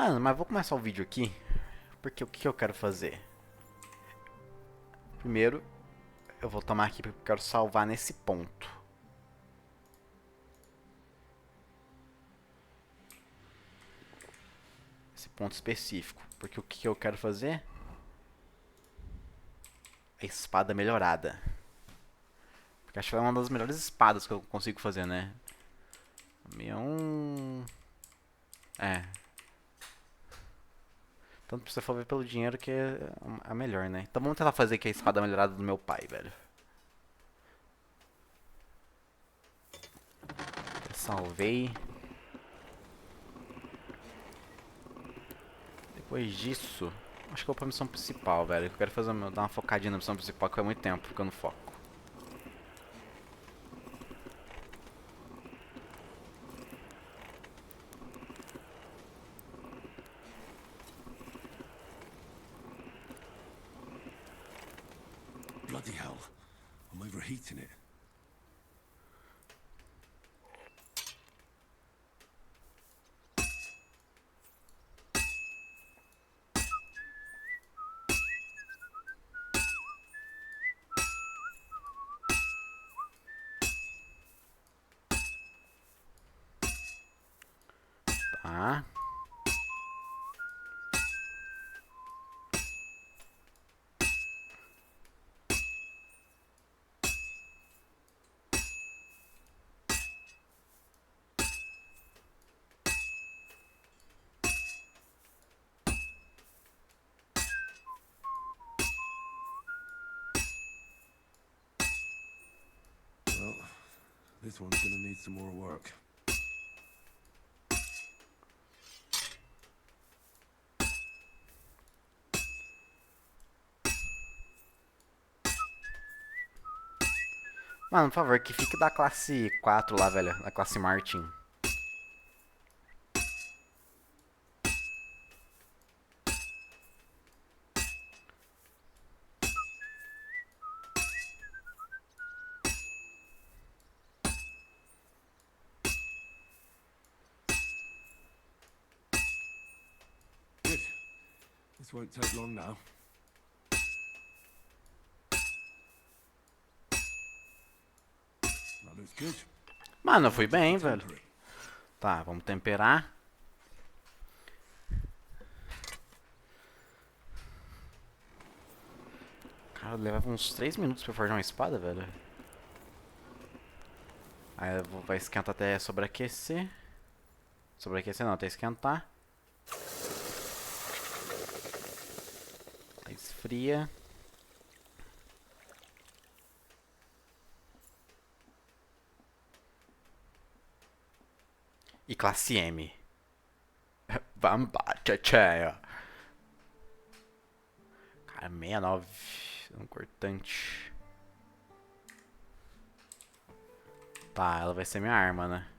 Mano, mas vou começar o vídeo aqui, porque o que eu quero fazer? Primeiro, eu vou tomar aqui porque eu quero salvar nesse ponto. Esse ponto específico. Porque o que eu quero fazer? A espada melhorada. Porque acho que é uma das melhores espadas que eu consigo fazer, né? É um... É. Tanto pra você for ver pelo dinheiro que é a melhor, né? Então vamos tentar fazer aqui a espada melhorada do meu pai, velho. Salvei. Depois disso, acho que eu vou pra missão principal, velho. Eu quero fazer dar uma focadinha na missão principal, que faz muito tempo ficando foco. Bloody hell. I'm overheating it. Tá. Well, this one's gonna need some more work. Mano, por favor, que fique da classe 4 lá, velho. Da classe Martin. Good. This won't take long now. That looks good. Mano, eu fui bem, Just for velho. tempering. Tá, vamos temperar. Cara, levava uns 3 minutos pra forjar uma espada, velho. Aí vai esquentar até sobreaquecer. Sobreaquecer não, até esquentar. Aí esfria. E classe M. Vamos tchê. Cara, 69. Um cortante. Tá, ela vai ser minha arma, né?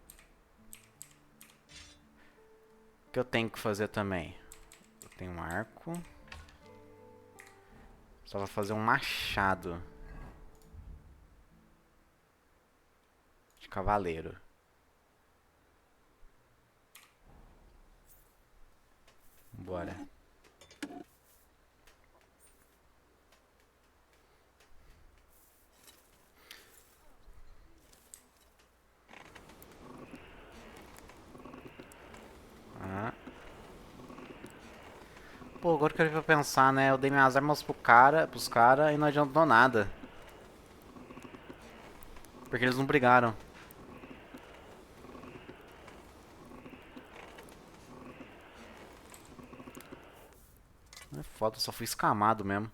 O que eu tenho que fazer também? Eu tenho um arco. Só vou fazer um machado. De cavaleiro. Bora. Ah. Pô, agora que eu vou pensar, né? Eu dei minhas armas pros cara e não adiantou nada. Porque eles não brigaram. É foda, só fui escamado mesmo.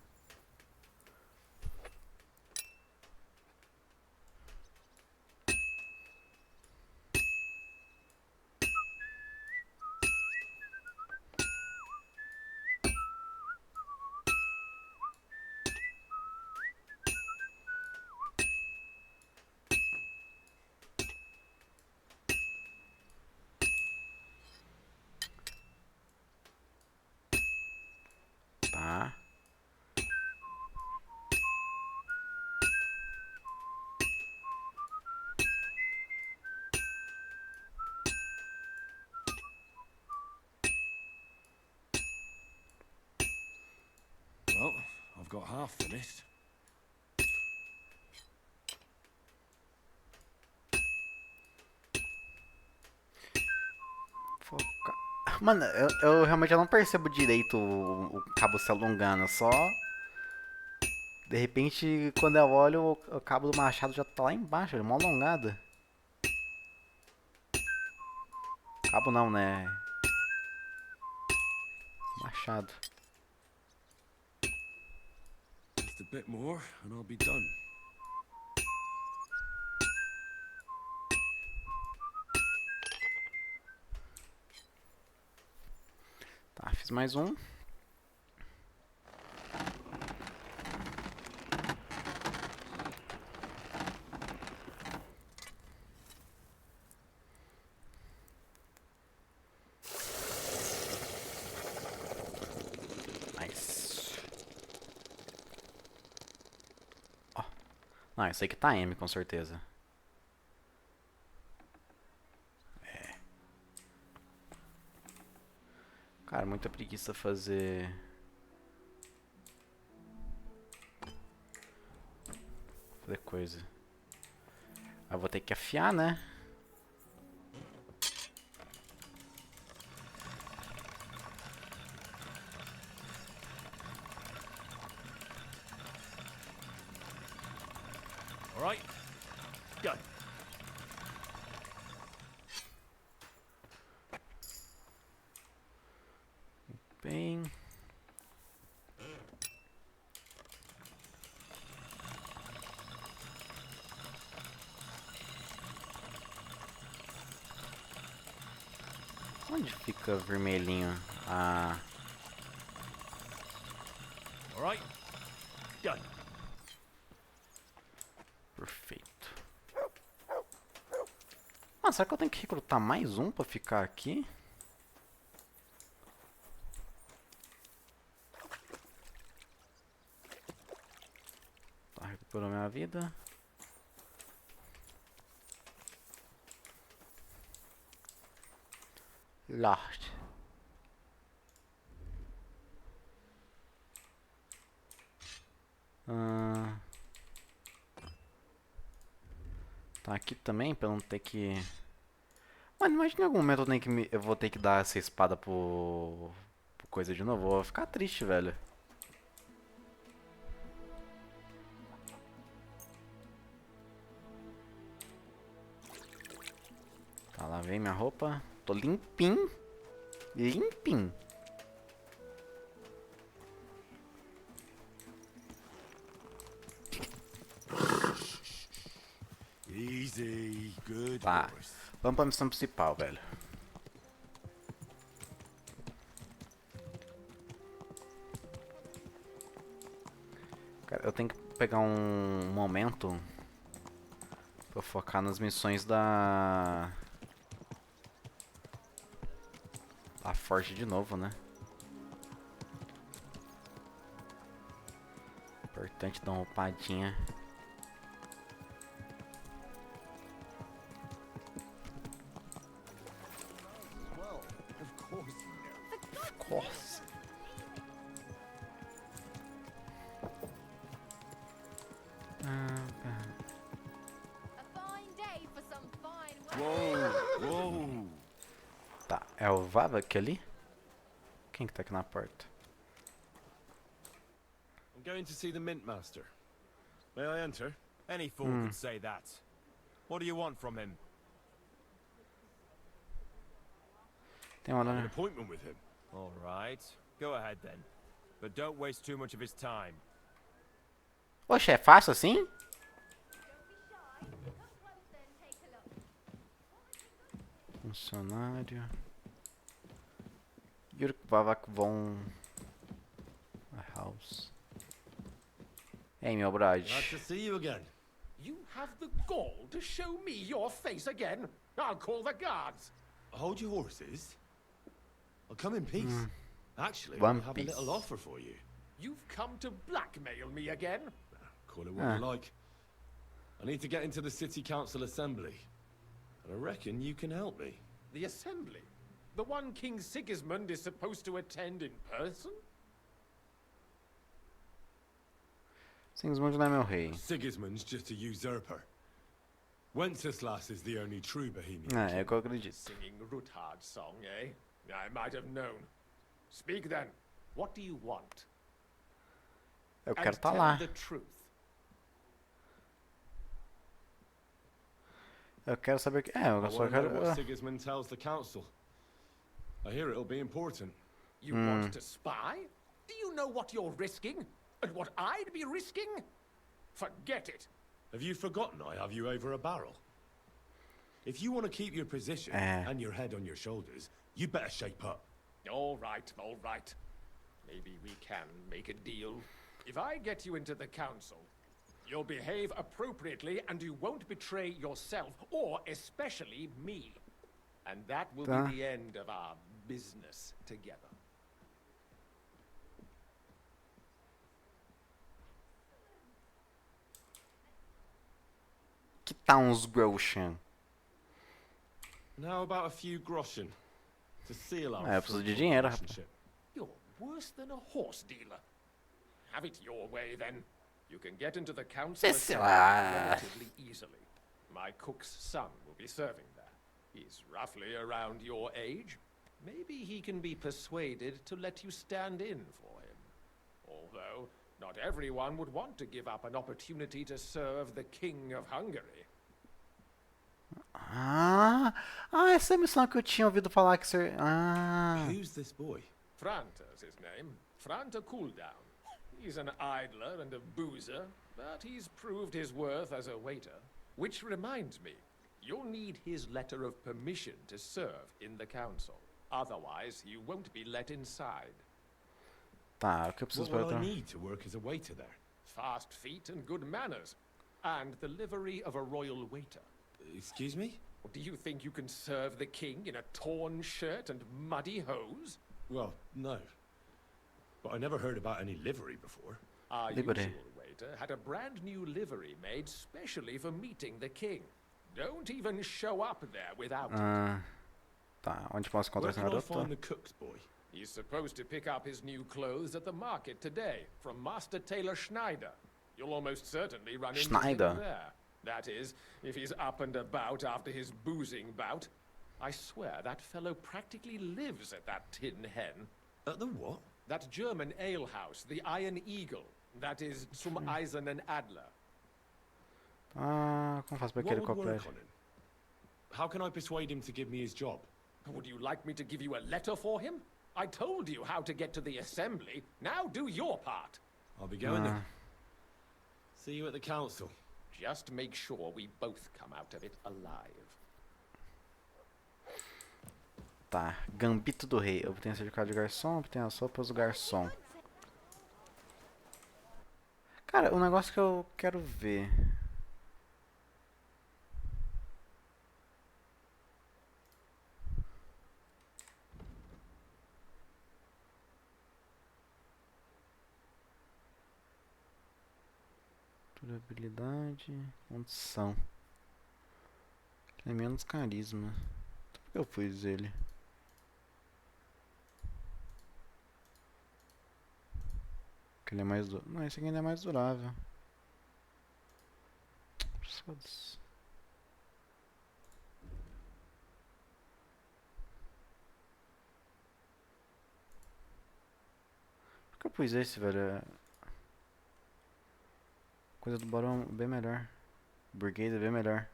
Tá. I've got half finished. Mano, eu realmente não percebo direito o cabo se alongando, só... De repente, quando eu olho, o cabo do machado já tá lá embaixo, ele é mó alongado. Cabo não, né? Machado. Just a bit more and I'll be done. Tá, fiz mais um. Nice. Ó. Não, esse aqui tá M, com certeza. Cara, muita preguiça fazer coisa. Eu vou ter que afiar, né? All right, go. Bem... Onde fica vermelhinho? Ah, All right, go. perfeito. Ah, será que eu tenho que recrutar mais um pra ficar aqui? Tá, recuperou minha vida. Lord. Tá aqui também, pra eu não ter que... Mano, imagina em algum momento eu vou ter que dar essa espada pro coisa de novo. Eu vou ficar triste, velho. Tá, lavei minha roupa. Tô limpinho. Limpinho. Easy, good Tá. horse. Vamos pra missão principal, velho. Cara, eu tenho que pegar um momento pra focar nas missões da Forte de novo, né? Importante dar uma upadinha. Well, of course you know. Of course. A fine day for some fine Whoa, whoa. Tá, é o Vava aqui ali? Quem que tá aqui na porta? I'm going to see the Mint Master. May I enter? Any fool could say that. What do you want from him? Tem uma... An appointment with him. All right. Go ahead then. But don't waste too much of his time. Oxe, é fácil assim? Funcionário. Jurk Vavak von House. Ei, meu brode. Glad to see you again. You have the gall to show me your face again? I'll call the guards. Hold your horses. I'll come in peace. Actually, One I have Piece. a little offer for you. You've come to blackmail me again? Call it what you like. I need to get into the city council assembly. And I reckon you can help me. The assembly? The one King Sigismund is supposed to attend in person? Sigismund não é meu rei. Sigismund's just a usurper. Wenceslas is the only true Bohemian É o que eu acredito. Singing Ruthard's song, eh? I might have known. Speak then. What do you want? Eu And quero estar tell lá. the truth. Eu quero saber o que. É, eu I só want to know quero. what Sigismund tells the council. I hear it'll be important. You want to spy? Do you know what you're risking? And what I'd be risking? Forget it. Have you forgotten I have you over a barrel? If you want to keep your position and your head on your shoulders, you better shape up. All right, all right. Maybe we can make a deal. If I get you into the council, you'll behave appropriately and you won't betray yourself, or especially me. And that will Tá. be the end of our business together. Que tá uns groschen? And how about a few groschen to seal our Eu preciso de fruitful dinheiro, rapaz. relationship? You're worse than a horse dealer. Have it your way, then. You can get into the council Sei assembly lá. relatively easily. My cook's son will be serving there. He's roughly around your age. Maybe he can be persuaded to let you stand in for him. Although, not everyone would want to give up an opportunity to serve the King of Hungary. Essa é a missão que eu tinha ouvido falar que ser. Who's this boy? Franta's his name. Franta Cooldown. He's an idler and a boozer, but he's proved his worth as a waiter. Which reminds me, you'll need his letter of permission to serve in the council. Otherwise, you won't be let inside. Tá, o que eu preciso What para will I entrar? need to work as a waiter there? Fast feet and good manners. And the livery of a royal waiter. Excuse me? Do you think you can serve the king in a torn shirt and muddy hose? Well, no. But I never heard about any livery before. Our Livery. usual waiter had a brand new livery made specially for meeting the king. Don't even show up there without it. Tá, onde posso encontrar Where esse can I garoto? find the cook's boy? He's supposed to pick up his new clothes at the market today from Master Tailor Schneider. You'll almost certainly run into Schneider? him there. That is, if he's up and about after his boozing bout. I swear that fellow practically lives at that Tin Hen. At the what? That German alehouse, the Iron Eagle. That is zum Eisernen Adler. Como faço pra What aquele would work copo? on him? How can I persuade him to give me his job? Would you like me to give you a letter for him? I told you how to get to the assembly. Now do your part. I'll be going then. See you at the council. Just make sure we both come out of it alive. Tá, Gambito do Rei. Obtenha certificado de garçom, obtenha as roupas do garçom. Cara, um negócio que eu quero ver. Durabilidade, condição. É menos carisma. Por que eu pus ele? Que ele é mais não, esse aqui ainda é mais durável. Foda-se. Por que eu pus esse, velho? Coisa do barão bem melhor. Burguês é bem melhor.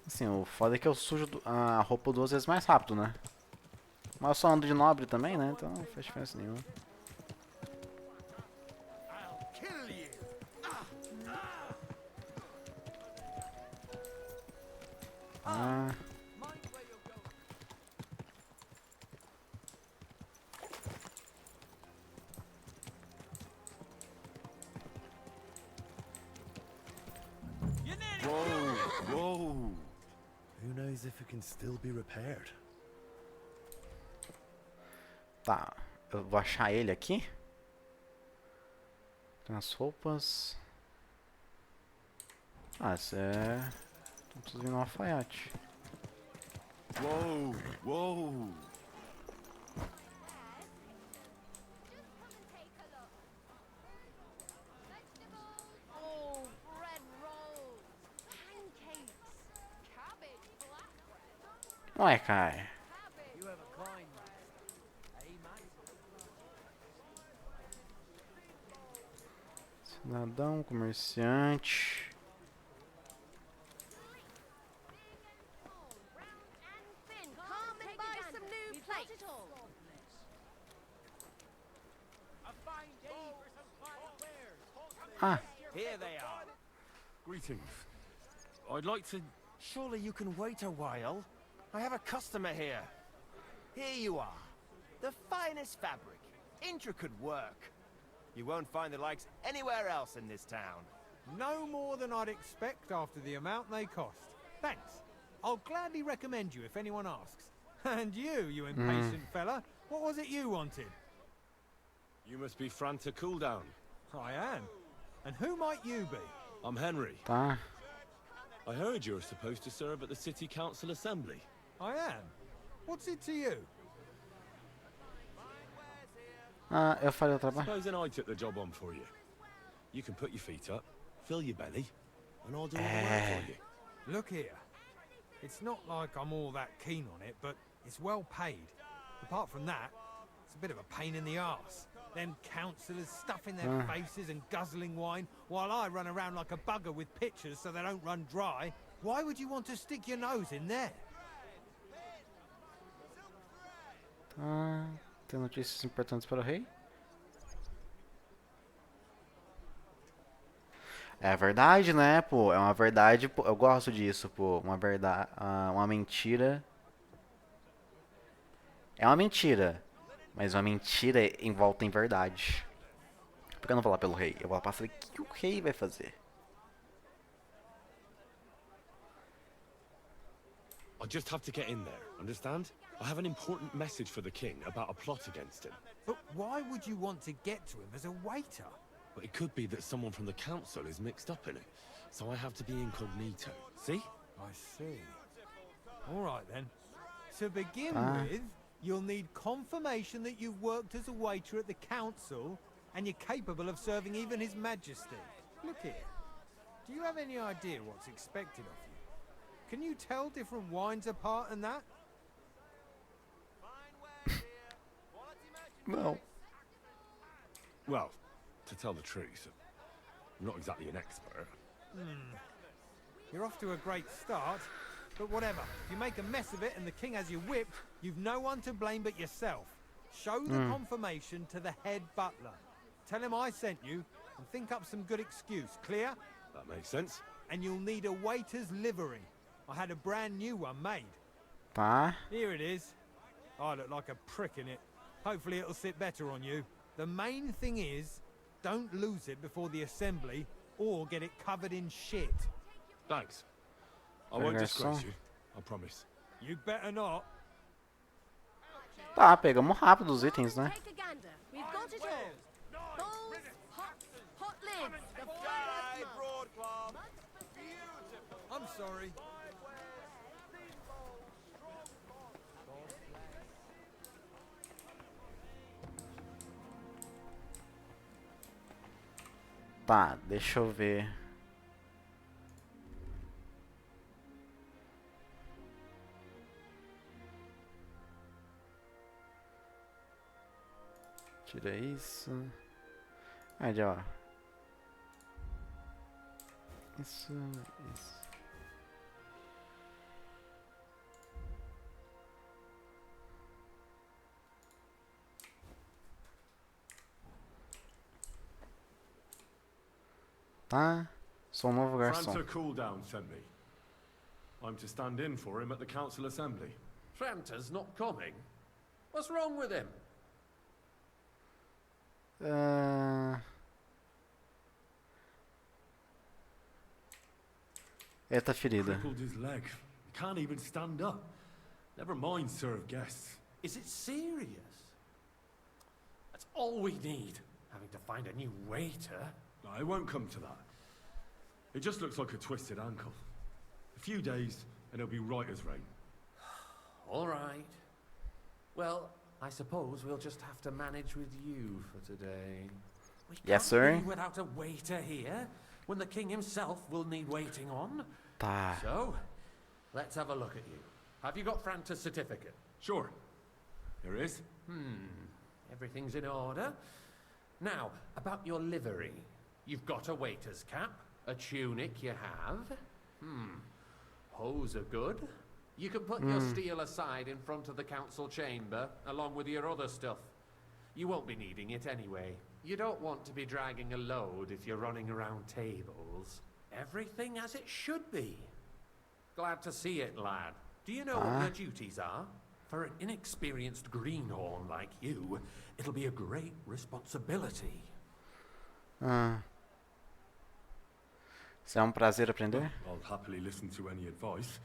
Assim, o foda é que eu sujo a roupa 2 vezes mais rápido, né? Mas eu só ando de nobre também, né? Então não faz diferença nenhuma. I'll kill you. Ah, Whoa! Who knows if it can still be repaired? tá. Eu vou achar ele aqui. Tem as roupas. Ah, isso é... Tô precisando um alfaiate. Whoa, whoa. Take a look. Vegetables. Oh, bread rolls. Pancakes. Cabbage flatbread. Ué, cara. Cabbage. You have a kind man. Hey, mate. Cidadão, comerciante. Round and thin. Come and buy some new plates. Ah, Here they are. Greetings. I'd like to... Surely you can wait a while. I have a customer here. Here you are. The finest fabric. Intricate work. You won't find the likes anywhere else in this town. No more than I'd expect after the amount they cost. Thanks. I'll gladly recommend you if anyone asks. And you impatient fella, what was it you wanted? You must be Franta Cooldown. I am. And who might you be? I'm Henry. tá. I heard you're supposed to serve at the City Council Assembly. I am. What's it to you? Ah, eu falei o trabalho. Supposing I took the job on for you. You can put your feet up, fill your belly, and I'll do all the work for you. Look here. It's not like I'm all that keen on it, but it's well paid. Apart from that, it's a bit of a pain in the arse. Them councillors stuffing their faces and guzzling wine, while I run around like a bugger with pitchers so they don't run dry. Why would you want to stick your nose in there? Tá. Tem notícias importantes para o rei? É verdade, né, pô? É uma verdade, pô. Eu gosto disso, pô. Uma verdade, uma mentira. É uma mentira, mas uma mentira envolta em verdade. Por que eu não vou lá pelo rei? Eu vou lá pra saber o que o rei vai fazer. I just have to get in there, understand? I have an important message for the king about a plot against him. But why would you want to get to him as a waiter? But it could be that someone from the council is mixed up in it. So I have to be incognito. See? I see. All right then. To begin with, you'll need confirmation that you've worked as a waiter at the council and you're capable of serving even His Majesty. Look here. Do you have any idea what's expected of you? Can you tell different wines apart and that? Não. Well, to tell the truth, I'm not exactly an expert. You're off to a great start, but whatever. If you make a mess of it and the king has you whipped, you've no one to blame but yourself. Show the confirmation to the head butler. Tell him I sent you and think up some good excuse. Clear? That makes sense. And you'll need a waiter's livery. I had a brand new one made. Tá. Here it is. I look like a prick in it. Hopefully it'll sit better on you. The main thing is, don't lose it before the assembly or get it covered in shit. Thanks. I won't Diversão. disgrace you. I promise. You better not. Tá, pegamos rápido os itens, né? Take a gander. We've got it all. Bowls, pots, hot lids. The finest mug. I'm sorry. Tá, deixa eu ver. Tira isso. Aí, ó. Isso. Tá? Sou um novo garçom. Franta Cooldown sent me. I'm to stand in for him at the council assembly. Franta's not coming. What's wrong with him? Ele tá ferido. Crippled his leg. He can't even stand up. Never mind serve guests. Is it serious? That's all we need. Having to find a new waiter. No, it won't come to that. It just looks like a twisted ankle. A few days, and it'll be right as rain. All right. Well, I suppose we'll just have to manage with you for today. We Yes, can't sir. be without a waiter here, when the king himself will need waiting on. Tá. So, let's have a look at you. Have you got Franta's certificate? Sure. There is. Everything's in order. Now, about your livery. You've got a waiter's cap, a tunic you have. Hose are good. You can put your steel aside in front of the council chamber, along with your other stuff. You won't be needing it anyway. You don't want to be dragging a load if you're running around tables. Everything as it should be. Glad to see it, lad. Do you know what your duties are? For an inexperienced greenhorn like you, it'll be a great responsibility. Se é prazer aprender? I'll happily listen to any advice.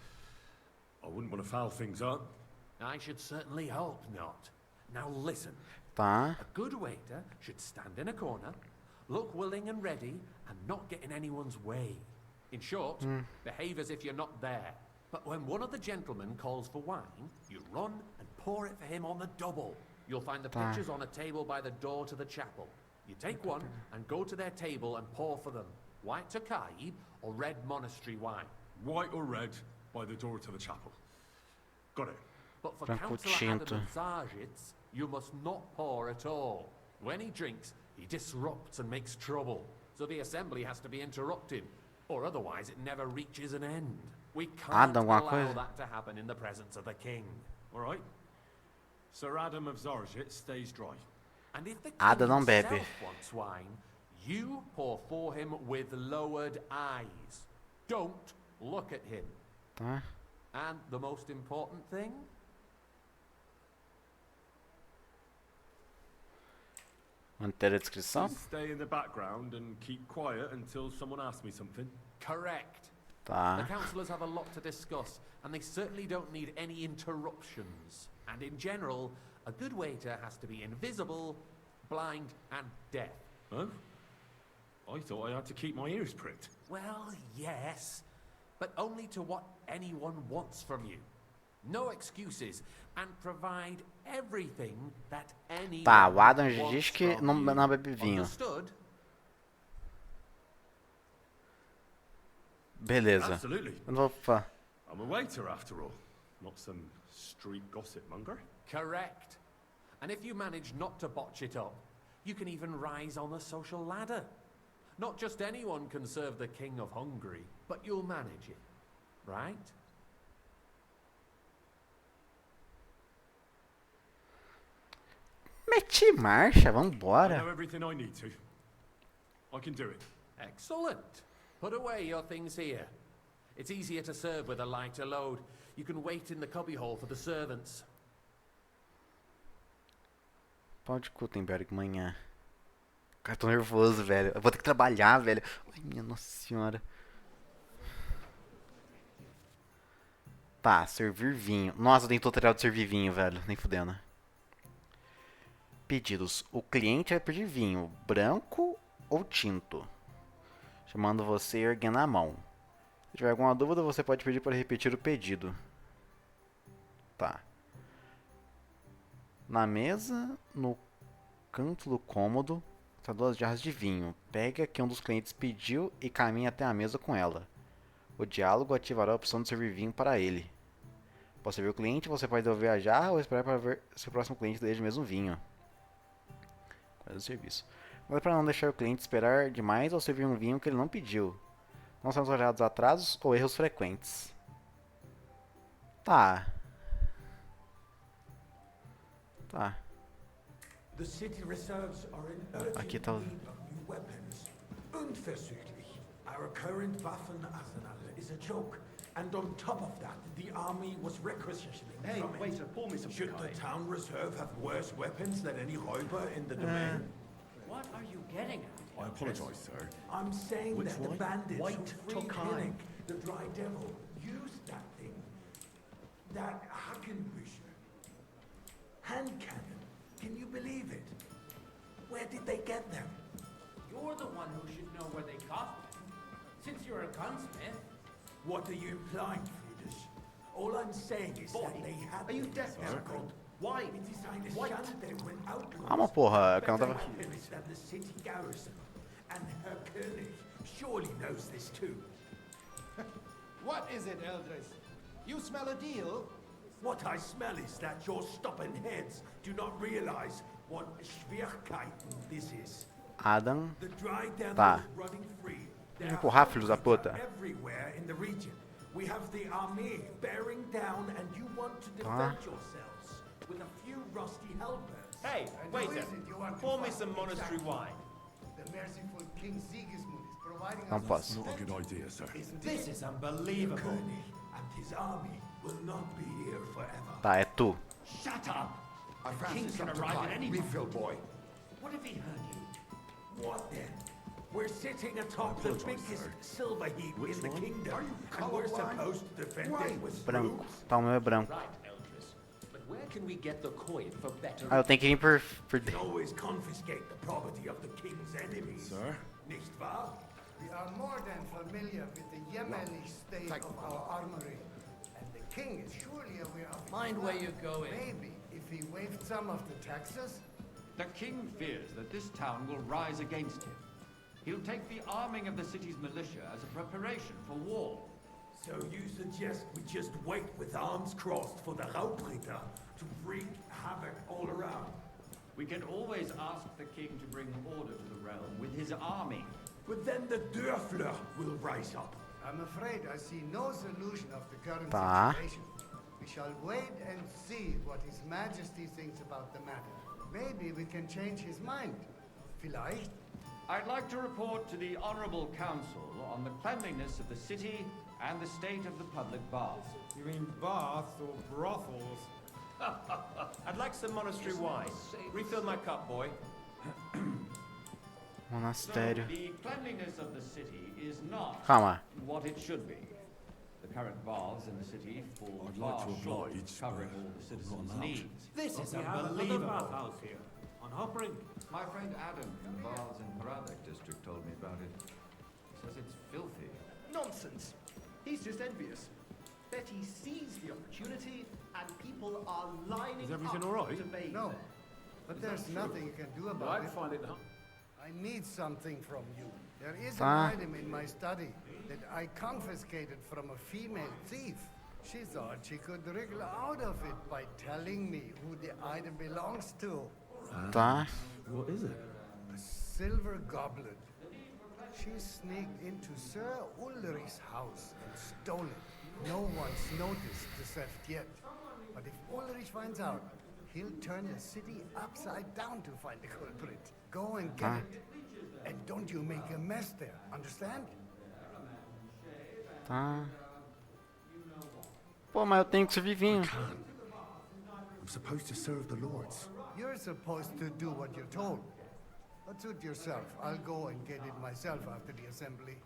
I wouldn't want to foul things up. I should certainly hope not. Now listen. Tá. A good waiter should stand in a corner, look willing and ready, and not get in anyone's way. In short, behave as if you're not there. But when one of the gentlemen calls for wine, you run and pour it for him on the double. You'll find the pitchers on a table by the door to the chapel. You take one and go to their table and pour for them. White Tokai or red monastery wine. White or red, by the door to the chapel. Got it. But for Branco Councillor Adam tinto. of Zarjitz, you must not pour at all. When he drinks, he disrupts and makes trouble. So the assembly has to be interrupted, or otherwise it never reaches an end. We can't Adam, uma allow coisa. that to happen in the presence of the king. All right. Sir Adam of Zarjit stays dry. And if the king Adam não bebe. himself wants wine, you pour for him with lowered eyes. Don't look at him. Tá. And the most important thing, Manter a descrição? Stay in the background and keep quiet until someone asks me something. correct. The Tá. councillors have a lot to discuss, and they certainly don't need any interruptions. And in general, a good waiter has to be invisible, blind, and deaf. Huh? I thought I had to keep my ears pricked. Well, yes, but only to what anyone wants from you. No excuses, and provide everything that anyone Tá, o Adam já wants diz que from não, you. não bebe vinho. Understood? Beleza. Absolutely. Eu não vou falar. I'm a waiter after all, not some street gossip monger. Correct. And if you manage not to botch it up, you can even rise on the social ladder. Not just anyone can serve the King of Hungary, but you'll manage it, right? Meti marcha, I vambora. know everything I need to. I can do it. Excellent. Put away your things here. It's easier to serve with a lighter load. You can wait in the cubbyhole for the servants. Pau de Gutenberg, manhã. Cara, tô nervoso, velho. Eu vou ter que trabalhar, velho. Ai, minha nossa senhora. Tá, servir vinho. Nossa, eu tenho tutorial de servir vinho, velho. Nem fudendo. Pedidos. O cliente vai pedir vinho branco ou tinto. Chamando você e erguendo a mão. Se tiver alguma dúvida, você pode pedir para repetir o pedido. Tá. Na mesa, no canto do cômodo, está 2 jarras de vinho. Pegue a que um dos clientes pediu e caminhe até a mesa com ela. O diálogo ativará a opção de servir vinho para ele. Após servir o cliente, você pode devolver a jarra ou esperar para ver se o próximo cliente deseja o mesmo vinho. Qual é o serviço? Mas para não deixar o cliente esperar demais ou servir um vinho que ele não pediu. Não são tolerados atrasos ou erros frequentes. Tá. Tá. The city reserves are in urgent Aqui tá o... need of new weapons. Unverzüglich. Our current Waffenarsenal is a joke. And on top of that, the army was requisitioning from it. pour me some Should the town reserve have worse weapons than any Räuber in the domain? What are you getting at? I apologize, sir. I'm saying Which that the one? bandits White who freed Tokai. Hinnick, the Dry Devil, used that thing. That Hackenbücher. Hand cannon. Can you believe it? Where did they get them? You're the one who should know where they got them. Since you're a gunsmith. What are you implying, Friedrich? All I'm saying is that they had Are you deaf, their sir? god. Why? It is I understand when outlaws Calma, porra. É que eu não better tava... weapons than the city garrison. And Herr König surely knows this too. What is it, Eldris? You smell a deal? What I smell is that your stubborn heads do not realize what Schwierigkeiten this is. Adam. The dry devil Tá. is running free. There Deixa eu are empurrar, filhos da puta. everywhere in the region. We have the army bearing down, and you want to Tá. defend yourselves with a few rusty halberds. Hey, waiter, pour me some monastery wine. The merciful King Sigismund is providing Não us posso. Not a good idea, sir. This is unbelievable. König and his army will not be here forever. Tá, é tu. Shut up! I found King this can up to arrive buy. at any Refill, boy. What if he heard you? What then? We're sitting atop the biggest silver heap in the kingdom, and we're supposed to defend it with Branco. brooms? Tá, o meu é branco. Right, Eldris. But where can we get the coin for better? Ah, eu tenho que vir por... We can always confiscate the property of the king's enemies. Sir? Nicht wahr? We are more than familiar with the Yemeni state of our armory. And the king is surely aware of it. Mind where you're going. Maybe if he waived some of the taxes. The king fears that this town will rise against him. He'll take the arming of the city's militia as a preparation for war. So you suggest we just wait with arms crossed for the Raubritter to wreak havoc all around? We can always ask the king to bring order to the realm with his army. But then the Dörfler will rise up. I'm afraid I see no solution of the current Tá. situation. We shall wait and see what His Majesty thinks about the matter. Maybe we can change his mind. Vielleicht. I'd like to report to the Honorable Council on the cleanliness of the city and the state of the public baths. You mean baths or brothels? I'd like some monastery wine. Refill my cup, boy. Monastério. The cleanliness of the city is not Calma. what it should be. The current baths in the city fall I'd far like to short oblige, of covering but all the not citizens' allowed. needs. This is We have another unbelievable. bathhouse here. On Hopring. My friend Adam from the baths in Paradek district told me about it. He says it's filthy. Nonsense. He's just envious. Bet he sees the opportunity and people are lining Is everything up all right? to bathe No. there. But there's nothing you can do about it. find it I need something from you. There is Ah. an item in my study that I confiscated from a female thief. She thought she could wriggle out of it by telling me who the item belongs to. Tá. What is it? A silver goblet. She sneaked into Sir Ulrich's house and stole it. No one's noticed the theft yet. But if Ulrich finds out, he'll turn the city upside down to find the culprit. Go and get it. And don't you make a mess there, understand? Tá. Pô, mas eu tenho que servir vinho. I'm supposed to serve the lords. You're supposed to do what you're told. But suit yourself. I'll go and get it myself after the assembly.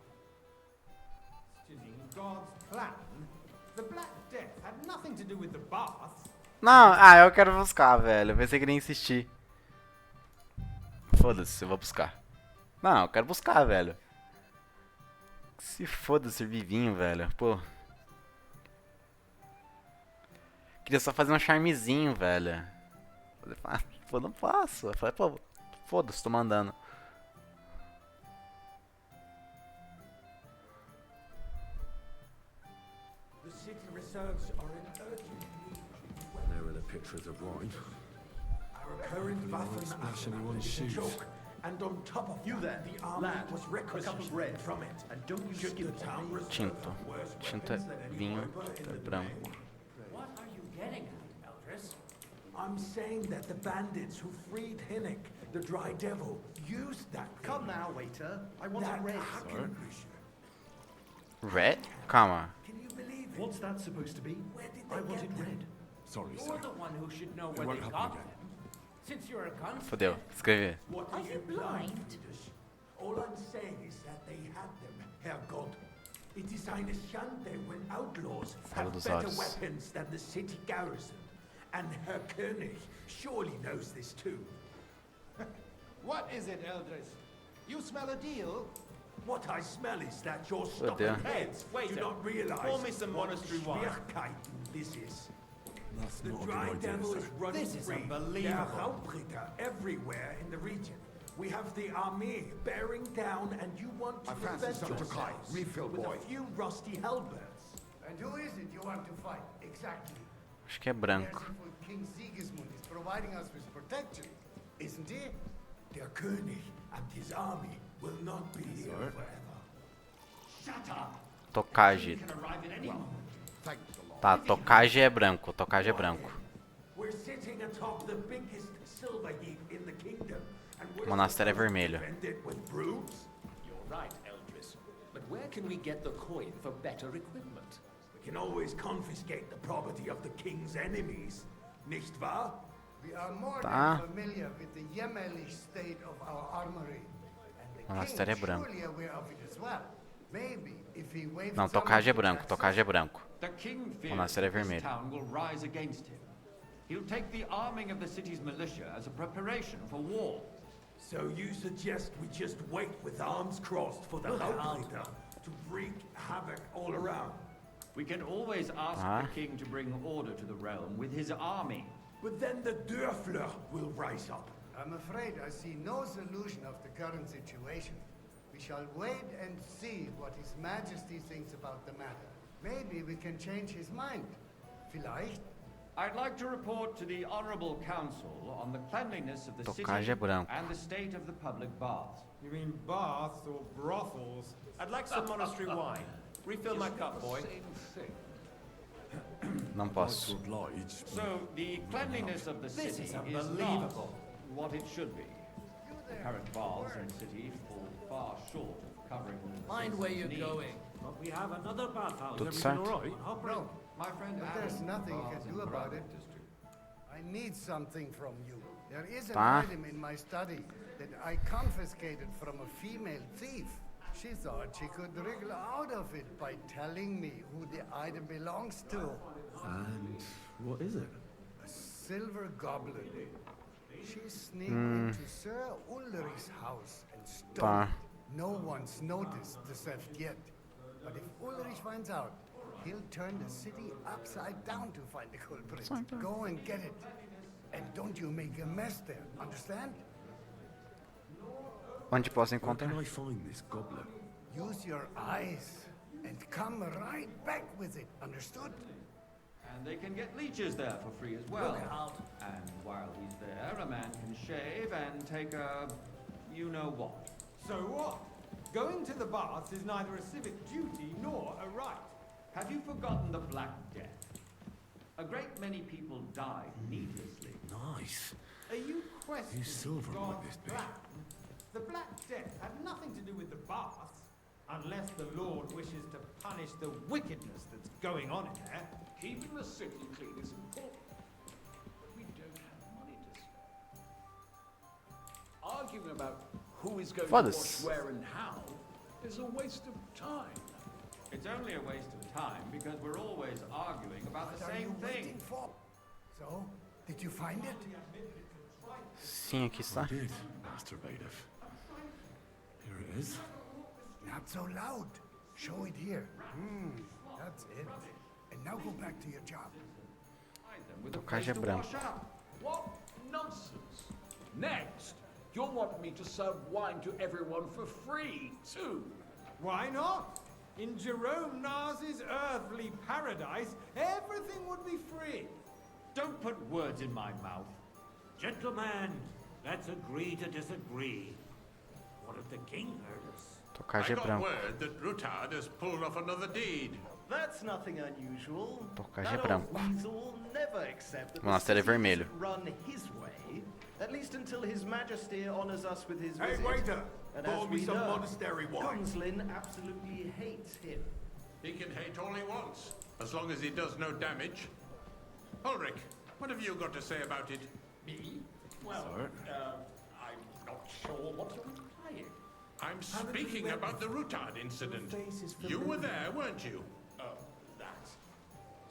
Questioning God's plan? The Black Death had nothing to do with the baths. Não, ah, eu quero buscar, velho. Eu pensei que nem insistir. Foda-se, eu vou buscar. Não, eu quero buscar, velho. Se foda servir vinho, velho. Pô. Queria só fazer um charmezinho, velho. Pô, não faço. Eu falei, pô, foda-se, tô mandando. The city reserves are in urgent need. There are the pictures of wine. Our current Waffen splash arsenal anyone's is a shoes. joke. And on top of You that, there, the army lad, was a cup requisitioned of red. from it. And don't you Should skip the town reserve Tinto. have worse Tinto é weapons than any vinho, worker in é the branco. domain? What are you getting at, Eldris? I'm saying that the bandits who freed Hinnick, the Dry Devil, used that thing. Come now, waiter. I want That it red. Hackenbücher. Red? Calma. Can you believe it? What's that supposed to be? Where did I they want get it them? red. Sorry, You're sir. the one who should know It where won't they happen got again. them. Since you're a gunsmith. Fodeu, escrever. What Are are you you blind? blind? British? All I'm saying is that they had them, Herr God. It is eine Schande when outlaws Fala have dos better olhos. weapons than the city garrison. And Herr König surely knows this too. What is it, Eldris? You smell a deal? What I smell is that you're Fudeu. stopping heads. Waiter, Do not realize pour me some what monastery wine. Schwierigkeiten this is. That's The not a dry good idea, devil is sir. running This is free. unbelievable. There are Hauptritter everywhere in the region. We have the army bearing down, and you want to I fancy defend some yourselves supplies. Refill, with boy. a few rusty halberds. And who is it you want to fight? Exactly. Acho que é branco. Merciful King Sigismund is providing us with protection, isn't he? Der König and his army will not be here forever. Shut up! Tokage. You can arrive at any moment. Thank the Lord. Tá, Tokage é branco. Tokage é branco. We're sitting atop the biggest silver heap in the kingdom, and we're Monastério é supposed to vermelho. defend it with brooms? You're right, Eldris. But where can we get the coin for better equipment? We can always confiscate the property of the king's enemies, nicht wahr? We are more Tá. than familiar with the yemenly state of our armory. And the Monastério é king branco. surely aware of it as well. Maybe if he waived Não, some Tokage é of the branco. taxes- Tokage é branco. The king fears Monastério é that this vermelho. town will rise against him. He'll take the arming of the city's militia as a preparation for war. So you suggest we just wait with arms crossed for the Hauptritter to wreak havoc all around? We can always ask the king to bring order to the realm with his army. But then the Dörfler will rise up. I'm afraid I see no solution of the current situation. We shall wait and see what His Majesty thinks about the matter. Maybe we can change his mind. Vielleicht? I'd like to report to the Honorable Council on the cleanliness of the city Tokage é branco. and the state of the public baths. You mean baths or brothels? I'd like some monastery wine. Refill my cup, boy. Não posso. To oblige. So, the cleanliness of the This city is not unbelievable. what it should be. The current baths in the city fall far short of covering all the Mind where citizen's you're needs. going. But we have another bathhouse. Tudo Everything certo? all right? Opera. No. My friend But there's Alan nothing you baths can in do the about Brabant it. district. I need something from you. There is an Tá. item in my study that I confiscated from a female thief. She thought she could wriggle out of it by telling me who the item belongs to. And what is it? A silver goblet. She sneaked into Sir Ulrich's house and stole Tá. it. No one's noticed the theft yet. But if Ulrich finds out, he'll turn the city upside down to find the culprit. Go and get it. And don't you make a mess there, understand? Onde posso Where encontrar? can I find this goblet? Use your eyes and come right back with it, understood? And they can get leeches there for free as well. And while he's there, a man can shave and take a you-know-what. So what? Going to the baths is neither a civic duty nor a right. Have you forgotten the Black Death? A great many people died needlessly. Nice. Are you questioning silver might God's this be? plan? The Black Death had nothing to do with the baths, unless the Lord wishes to punish the wickedness that's going on in there. Keeping the city clean is important, but we don't have money to spare. Arguing about who is going to Foda-se. wash where and how is a waste of time. It's only a waste of time because we're always arguing about the What are same you thing. waiting for? So, did you find it? Sim, aqui está. Did, Master Vadef. Here it is. Not so loud. Show it here. That's it. And now go back to your job. Find them with a Tokage place é to branco. wash up. What nonsense! Next, you'll want me to serve wine to everyone for free, too. Why not? In Jerome Nas's earthly paradise, everything would be free. Don't put words in my mouth. Gentlemen, let's agree to disagree. What if the king heard us? Tokage é branco. word that Rutard has pulled off another deed. That's nothing unusual. Tokage é That old branco. weasel will never accept that the Monastério é city vermelho. isn't run his way, at least until His Majesty honors us with his Hey, visit. waiter! And Pour as me we some know, monastery wine. Gunslin absolutely hates him. He can hate all he wants, as long as he does no damage. Ulrich, what have you got to say about it? Me? Well, I'm not sure what you're implying. I'm speaking about the Rutard incident. You were there, weren't you? Oh, that.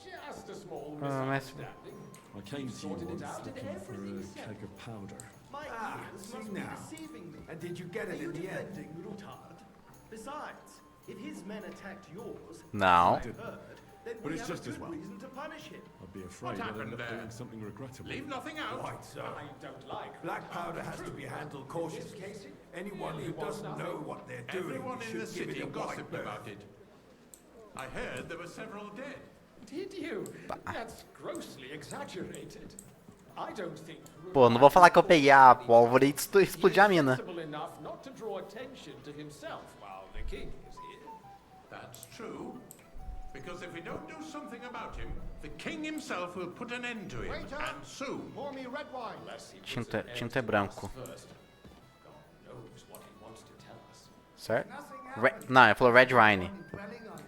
Just a small mas- misunderstanding. I came to you Sorted it once out and looking for everything's a settled. keg of powder. My ears see must now. be deceiving me. And did you get Are it you in the end? defending Rutard? Besides, if his men attacked yours, Não. as I heard, then But we it's have just a as good well. reason to punish him. I'd be afraid What I'd end happened up there? doing something regrettable. Leave nothing out. Right, sir. I don't like Black powder has to be handled cautiously. Anyone who doesn't know what they're doing Everyone in the should give city it a wide gossiped berth. about it. I heard there were several dead. Did you? That's grossly exaggerated. I don't think. Pô, não vou falar que eu peguei a pólvora e explodi a mina. Sensible enough not to draw attention to himself while the king is here. That's true. Because if we don't do something about him, the king himself will put an end to him, and soon. Pour me red wine. Unless he puts Tinta, an end tinta é to branco. us first. God knows what he wants to tell us. Certo? Não, ele falou red wine. Dwelling on it.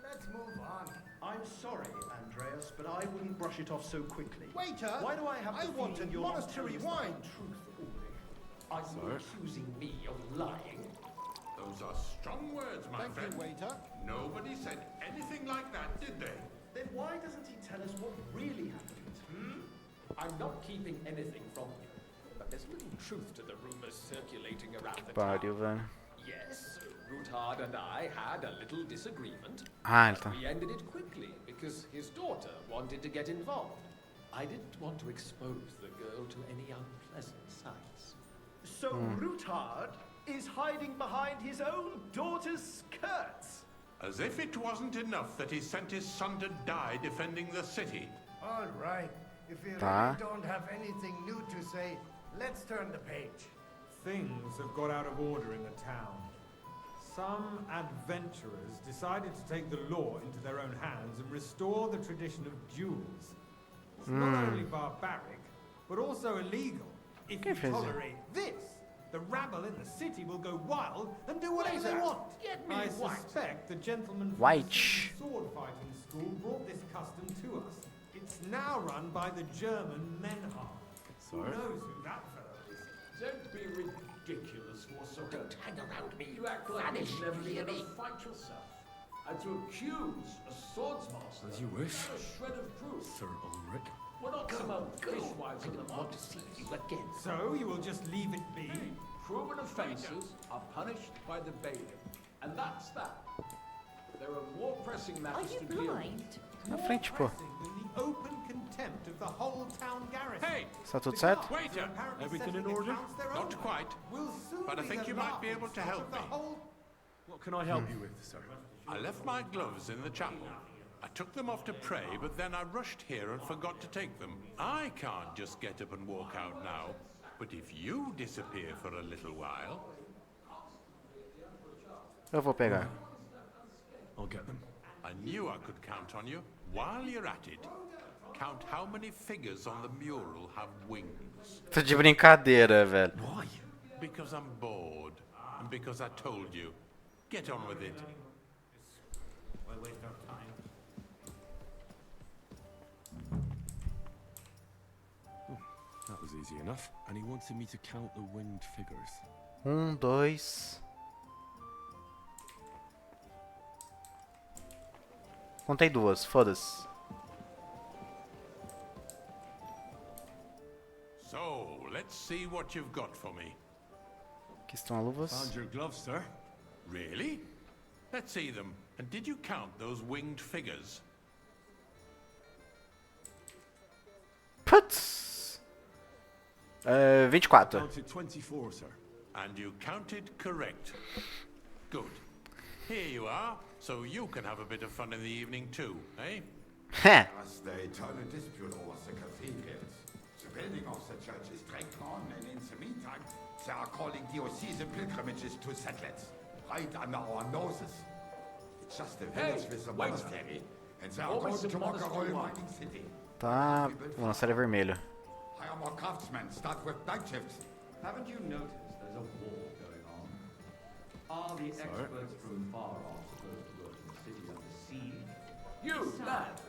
Let's move on. I'm sorry, Andreas, but I wouldn't brush it off so quickly. Waiter, Why do I have the want feeling a you're not monastery telling us the wine. whole truth, Ulrich? Are you accusing me of lying? Those are strong words, my friend. waiter. Nobody said anything like that, did they? Then why doesn't he tell us what really happened? I'm not keeping anything from you, but there's little truth to the rumors circulating around the Pariu, town. velho. Yes, Ruthard and I had a little disagreement. Ah, ele but tá. we ended it quickly because his daughter wanted to get involved. I didn't want to expose the girl to any unpleasant sights. So Ruthard is hiding behind his own daughter's skirts. As if it wasn't enough that he sent his son to die defending the city. All right. If you Tá. really don't have anything new to say, let's turn the page. Things have got out of order in the town. Some adventurers decided to take the law into their own hands and restore the tradition of duels. It's not only barbaric, but also illegal. If you Que fez? tolerate this, the rabble in the city will go wild and do whatever they want. Get me I white. suspect the gentleman from White. the city sword fighting school brought this custom to us. It's now run by the German Menhar. Who knows who that fellow is? Don't be ridiculous, Warsaw. Don't hang around me. You act like you never to fight yourself. And to accuse a swordsmaster. As you wish, A shred of proof. Sir Ulrich. We're not some old fishwives in the want to see you again. So you will just leave it be? Proven offences are punished by the bailiff, and that's that. There are more pressing Are matters you to deal with. blind? Na frente, pô. Pressing than the open contempt of the whole town garrison. Hey! Está tudo The certo? guards Waiter, are apparently everything in settling order? accounts their Not own quite. way. Will soon But I be think the you might be laughing able to stock help of the me. whole. What can I help you with, sir? I left my gloves in the chapel. I took them off to pray, but then I rushed here and forgot to take them. I can't just get up and walk out now. But if you disappear for a little while, Eu vou pegar. I'll get them. I knew I could count on you. While you're at it, count how many figures on the mural have wings. Tô de brincadeira, velho. Why? Because I'm bored, and because I told you. Get on with it. Well, waste our time. That was easy enough. And he wanted me to count the winged figures. 1, 2. Contei 2, foda-se. So, let's see what you've got for me. Aqui estão as luvas. Found your gloves, sir. Really? Let's see them. And did you count those winged figures? Putz! 24. Counted 24, sir. And you counted correct. Good. Here you are, so you can have a bit of fun in the evening too, eh? Heh. As the eternal dispute over the cathedrals. The building of the church is dragged on, and in the meantime, they are calling diocesan pilgrimages to settlers, right under our noses. It's just a village with a monastery, and they are going to rock a roll mining city. Tá, o lançar é vermelho. Hire more craftsmen, start with night shifts. Haven't you noticed there's a war going on? Are the experts from far off supposed to work in the city under siege? You, lad!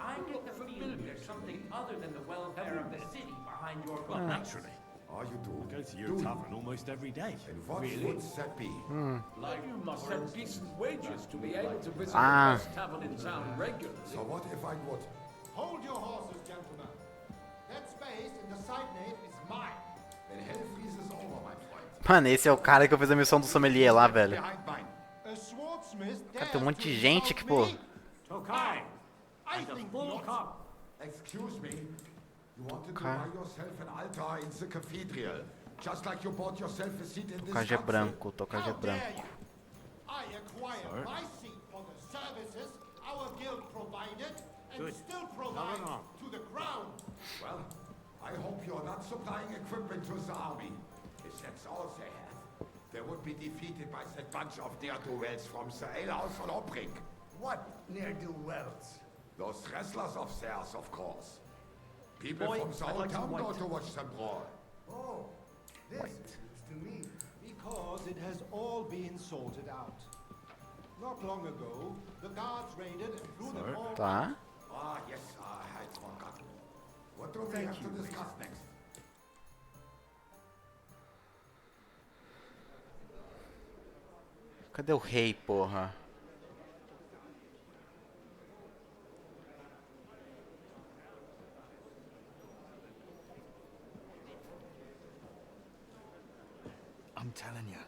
I get the feeling there's something other than the welfare of the city behind your Well, back. naturally. Are you do? I go to your tavern almost every day. And what Really? would that be? Like you must have decent wages to be able to visit Ah. the best tavern in town regularly. So what if I would? Hold your horses, gentlemen. That space in the side nave is mine. Then hell freezes over, my friend. Mano, esse é o cara que eu fiz a missão do sommelier lá, velho. Behind mine. tem um monte de gente que, pô. Tokai, and a full cup. Excuse me. You wanted to buy yourself an altar in the cathedral, just like you bought yourself a seat in this Tocage é council. branco, tocage é branco. I acquired my seat for the services our guild provided and still provide to the crown. Well, I hope you're not supplying equipment to the army. If that's all they have, they would be defeated by that bunch of ne'er-do-wells from the alehouse on Obrink. What ne'er-do-wells? Those wrestlers of theirs, of course. People Boy, from the I'd whole like some town go white. to watch them brawl. Oh, this is to me. Because it has all been sorted out. Not long ago, the guards raided and threw them all Tá. Ah, yes, I had forgotten. What do we have to discuss next? Cadê o rei, porra? I'm telling you,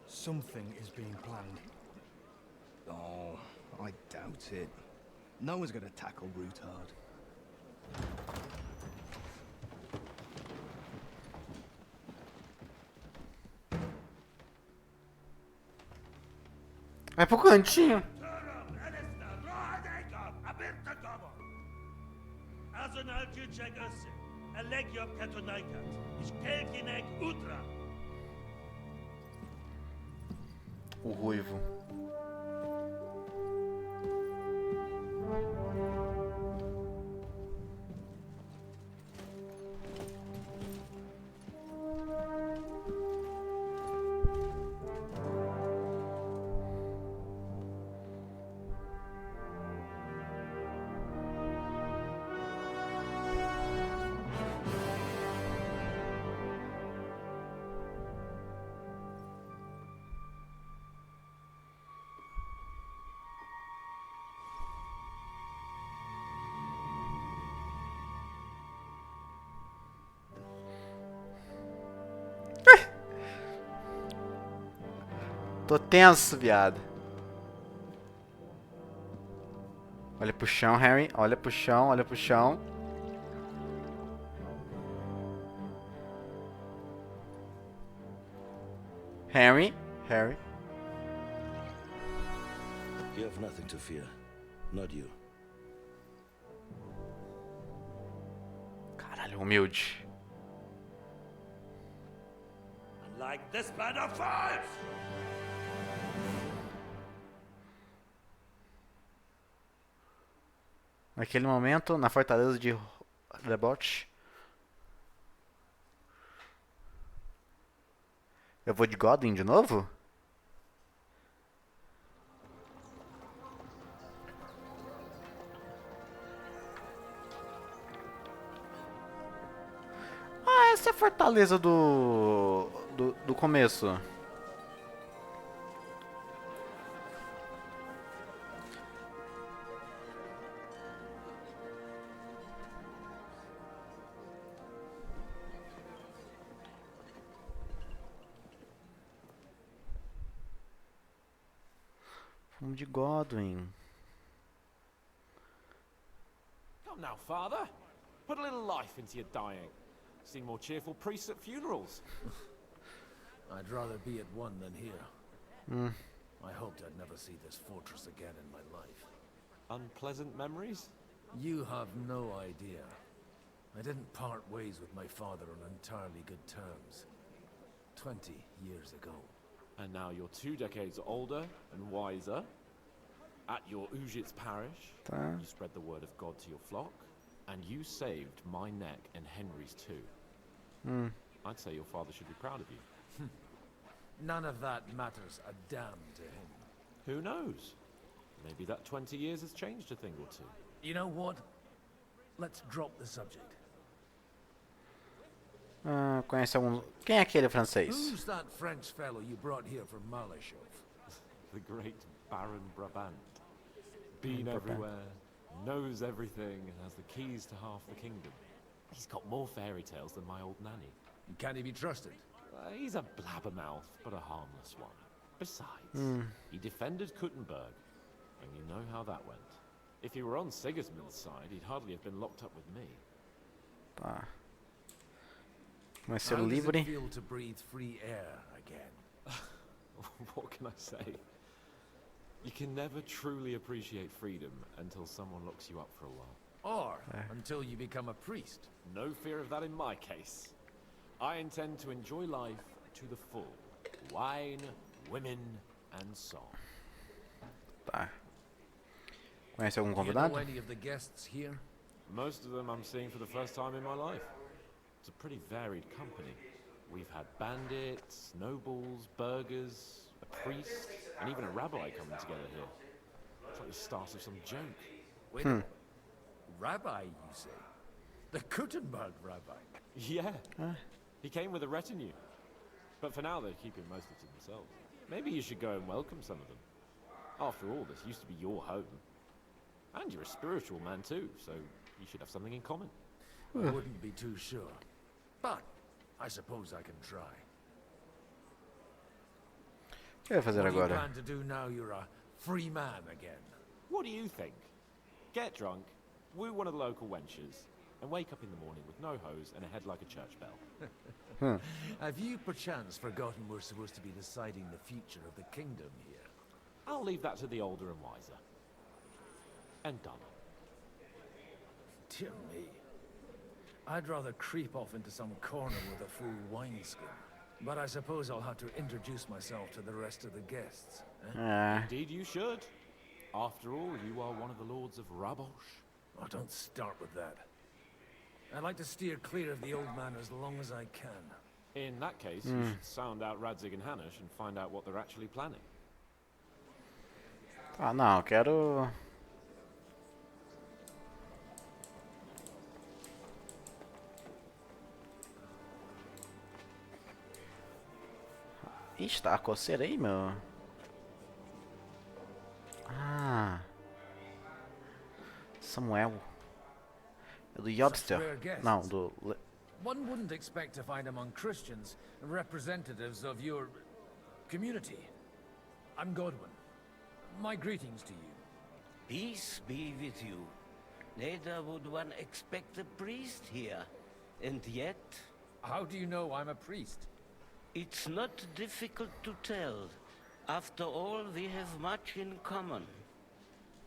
something is being planned. Oh, I doubt it. No one's gonna tackle Rootard. Vai pro cantinho. O ruivo. Tô tenso, viado. Olha pro chão, Harry. Olha pro chão, olha pro chão. Harry. Harry. You have nothing to fear. Not you. Caralho, humilde. Like this man of fives! Naquele momento, na fortaleza de Rebote. Eu vou de Godwin de novo? Ah, essa é a fortaleza do começo. Vamos de Godwin. Come now, father. Put a little life into your dying. Seen more cheerful priests at funerals. I'd rather be at one than here. Mm. I hoped I'd never see this fortress again in my life. Unpleasant memories? You have no idea. I didn't part ways with my father on entirely good terms. 20 years ago. And now you're 2 decades older and wiser. At your Ujit's parish, Tá. you spread the word of God to your flock, and you saved my neck and Henry's too. Mm. I'd say your father should be proud of you. None of that matters a damn to him. Who knows? Maybe that 20 years has changed a thing or two. You know what? Let's drop the subject. Ah, conhece algum... Quem é aquele francês? Who's that French fellow you brought here from Malachov? The great Baron Brabant. Been everywhere, knows everything, and has the keys to half the kingdom. He's got more fairy tales than my old nanny. Can he be trusted? He's a blabbermouth, but a harmless one. Besides, Hmm. he defended Kuttenberg, And you know how that went. If he were on Sigismund's side, he'd hardly have been locked up with me. Tá. Vai ser How does livre. it feel to breathe free air again? What can I say? You can never truly appreciate freedom until someone locks you up for a while. Or until you become a priest. No fear of that in my case. I intend to enjoy life to the full. Wine, women, and song. Tá. Conhece algum Do you convidado? know any of the guests here? Most of them I'm seeing for the first time in my life. It's a pretty varied company. We've had bandits, nobles, burghers, a priest, and even a rabbi coming together here. It's like the start of some joke. Wait a minute. Rabbi, you say? The Gutenberg rabbi? Yeah. He came with a retinue. But for now, they're keeping mostly to themselves. Maybe you should go and welcome some of them. After all, this used to be your home. And you're a spiritual man too, so you should have something in common. I wouldn't be too sure. But I suppose I can try. O que vai fazer What do you agora? plan to do now you're a free man again? What do you think? Get drunk, woo one of the local wenches, and wake up in the morning with no hose and a head like a church bell. Have you perchance forgotten we're supposed to be deciding the future of the kingdom here? I'll leave that to the older and wiser. And dumber. Dear me. I'd rather creep off into some corner with a full wineskin. But I suppose I'll have to introduce myself to the rest of the guests. Indeed you should. After all, you are one of the lords of Rabosh. Oh, don't start with that. I'd like to steer clear of the old man as long as I can. In that case, you should sound out Radzig and Hanush and find out what they're actually planning. Ah, não, eu quero... Ixi, tá a coceira aí, meu. Ah. Samuel. É do Yobster. Não, do... One wouldn't expect to find among Christians representatives of your community. I'm Godwin. My greetings to you. Peace be with you. Neither would one expect a priest here. And yet... How do you know I'm a priest? It's not difficult to tell. After all, we have much in common.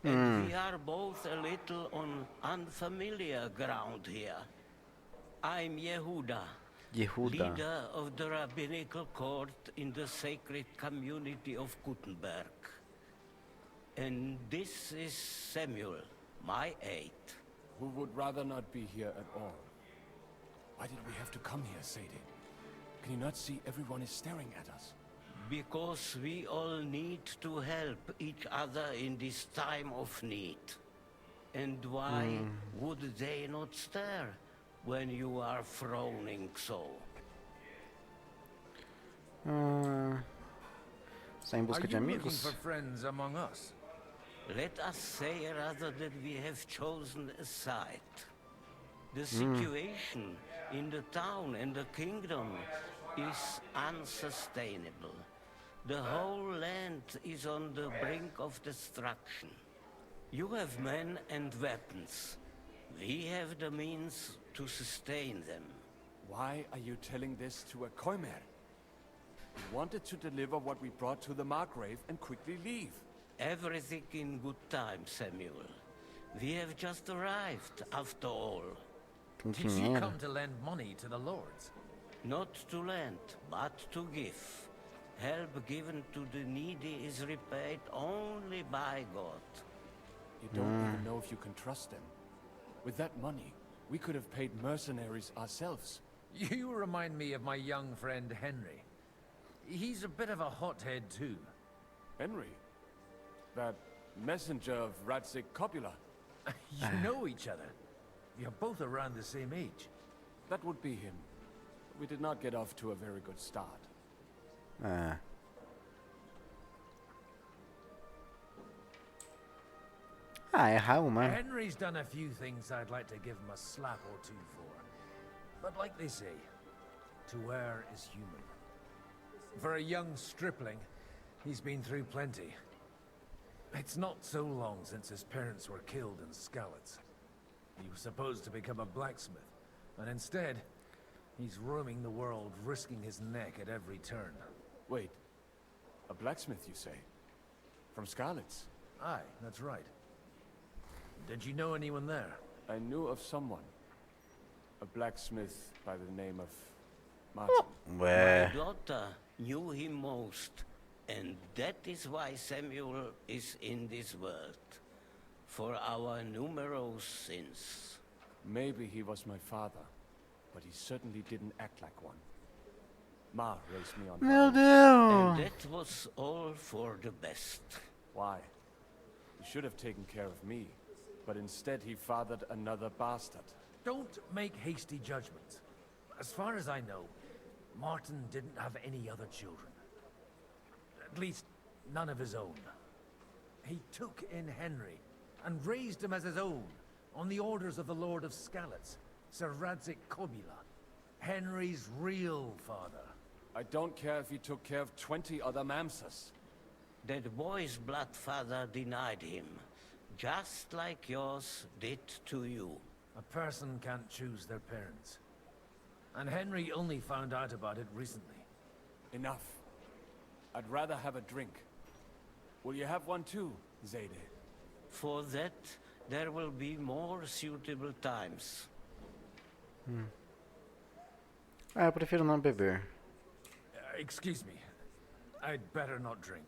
And we are both a little on unfamiliar ground here. I'm Yehuda, leader of the rabbinical court in the sacred community of Gutenberg. And this is Samuel, my aide. Who would rather not be here at all. Why did we have to come here, Sadie? Can you not see everyone is staring at us? Because we all need to help each other in this time of need. And why would they not stare when you are frowning so? Está em busca de Are you looking amigos? for friends among us? Let us say rather that we have chosen a side. The situation in the town and the kingdom is unsustainable. The whole land is on the brink of destruction. You have men and weapons. We have the means to sustain them. Why are you telling this to a Koimer? We wanted to deliver what we brought to the Margrave and quickly leave. Everything in good time, Samuel. We have just arrived, after all. Did you come to lend money to the lords? Not to lend, but to give. Help given to the needy is repaid only by God. You don't even know if you can trust them. With that money, we could have paid mercenaries ourselves. You remind me of my young friend Henry. He's a bit of a hothead too. Henry? That messenger of Radzig Copula? You know each other. You're both around the same age. That would be him. We did not get off to a very good start. Errar uma. Henry's done a few things I'd like to give him a slap or two for. But like they say, to err is human. For a young stripling, he's been through plenty. It's not so long since his parents were killed in Skalitz. He was supposed to become a blacksmith, and instead, he's roaming the world, risking his neck at every turn. Wait, a blacksmith, you say? From Skalitz? Aye, that's right. Did you know anyone there? I knew of someone. A blacksmith by the name of Martin. My daughter knew him most, and that is why Samuel is in this world. For our numerous sins. Maybe he was my father, but he certainly didn't act like one. Ma raised me on Meu her own. Deus! And that was all for the best. Why? He should have taken care of me, but instead he fathered another bastard. Don't make hasty judgments. As far as I know, Martin didn't have any other children. At least, none of his own. He took in Henry, and raised him as his own, on the orders of the Lord of Skalitz, Sir Radzik Kobila, Henry's real father. I don't care if he took care of 20 other mamsas. That boy's blood father denied him, just like yours did to you. A person can't choose their parents. And Henry only found out about it recently. Enough. I'd rather have a drink. Will you have one too, Zayde? For that, there will be more suitable times. Eu prefiro não beber. Excuse me. I'd better not drink.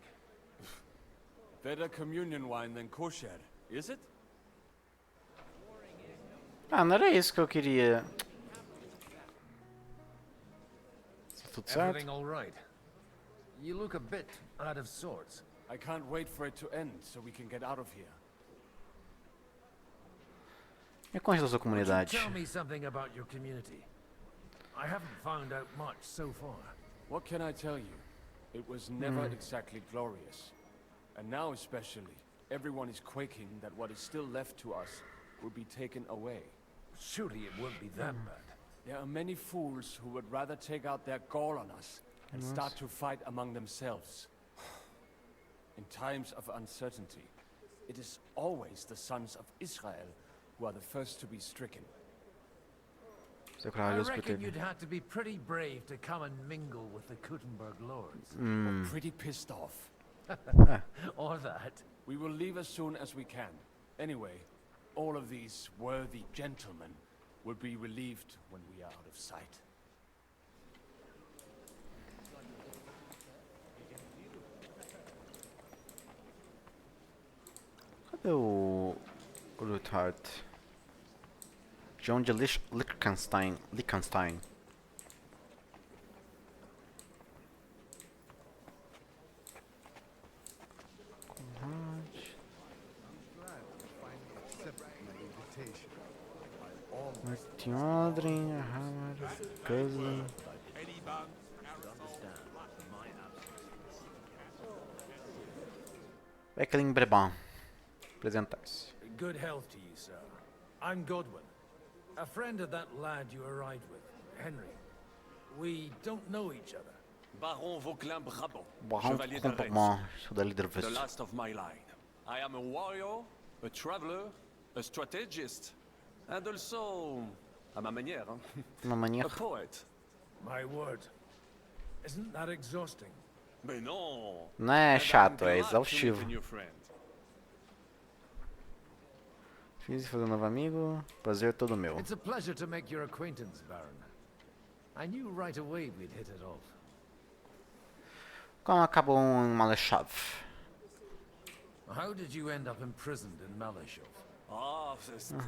Better communion wine than kosher, is it? Ah, não era isso que eu queria. Tudo certo? Everything all right? You look a bit out of sorts. I can't wait for it to end so we can get out of here. Me conte da sua comunidade. Tell me something about your community. I haven't found out much so far. What can I tell you? It was never exactly glorious. And now especially, everyone is quaking that what is still left to us will be taken away. Surely it won't be that bad. There are many fools who would rather take out their gall on us and start to fight among themselves. In times of uncertainty, it is always the sons of Israel who are the first to be stricken. I reckon you'd have to be pretty brave to come and mingle with the Kuttenberg lords. We're pretty pissed off. Or that. We will leave as soon as we can. Anyway, all of these worthy gentlemen will be relieved when we are out of sight. Cadê o Ruthart? John de Liechtenstein. Martin Aldrin, Hammer, Cousin. Beckling Brabant. Apresentar-se. Good health to you, sir. I'm Godwin. A friend of that lad you arrived with, Henry. We don't know each other. Baron Vauquelin Brabant, Baron Chevalier Brabant, d'Arens. The last of my line. I am a warrior, a traveler, a strategist, and also, à ma manière, a poet. My word. Isn't that exhausting? Mais non. Não é chato, é exaustivo. Fiz e fazer um novo amigo. Prazer todo meu. It's a pleasure to make your acquaintance, Baron. I knew right away we'd hit it off. Como acabou em Maleshov? How did you end up imprisoned in Maleshov? Ah,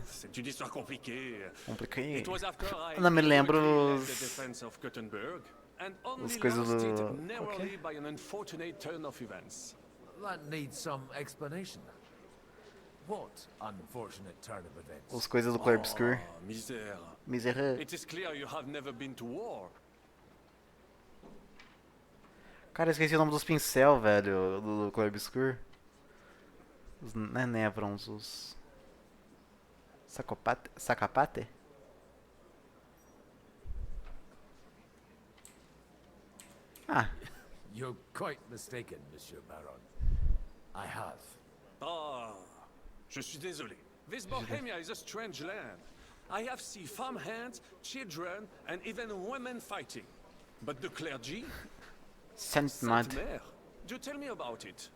c'est une histoire compliquée. Compliqué. It was after I Não me lembro led os... the defense of Kuttenberg, and only As coisas lost do... it narrowly by an unfortunate turn of events. That needs some explanation. What unfortunate turn of events? Os coisas do Club Obscur. Misère. Misère. It is clear you have never been to war. Cara, eu esqueci o nome dos pincel, velho, do Club Obscur. Os Nevrons, os... Sacapate? Ah. You're quite mistaken, Monsieur Baron. I have. Ah, je suis désolé. This Bohemia is a strange land. I have seen farmhands, children, and even women fighting. But the clergy? Sainte Mère, do tell me about it.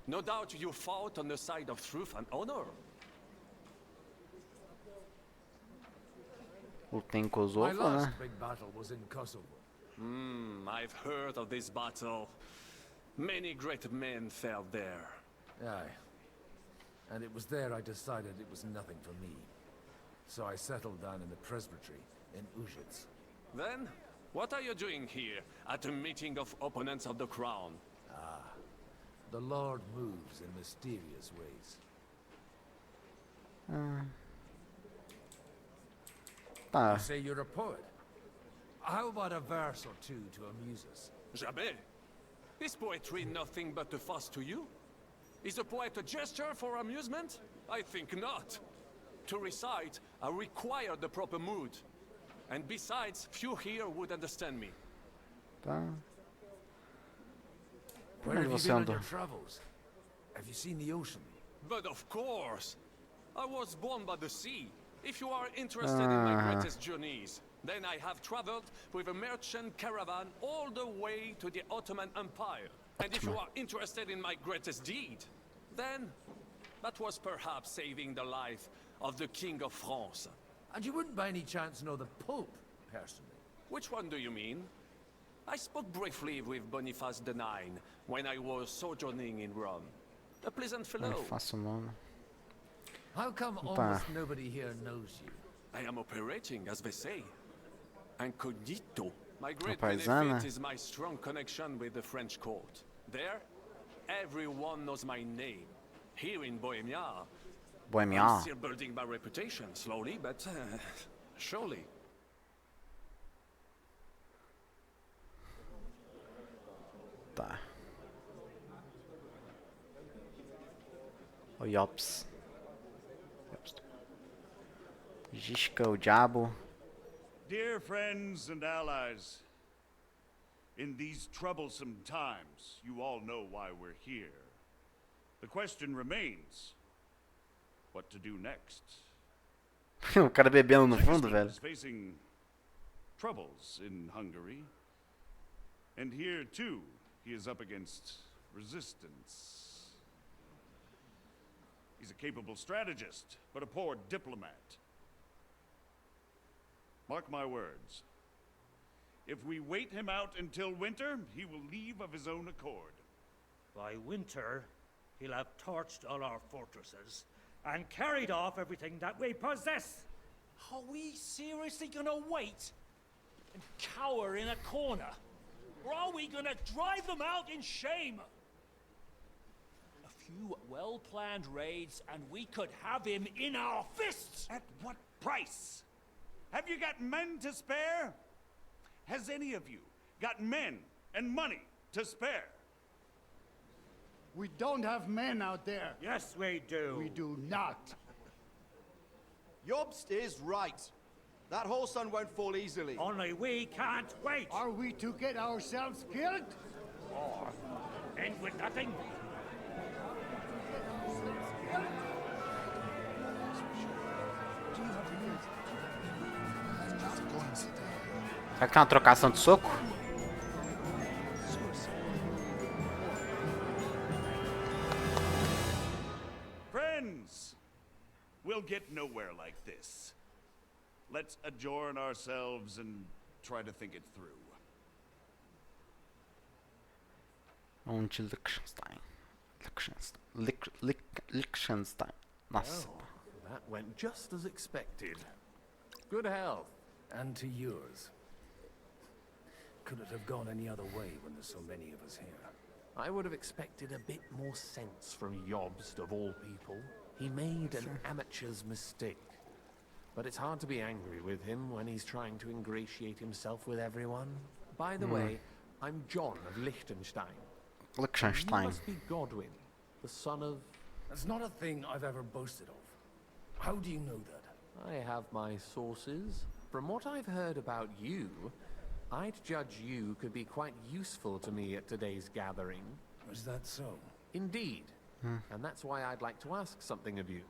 No doubt you fought on the side of truth and honor. Lutei em My Kosovo, last né? big battle was in Kosovo. I've heard of this battle. Many great men fell there. Aye. And it was there I decided it was nothing for me. So I settled down in the presbytery in Ujits. Then, what are you doing here at a meeting of opponents of the crown? Ah, the Lord moves in mysterious ways. Tá. You say you're a poet. How about a verse or two to amuse us? Jamais. Is poetry nothing but a fuss to you? Is a poet a gesture for amusement? I think not. To recite, I require the proper mood. And besides, few here would understand me. Tá. Where have you been on your travels? Have you seen the ocean? But of course! I was born by the sea. If you are interested in my greatest journeys, then I have traveled with a merchant caravan all the way to the Ottoman Empire. And if you are interested in my greatest deed, then that was perhaps saving the life of the King of France. And you wouldn't by any chance know the Pope, personally? Which one do you mean? I spoke briefly with Boniface IX when I was sojourning in Rome. A pleasant fellow. Faço nome. How come almost nobody here knows you? I am operating, as they say. Incognito. My great paisana. benefit is my strong connection with the French court. There, everyone knows my name. Here in Bohemia, I'm still building my reputation, slowly but surely. Tá. O Yops. Gisca, o diabo. Dear friends and allies, in these troublesome times, you all know why we're here. The question remains, what to do next? O cara bebendo no fundo, velho. Is facing troubles in Hungary. And here, too, he is up against resistance. He's a capable strategist, but a poor diplomat. Mark my words. If we wait him out until winter, he will leave of his own accord. By winter, he'll have torched all our fortresses and carried off everything that we possess. Are we seriously gonna wait and cower in a corner? Or are we gonna drive them out in shame? A few well-planned raids and we could have him in our fists! At what price? Have you got men to spare? Has any of you got men and money to spare? We don't have men out there. Yes, we do. We do not. Jobst is right. That whole sun won't fall easily. Only we can't wait. Are we to get ourselves killed? Or end with nothing? Será que tem uma trocação de soco? Friends, we'll get nowhere like this. Let's adjourn ourselves and try to think it through. Onde Liechtenstein. Nossa. Well, that went just as expected. Good health. And to yours. Could it have gone any other way when there's so many of us here? I would have expected a bit more sense from Jobst of all people. He made an amateur's mistake. But it's hard to be angry with him when he's trying to ingratiate himself with everyone. By the way, I'm John of Liechtenstein. Liechtenstein. You must be Godwin, the son of... That's not a thing I've ever boasted of. How do you know that? I have my sources. From what I've heard about you, I'd judge you could be quite useful to me at today's gathering. Is that so? Indeed. And that's why I'd like to ask something of you.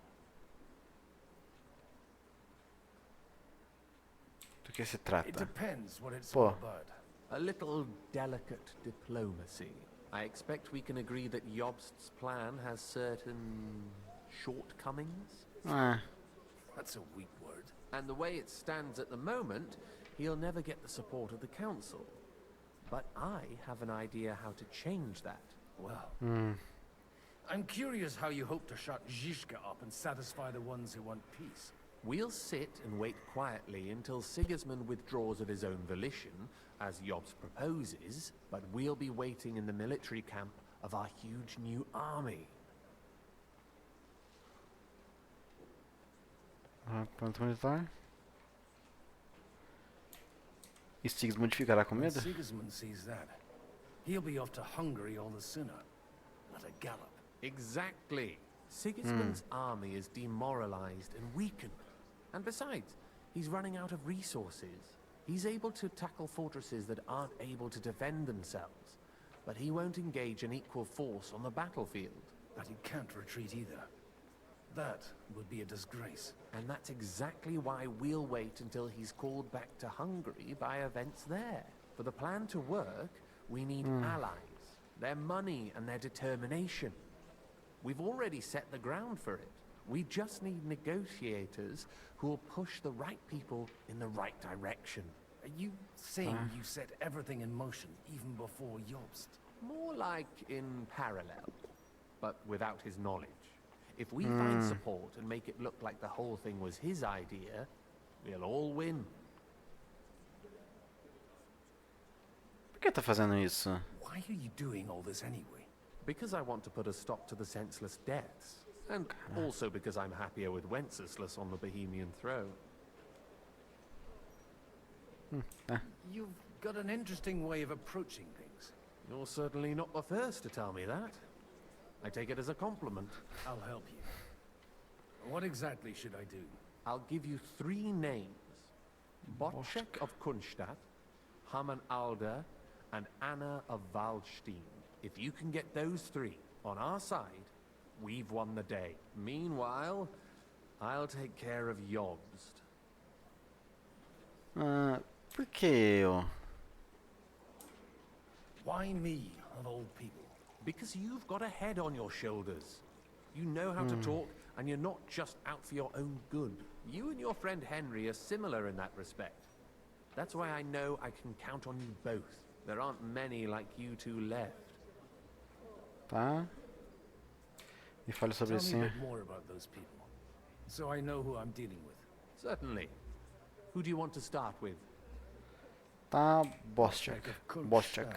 Do que se It trata? depends what it's Pô, all about. A little delicate diplomacy. I expect we can agree that Jobst's plan has certain shortcomings. That's a weak word. And the way it stands at the moment, he'll never get the support of the council. But I have an idea how to change that. Well, I'm curious how you hope to shut Zizka up and satisfy the ones who want peace. We'll sit and wait quietly until Sigismund withdraws of his own volition, as Jobst proposes, but we'll be waiting in the military camp of our huge new army. Pronto militar. E Sigismund ficará com When medo? Sigismund sees that, he'll be off to Hungary all the sooner. At a gallop. Exactly. Sigismund's army is demoralized and weakened. And besides, he's running out of resources. He's able to tackle fortresses that aren't able to defend themselves. But he won't engage an equal force on the battlefield. But he can't retreat either. That would be a disgrace. And that's exactly why we'll wait until he's called back to Hungary by events there. For the plan to work, we need allies, their money and their determination. We've already set the ground for it. We just need negotiators who will push the right people in the right direction. Are you saying you set everything in motion even before Jobst? More like in parallel, but without his knowledge. If we find support and make it look like the whole thing was his idea, we'll all win. Por que tá fazendo isso? Why are you doing all this anyway? Because I want to put a stop to the senseless deaths. And also because I'm happier with Wenceslas on the Bohemian throne. You've got an interesting way of approaching things. You're certainly not the first to tell me that. I take it as a compliment. I'll help you. What exactly should I do? I'll give you 3 names. Botchek of Kunstadt, Hamann Alder, and Anna of Waldstein. If you can get those 3 on our side, we've won the day. Meanwhile, I'll take care of Jobst. Por que eu? Why me, of all people? Because you've got a head on your shoulders. You know how to talk, and you're not just out for your own good. You and your friend Henry are similar in that respect. That's why I know I can count on you both. There aren't many like you two left. Tá. Me fale sobre Tell isso. me a bit more about those people, so I know who I'm dealing with. Certainly. Who do you want to start with? Tá, Botchek. Botchek.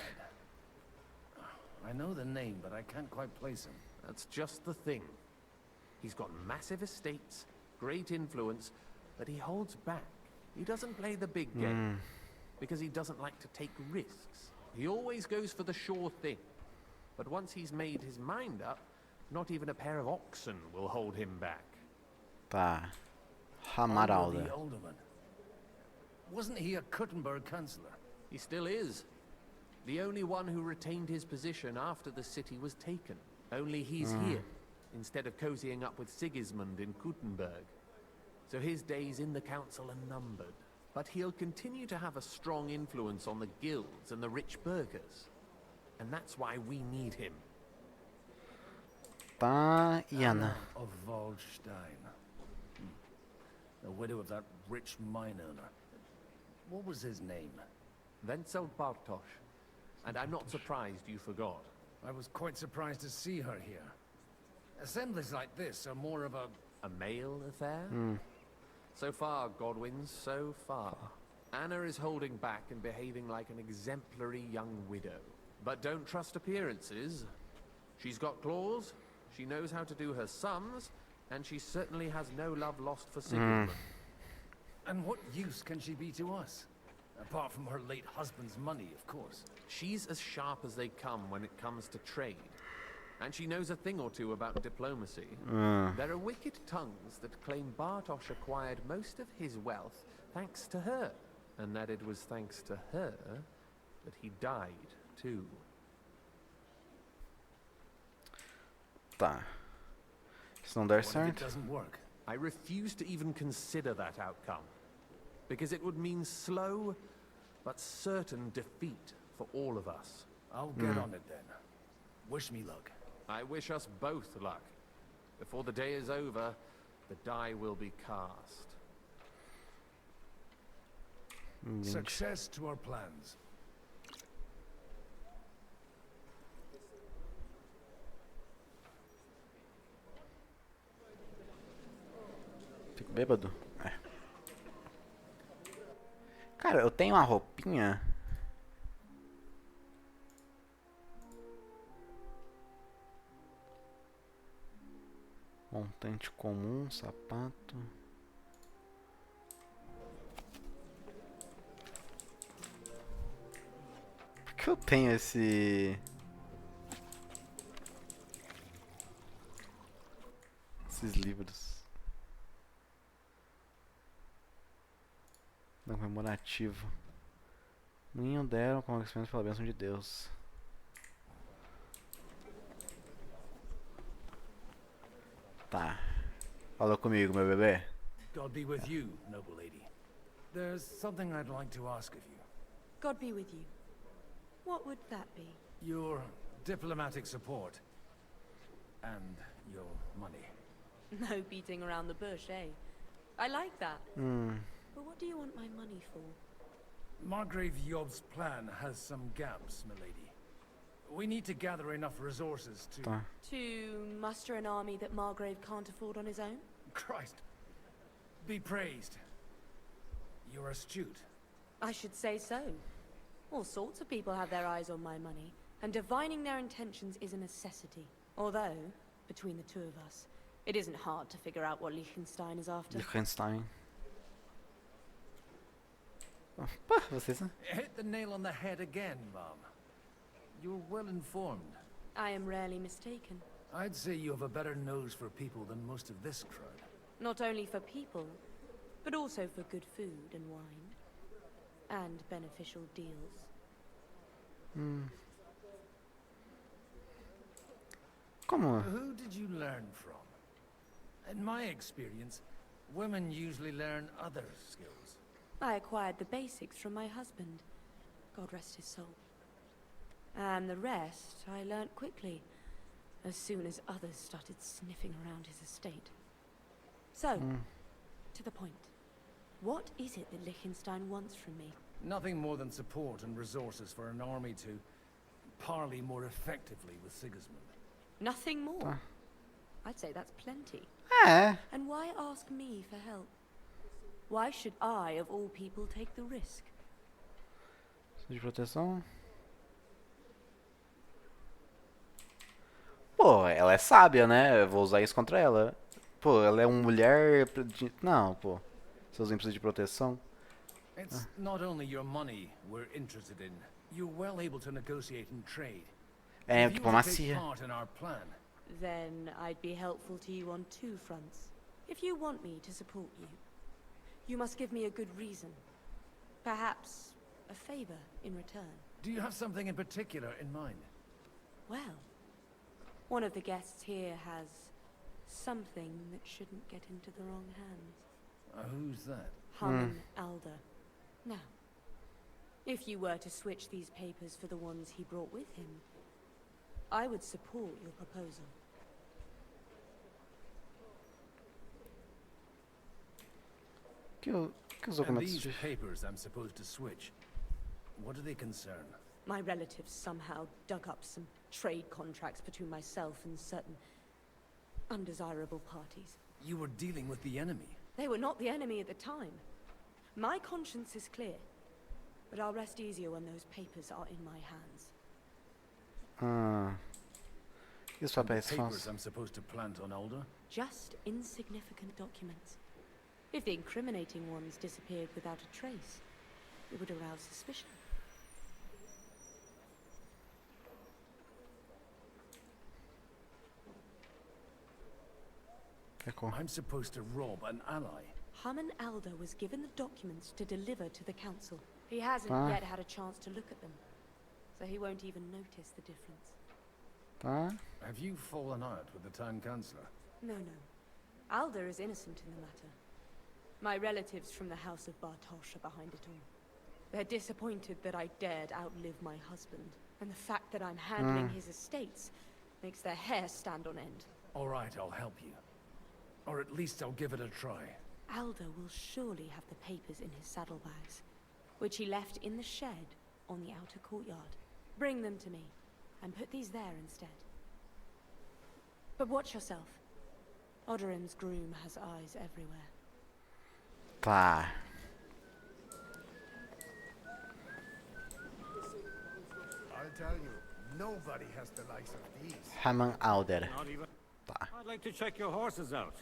I know the name, but I can't quite place him. That's just the thing. He's got massive estates, great influence, but he holds back. He doesn't play the big game, because he doesn't like to take risks. He always goes for the sure thing. But once he's made his mind up, not even a pair of oxen will hold him back. Tá. The Hamaralda. alderman. Wasn't he a Kuttenberg councillor? He still is. The only one who retained his position after the city was taken. Only he's here, instead of cozying up with Sigismund in Kuttenberg. So his days in the council are numbered. But he'll continue to have a strong influence on the guilds and the rich burghers. And that's why we need him. Tá, e Ana? Of Waldstein. The widow of that rich mine owner. What was his name? Wenzel Bartosz. And I'm not surprised you forgot. I was quite surprised to see her here. Assemblies like this are more of a male affair? So far, Godwin's, so far. Anna is holding back and behaving like an exemplary young widow. But don't trust appearances. She's got claws, she knows how to do her sums, and she certainly has no love lost for Sigismund. And what use can she be to us? Apart from her late husband's money, of course. She's as sharp as they come when it comes to trade. And she knows a thing or two about diplomacy. There are wicked tongues that claim Bartosz acquired most of his wealth thanks to her. And that it was thanks to her that he died, too. Tá. Se não der What if it certo... doesn't work? I refuse to even consider that outcome. Because it would mean slow, but certain defeat for all of us. I'll get on it then. Wish me luck. I wish us both luck. Before the day is over, the die will be cast. Success to our plans. Fico bêbado? É. Cara, eu tenho uma roupinha. Montante comum, sapato. Por que eu tenho esses livros? Não comemorativo. Ninho deram com agradecimento pela bênção de Deus. Tá. Fala comigo, meu bebê. God be with you, noble lady. There's something I'd like to ask of you. God be with you. What would that be? Your diplomatic support. And your money. No beating around the bush, eh? I like that. But what do you want my money for? Margrave Yob's plan has some gaps, milady. We need to gather enough resources to... To muster an army that Margrave can't afford on his own? Christ. Be praised. You're astute. I should say so. All sorts of people have their eyes on my money, and divining their intentions is a necessity. Although, between the two of us, it isn't hard to figure out what Liechtenstein is after. Liechtenstein. Pá, vocês... Hit the nail on the head again, Mom. You're well informed. I am rarely mistaken. I'd say you have a better nose for people than most of this crowd. Not only for people, but also for good food and wine. And beneficial deals. Como? Who did you learn from? In my experience, women usually learn other skills. I acquired the basics from my husband. God rest his soul. And the rest I learnt quickly, as soon as others started sniffing around his estate. So, to the point. What is it that Liechtenstein wants from me? Nothing more than support and resources for an army to parley more effectively with Sigismund. Nothing more? I'd say that's plenty. And why ask me for help? Why should I, of all people, take the risk? De proteção. Pô, ela é sábia, né? Eu vou usar isso contra ela. Pô, ela é uma mulher... Não, pô. Seus precisam de proteção. It's not only your money we're interested in. You're well able to negotiate and trade. É, If you want to take diplomacia. part in our plan, Then I'd be helpful to you on two fronts. If you want me to support you, you must give me a good reason. Perhaps a favor in return. do you have something in particular in mind? Well, one of the guests here has something that shouldn't get into the wrong hands. Who's that? Harman Alder. Now, if you were to switch these papers for the ones he brought with him, I would support your proposal. Que os And documentos these de... papers I'm supposed to switch, what do they concern? My relatives somehow dug up some trade contracts between myself and certain undesirable parties. You were dealing with the enemy. They were not the enemy at the time. My conscience is clear, but I'll rest easier when those papers are in my hands. E os And the papéis papers falsos? I'm supposed to plant on Alder? Just insignificant documents. If the incriminating ones disappeared without a trace, it would arouse suspicion. I'm supposed to rob an ally. Harman Alder was given the documents to deliver to the council. He hasn't yet had a chance to look at them, so he won't even notice the difference. Tá. Have you fallen out with the town councillor? No, no. Alder is innocent in the matter. My relatives from the House of Bartosz are behind it all. They're disappointed that I dared outlive my husband, and the fact that I'm handling his estates makes their hair stand on end. All right, I'll help you. Or at least I'll give it a try. Alder will surely have the papers in his saddlebags, which he left in the shed on the outer courtyard. Bring them to me, and put these there instead. But watch yourself. Odorin's groom has eyes everywhere. Tá. I'll tell you, nobody has the likes of these. Hammond Alder. Not even. Tá. I'd like to check your horses out.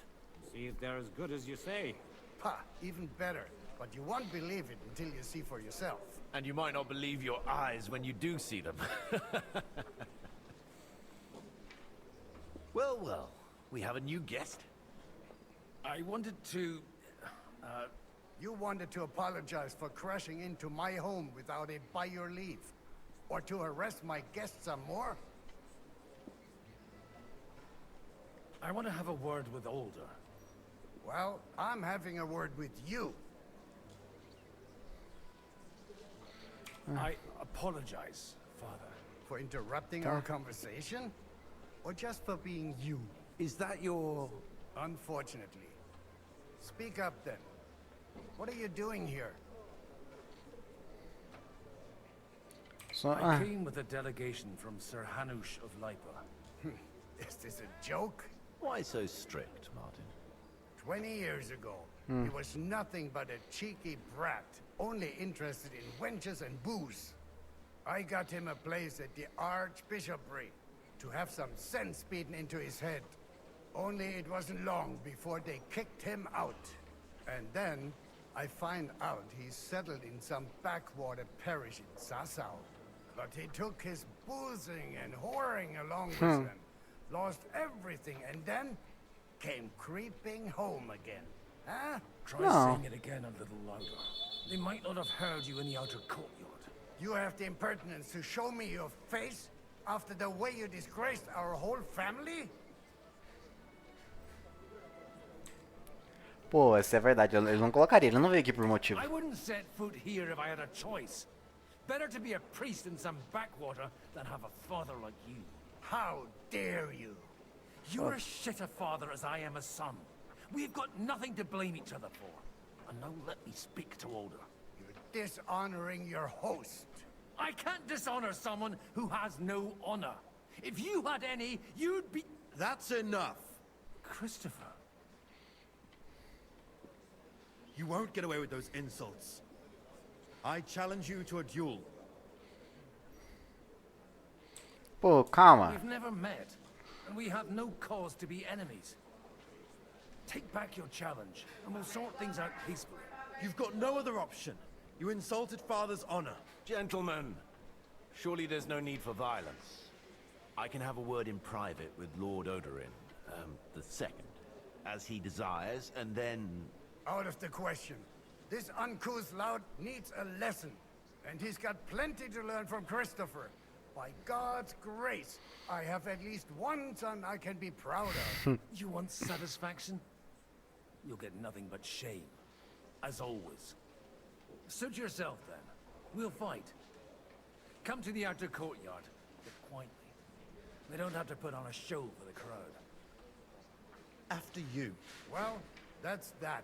See if they're as good as you say. Ha, even better. But you won't believe it until you see for yourself. And you might not believe your eyes when you do see them. Well, well, we have a new guest. I wanted to... You wanted to apologize for crashing into my home without it by your leave. Or to arrest my guests some more? I want to have a word with Alder. Well, I'm having a word with you. I apologize, Father. For interrupting our conversation? Or just for being you? Is that your... Unfortunately. Speak up then. What are you doing here? So, I came with a delegation from Sir Hanush of Lipa. Is this a joke? Why so strict, Martin? 20 years ago, he was nothing but a cheeky brat, only interested in wenches and booze. I got him a place at the Archbishopric to have some sense beaten into his head. Only it wasn't long before they kicked him out. And then I find out he's settled in some backwater parish in Sassau. But he took his boozing and whoring along with him, lost everything, and then came creeping home again. Huh? Try saying it again a little louder. They might not have heard you in the outer courtyard. You have the impertinence to show me your face after the way you disgraced our whole family? Pô, isso é verdade. Ele não colocaria. Ele não veio aqui por motivo. I wouldn't set foot here if I had a choice. Better to be a priest in some backwater than have a father like you. How dare you? You're as shit a father as I am a son. We've got nothing to blame each other for. And now let me speak to Alder. You're dishonoring your host. I can't dishonor someone who has no honor. If you had any, you'd be... That's enough. Christopher. You won't get away with those insults. I challenge you to a duel. Pô, calma. We've never met, and we have no cause to be enemies. Take back your challenge, and we'll sort things out peacefully. You've got no other option. You insulted Father's honor. Gentlemen, surely there's no need for violence. I can have a word in private with Lord Odorin, the second, as he desires, and then... Out of the question. This uncouth lout needs a lesson, and he's got plenty to learn from Christopher. By God's grace, I have at least one son I can be proud of. You want satisfaction? You'll get nothing but shame, as always. Suit yourself, then. We'll fight. Come to the outer courtyard, but quietly. They don't have to put on a show for the crowd. After you. Well, that's that.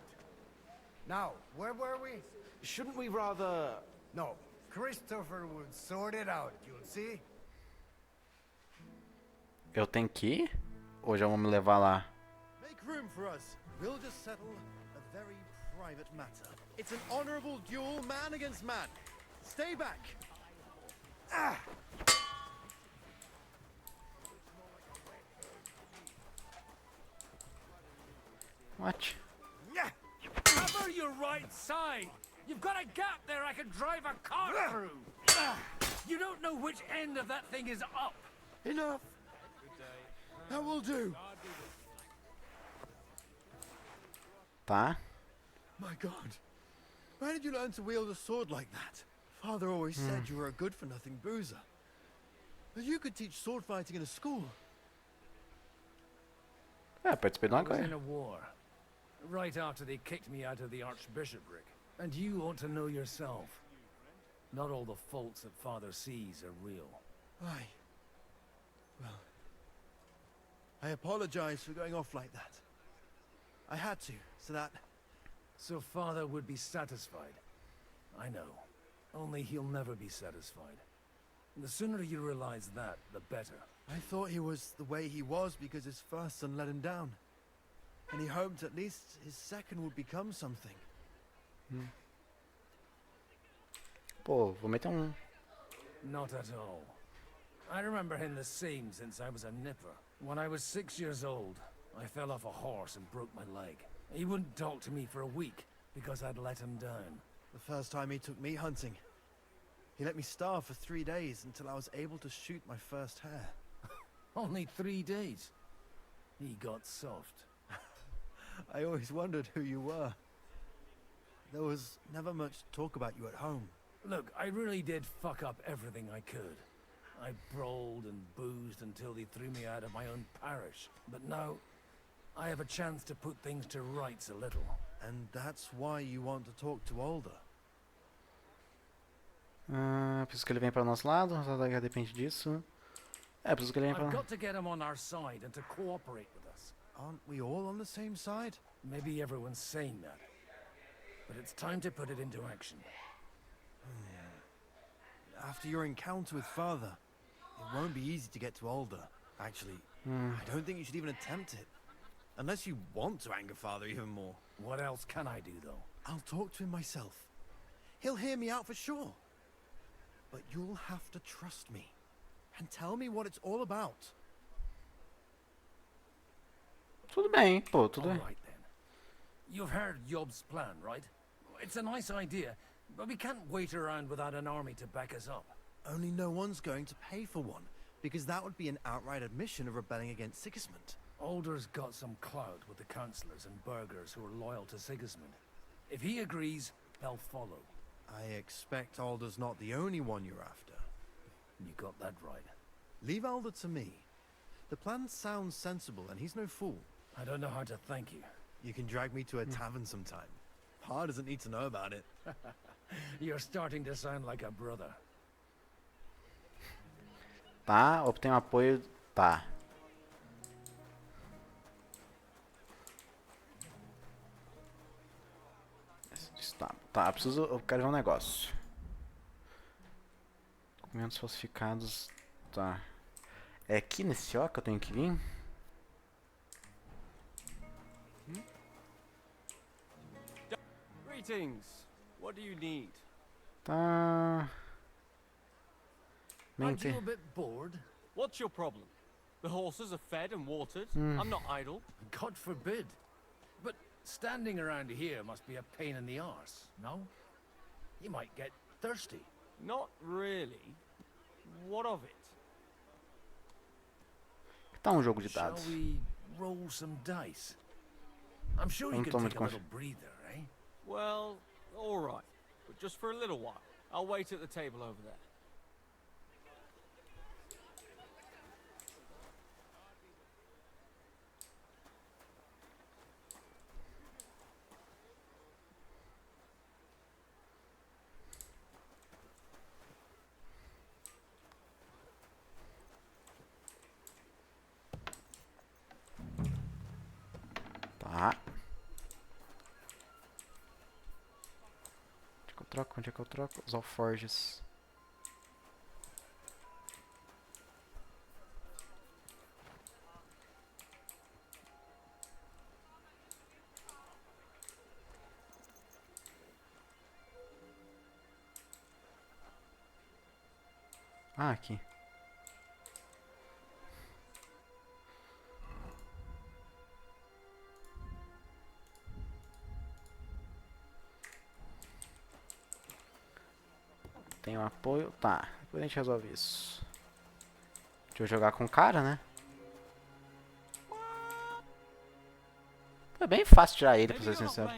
Now, where were we? Shouldn't we rather... No, Christopher would sort it out, you'll see. Eu tenho que ir? Ou já vão me levar lá? Make room for us. We'll just settle a very private matter. It's an honorable duel, man against man. Stay back. Ah! What? Cover your right side! You've got a gap there I can drive a car through! You don't know which end of that thing is up! Enough! That will do! Tá. My God. Where did you learn to wield a sword like that? Father always said you were a good-for-nothing boozer. You could teach sword fighting in a school. É, participei de uma I was in coisa. a war, right after they kicked me out of the archbishopric. And you ought to know yourself. Not all the faults that Father sees are real. Aye. Well, I apologize for going off like that. I had to, so that... So Father would be satisfied. I know. Only he'll never be satisfied. The sooner you realize that, the better. I thought he was the way he was because his first son let him down. And he hoped at least his second would become something. Pô, vou meter um. Not at all. I remember him the same since I was a nipper. When I was 6 years old, I fell off a horse and broke my leg. He wouldn't talk to me for a week because I'd let him down. The first time he took me hunting, he let me starve for 3 days until I was able to shoot my first hare. Only 3 days. He got soft. I always wondered who you were. There was never much talk about you at home. Look, I really did fuck up everything I could. I brawled and boozed until they threw me out of my own parish. But now, I have a chance to put things to rights a little. And that's why you want to talk to Alder. Preciso que ele venha para o nosso lado, depende disso. É, preciso que ele venha I've para... got to get him on our side and to cooperate with us. Aren't we all on the same side? Maybe everyone's saying that. But it's time to put it into action. After your encounter with Father, it won't be easy to get to Alder. Actually, I don't think you should even attempt it. Unless you want to anger Father even more. What else can I do, though? I'll talk to him myself. He'll hear me out for sure. But you'll have to trust me. And tell me what it's all about. Tudo bem, pô, tudo bem. All right, then. You've heard Yob's plan, right? It's a nice idea, but we can't wait around without an army to back us up. Only no one's going to pay for one, because that would be an outright admission of rebelling against Sigismund. Alder's got some clout with the councillors and burghers who are loyal to Sigismund. If he agrees, they'll follow. I expect Alder's not the only one you're after. You got that right. Leave Alder to me. The plan sounds sensible, and he's no fool. I don't know how to thank you. You can drag me to a tavern sometime. Pa doesn't need to know about it. You're starting to sound like a brother. Tá, obtenho apoio. Tá. Tá, preciso. Eu quero ver um negócio. Documentos falsificados. Tá. É aqui nesse ó que eu tenho que vir? Greetings. What do you need? Tá. Aren't you a bit bored? What's your problem? The horses are fed and watered. I'm not idle. God forbid. But standing around here must be a pain in the arse, no? You might get thirsty. Not really. What of it? Tá um jogo de dados. Shall we roll some dice? I'm sure you Não can tô take muito a little breather, eh? Well, all right. But just for a little while. I'll wait at the table over there. Tá. Onde é que eu troco? Onde é que eu troco? Os alforjes. Ah, aqui. Tem um apoio. Tá, depois a gente resolve isso. Deixa eu jogar com o cara, né? É bem fácil tirar ele, pra ser sincero.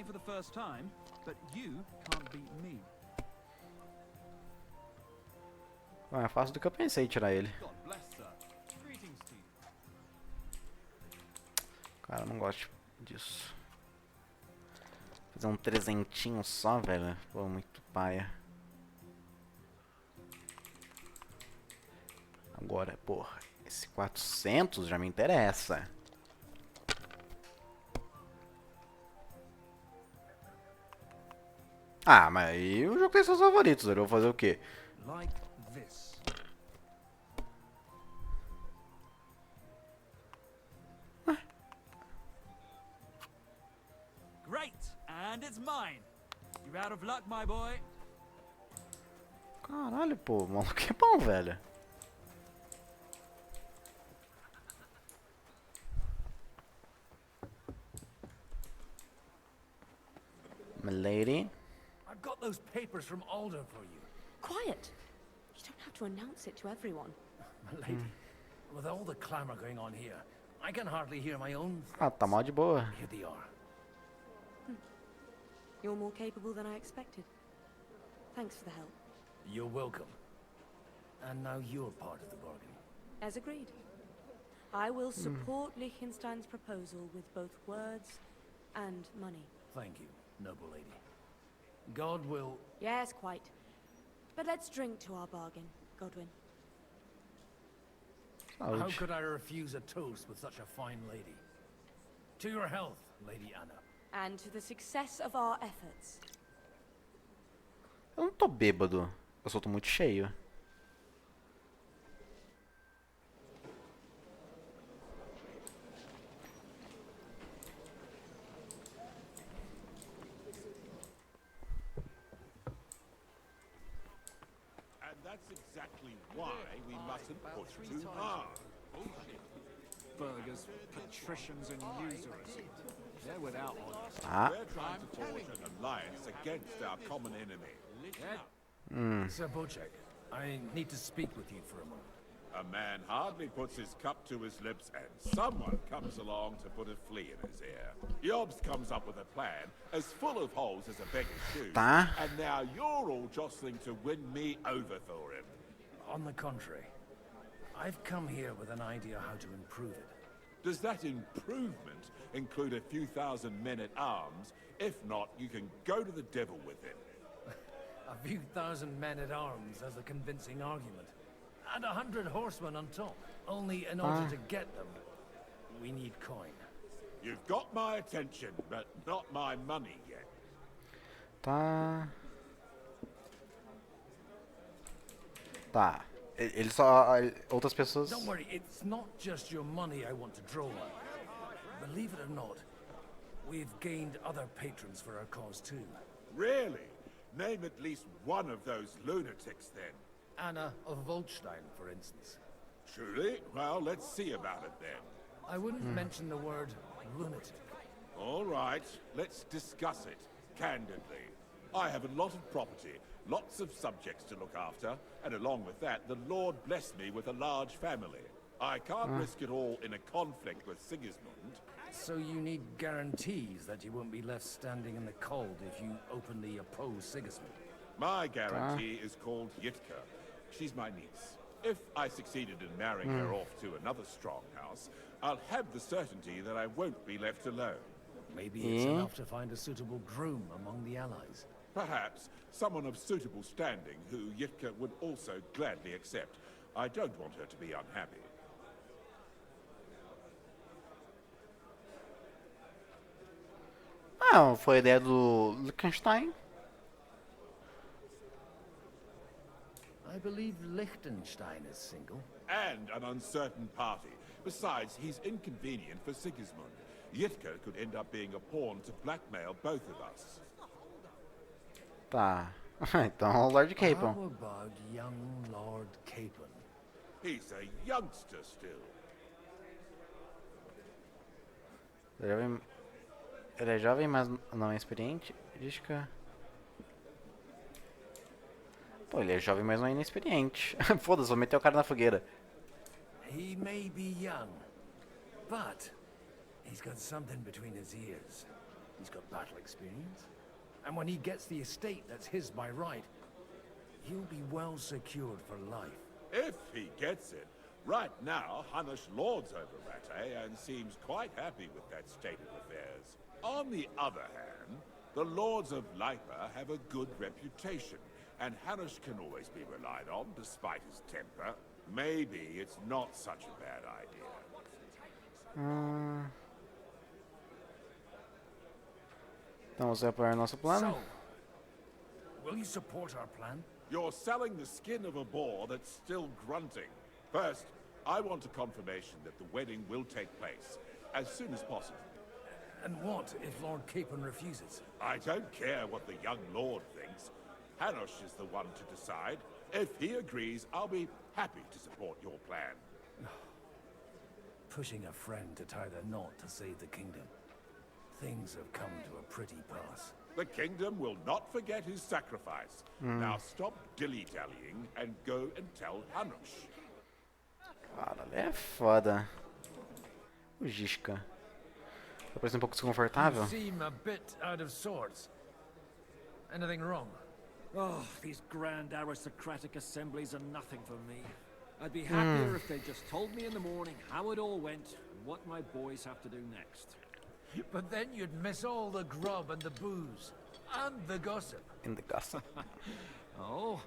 É mais fácil do que eu pensei tirar ele. Cara, eu não gosto disso. Fazer um trezentinho só, velho. Pô, muito paia. Agora, porra, esse 400 já me interessa. Ah, mas aí o jogo tem seus favoritos, eu vou fazer o quê? Like this. Great, and it's mine. You're out of luck, my boy. Caralho, pô, o maluco é bom, velho. Milady. I've got those papers from Alder for you. Quiet! You don't have to announce it to everyone. My lady, with all the clamor going on here, I can hardly hear my own. Ah, tá mal de boa. Here they are. You're more capable than I expected. Thanks for the help. You're welcome. And now you're part of the bargain. As agreed. I will support Liechtenstein's proposal with both words and money. Thank you, noble lady. God will... Yes, quite. But let's drink to our bargain, Godwin. How could I refuse a toast with such a fine lady? To your health, Lady Anna. And to the success of our efforts. Eu não tô bêbado. Eu só tô muito cheio. And that's exactly why we mustn't push too hard. Burgers, patricians and usurers. They're without honor. Ah. We're trying to forge an alliance against our common enemy. Sir Bocek, I need to speak with you for a moment. A man hardly puts his cup to his lips and someone comes along to put a flea in his ear. Yobs comes up with a plan as full of holes as a beggar's shoes. And now you're all jostling to win me over for him. On the contrary, I've come here with an idea how to improve it. Does that improvement include a few thousand men-at-arms? If not, you can go to the devil with him. A few thousand men-at-arms as a convincing argument. And 100 horsemen on top. Only in order to get them, we need coin. You've got my attention, but not my money yet. Tá. Tá. Ele só... Outras pessoas... Don't worry, it's not just your money I want to draw on. Believe it or not, we've gained other patrons for our cause too. Really? Name at least one of those lunatics then. Anna of Volstein, for instance. Truly? Well, let's see about it then. I wouldn't mention the word lunatic. All right, let's discuss it, candidly. I have a lot of property, lots of subjects to look after, and along with that, the Lord blessed me with a large family. I can't risk it all in a conflict with Sigismund. So you need guarantees that you won't be left standing in the cold if you openly oppose Sigismund. My guarantee is called Yitka. She's my niece. If I succeeded in marrying her off to another strong house, I'll have the certainty that I won't be left alone. Maybe it's enough to find a suitable groom among the allies. Perhaps someone of suitable standing who Yitka would also gladly accept. I don't want her to be unhappy. Ah, foi a ideia do Liechtenstein. I believe Liechtenstein is single. And an uncertain party. Besides, he's inconvenient for Sigismund. Yitka could end up being a pawn to blackmail both of us. Tá. Então o Lord Capon. How about young Lord Capon? He's a youngster still. Ele é jovem, mas não é experiente. Pô, ele é jovem, mas não é inexperiente. Foda-se, vou meter o cara na fogueira. He may be young, but he's got something between his ears. He's got battle experience. And when he gets the estate that's his by right, he'll be well secured for life. If he gets it, Right now, Hanush lords over Rattay and seems quite happy with that state of affairs. On the other hand, the lords of Lipa have a good reputation, and Hanush can always be relied on despite his temper. Maybe it's not such a bad idea. Então vamos apoiar nosso plano. So, will you support our plan? You're selling the skin of a boar that's still grunting. First, I want a confirmation that the wedding will take place as soon as possible. And what if Lord Capon refuses? I don't care what the young lord thinks. Hanush is the one to decide. If he agrees, I'll be happy to support your plan. Pushing a friend to tie the knot to save the kingdom. Things have come to a pretty pass. The kingdom will not forget his sacrifice. Now stop dilly-dallying and go and tell Hanush. Cara, é foda. O Gisca. Tá parecendo um pouco desconfortável. You seem a bit out of sorts. Anything wrong? Oh, these grand aristocratic assemblies are nothing for me. I'd be happier if they just told me in the morning how it all went and what my boys have to do next. But then you'd miss all the grub and the booze. And the gossip. And the gossip. Oh,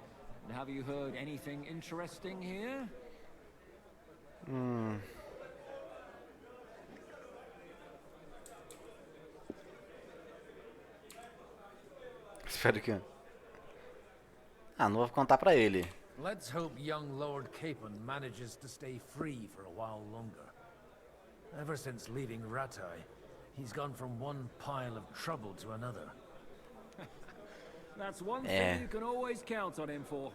and have you heard anything interesting here? Espero que... Ah, não vou contar pra ele. Let's hope young Lord Capon manages to stay free for a while longer. Ever since leaving Rattay, he's gone from one pile of trouble to another. That's one thing you can always count on him for.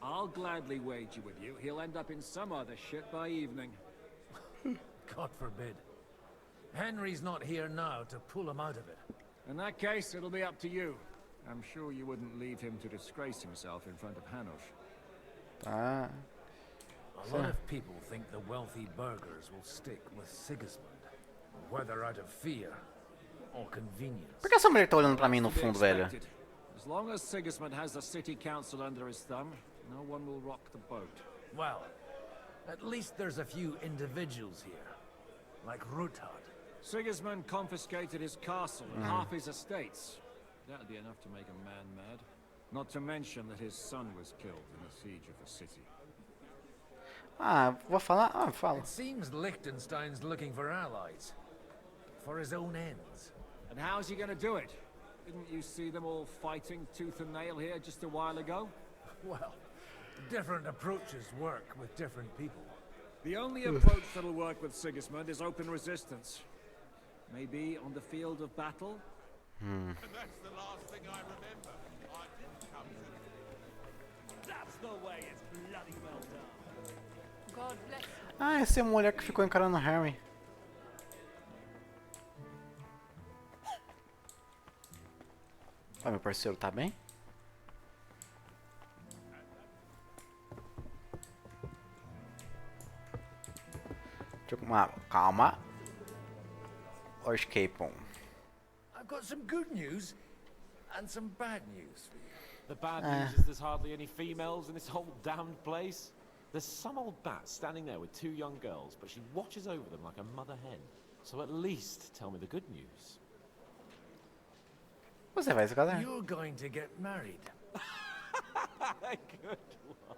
I'll gladly wager with you he'll end up in some other shit by evening. God forbid. Henry's not here now to pull him out of it. In that case, it'll be up to you. I'm sure you wouldn't leave him to disgrace himself in front of Hanush. Ah. A lot of people think the wealthy burghers will stick with Sigismund, whether out of fear or convenience. Por que essa mulher tá olhando pra mim no fundo, velho? As long as Sigismund has the city council under his thumb, no one will rock the boat. Well, at least there's a few individuals here, like Ruthard. Sigismund confiscated his castle and half his estates. That'd be enough to make a man mad. Not to mention that his son was killed in the siege of the city. Ah, vou falar? Ah, fala. It seems Liechtenstein's looking for allies. For his own ends. And how's he gonna do it? Didn't you see them all fighting tooth and nail here just a while ago? Well, different approaches work with different people. The only approach that'll work with Sigismund is open resistance. Maybe on the field of battle? And that's the last thing I remember. I didn't come to... That's the way, it's bloody well done. God bless you. Ah, essa é a mulher que ficou encarando o Harry. Ah, meu parceiro, tá bem? Deixa eu... Calma. Lord Capon. I've got some good news and some bad news for you. The bad news is there's hardly any females in this whole damned place. There's some old bat standing there with two young girls, but she watches over them like a mother hen. So at least tell me the good news. Você vai se casar? You're going to get married. Good one.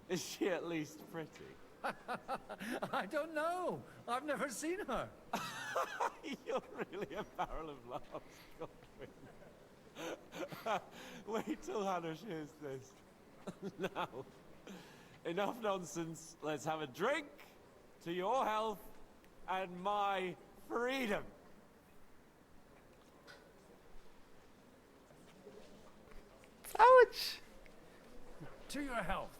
Is she at least pretty? I don't know. I've never seen her. You're really a barrel of laughs, Godwin. Wait till Hanush hears this. Now, enough nonsense. Let's have a drink to your health and my freedom. Ouch! To your health.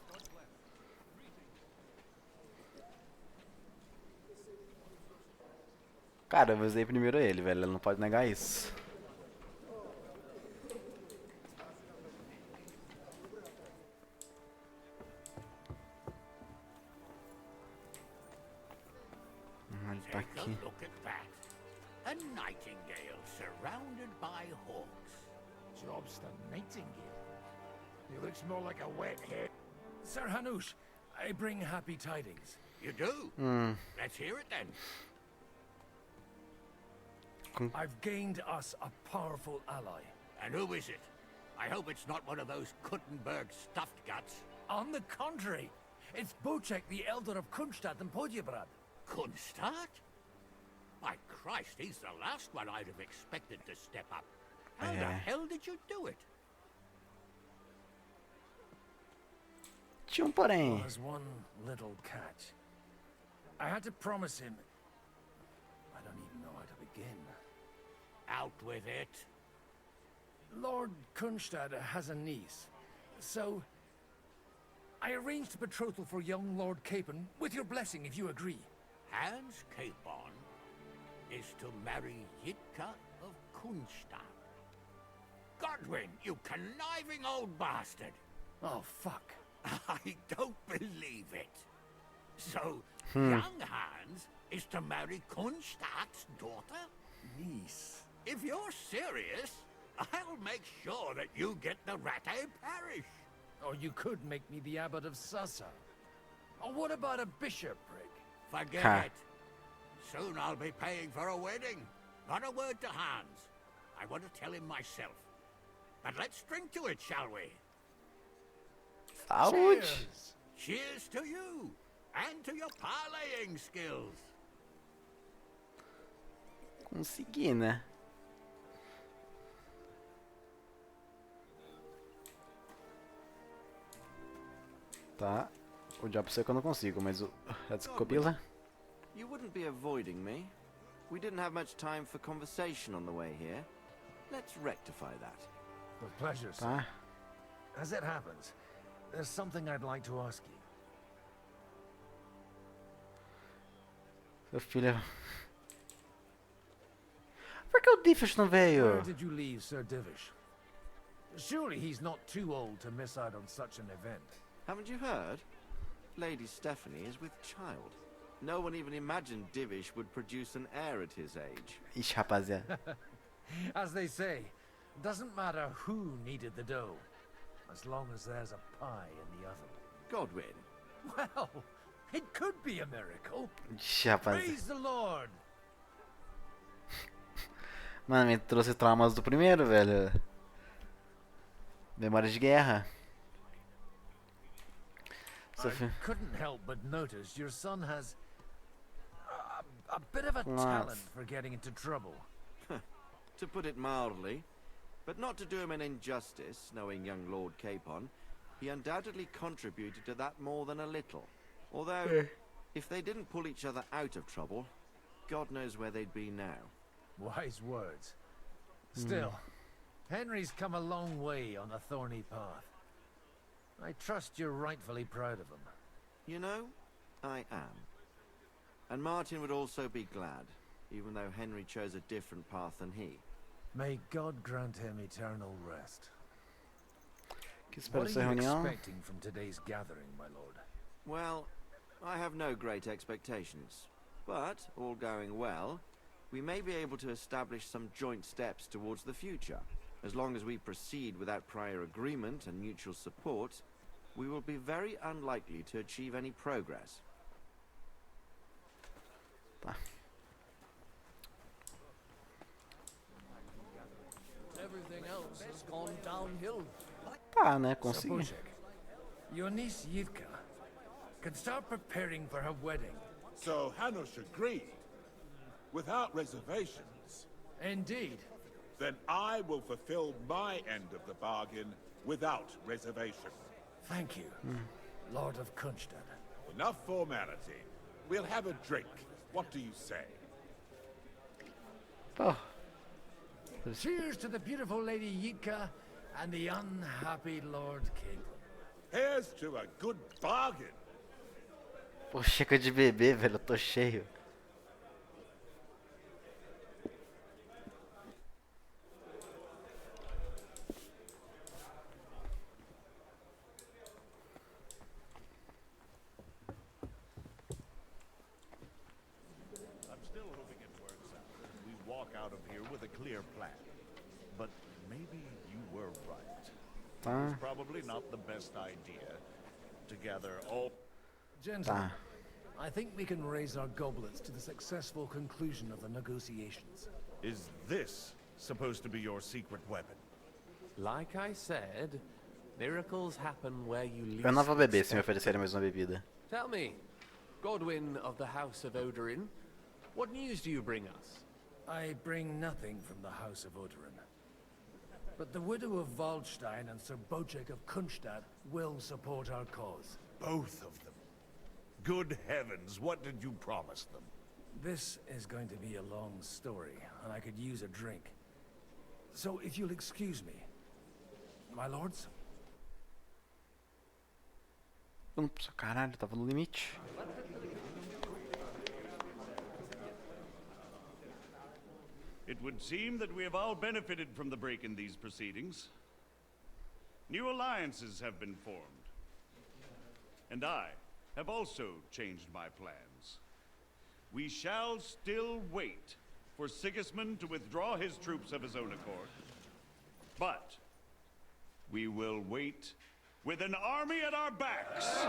Cara, eu usei primeiro ele, velho. Ele não pode negar isso. Ele tá aqui. Look at that. A nightingale surrounded by hawks. Job's the nightingale. He looks more like a wet head. Sir Hanush, I bring happy tidings. You do? Hmm. Let's hear it then. I've gained us a powerful ally. And who is it? I hope it's not one of those Kuttenberg stuffed guts. On the contrary, it's Bocek, the elder of Kunstadt and Podjebrad. Kunstadt? By Christ, he's the last one I'd have expected to step up. How the hell did you do it? Porém. There's one little catch. I had to promise him. I don't even know how to begin. Out with it. Lord Kunstadt has a niece, so I arranged a betrothal for young Lord Capon, with your blessing if you agree. Hans Capon is to marry Yitka of Kunstadt. Godwin, you conniving old bastard! Oh, fuck. I don't believe it. So, young Hans is to marry Kunstadt's daughter? Niece. If you're serious, I'll make sure that you get the Rattay parish. Or you could make me the abbot of Sassa. Or what about a bishopric? Forget it. Soon I'll be paying for a wedding. Not a word to Hans. I want to tell him myself. But let's drink to it, shall we? Saúde. Cheers. Cheers to you. And to your parlaying skills. Consegui, né? Tá. O diabo sei que eu não consigo, mas o... a descobila? You wouldn't be avoiding me. We didn't have much time for conversation on the way here. Let's rectify that. With pleasure, sir. Tá. As it happens, there's something I'd like to ask you. Seu filho... Por que o Diffus não veio? Where did you leave Sir Divish? Surely he's not too old to miss out on such an event. Haven't you heard? Lady Stephanie is with child. No one even imagined Divish would produce an heir at his age. Ixi, rapaziada. As they say, doesn't matter who kneaded the dough, as long as there's a pie in the oven. Godwin. Well, it could be a miracle. Ixi, rapaziada. Praise the Lord. Mano, me trouxe traumas do primeiro, velho. Memória de guerra. I couldn't help but notice your son has a bit of a talent for getting into trouble. To put it mildly, but not to do him an injustice, knowing young Lord Capon, he undoubtedly contributed to that more than a little. Although, if they didn't pull each other out of trouble, God knows where they'd be now. Wise words. Still, Henry's come a long way on a thorny path. I trust you're rightfully proud of him. You know, I am. And Martin would also be glad, even though Henry chose a different path than he. May God grant him eternal rest. Que What espero are you reunião? expecting from today's gathering, my lord? Well, I have no great expectations. But, all going well, we may be able to establish some joint steps towards the future. As long as we proceed without prior agreement and mutual support, we will be very unlikely to achieve any progress. Tá. Everything else has gone downhill. Tá, né? Sir Consegui. Bocek, your niece Yitka can start preparing for her wedding. So Hanush agreed, without reservations. Indeed. Then I will fulfill my end of the bargain without reservation. Thank you, Lord of Kunstadt. Enough formality. We'll have a drink. What do you say? Oh. Cheers to the beautiful Lady Yitka and the unhappy Lord Capon. Here's to a good bargain. Pô, chega de beber, velho. Eu tô cheio. I'm still hoping it works out and we walk out of here with a clear plan. But maybe you were right. Tá. It's probably not the best idea. to gather all... Gentlemen, I think we can raise our goblets to the successful conclusion of the negotiations. Is this supposed to be your secret weapon? Like I said, miracles happen where you least Eu não vou beber se me expect. oferecerem mais uma bebida. Tell me, Godwin of the House of Odorin, what news do you bring us? I bring nothing from the House of Odorin. But the widow of Waldstein and Sir Bocek of Kunstadt will support our cause. Both of them. Good heavens, what did you promise them? This is going to be a long story, and I could use a drink. So if you'll excuse me, my lords? Ups, caralho, tava no limite. It would seem that we have all benefited from the break in these proceedings. New alliances have been formed. And I have also changed my plans. We shall still wait for Sigismund to withdraw his troops of his own accord. But we will wait with an army at our backs.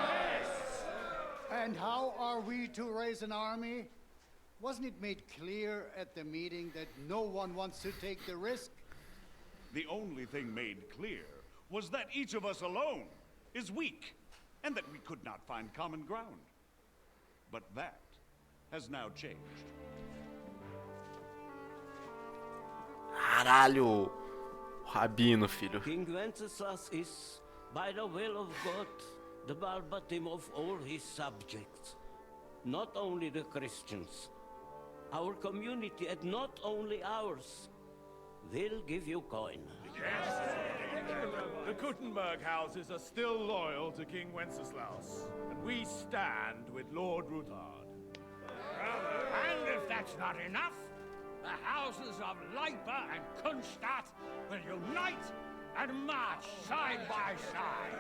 And how are we to raise an army? Wasn't it made clear at the meeting that no one wants to take the risk? The only thing made clear was that each of us alone is weak, and that we could not find common ground. But that has now changed. Caralho! O Rabino, filho. King Wenceslas is, by the will of God, the Balbatim of all his subjects. Not only the Christians. Our community, and not only ours. They'll give you coin. Yes. The Kuttenberg houses are still loyal to King Wenceslas, and we stand with Lord Ruthard. And if that's not enough, the houses of Leipa and Kunstadt will unite and march side by side.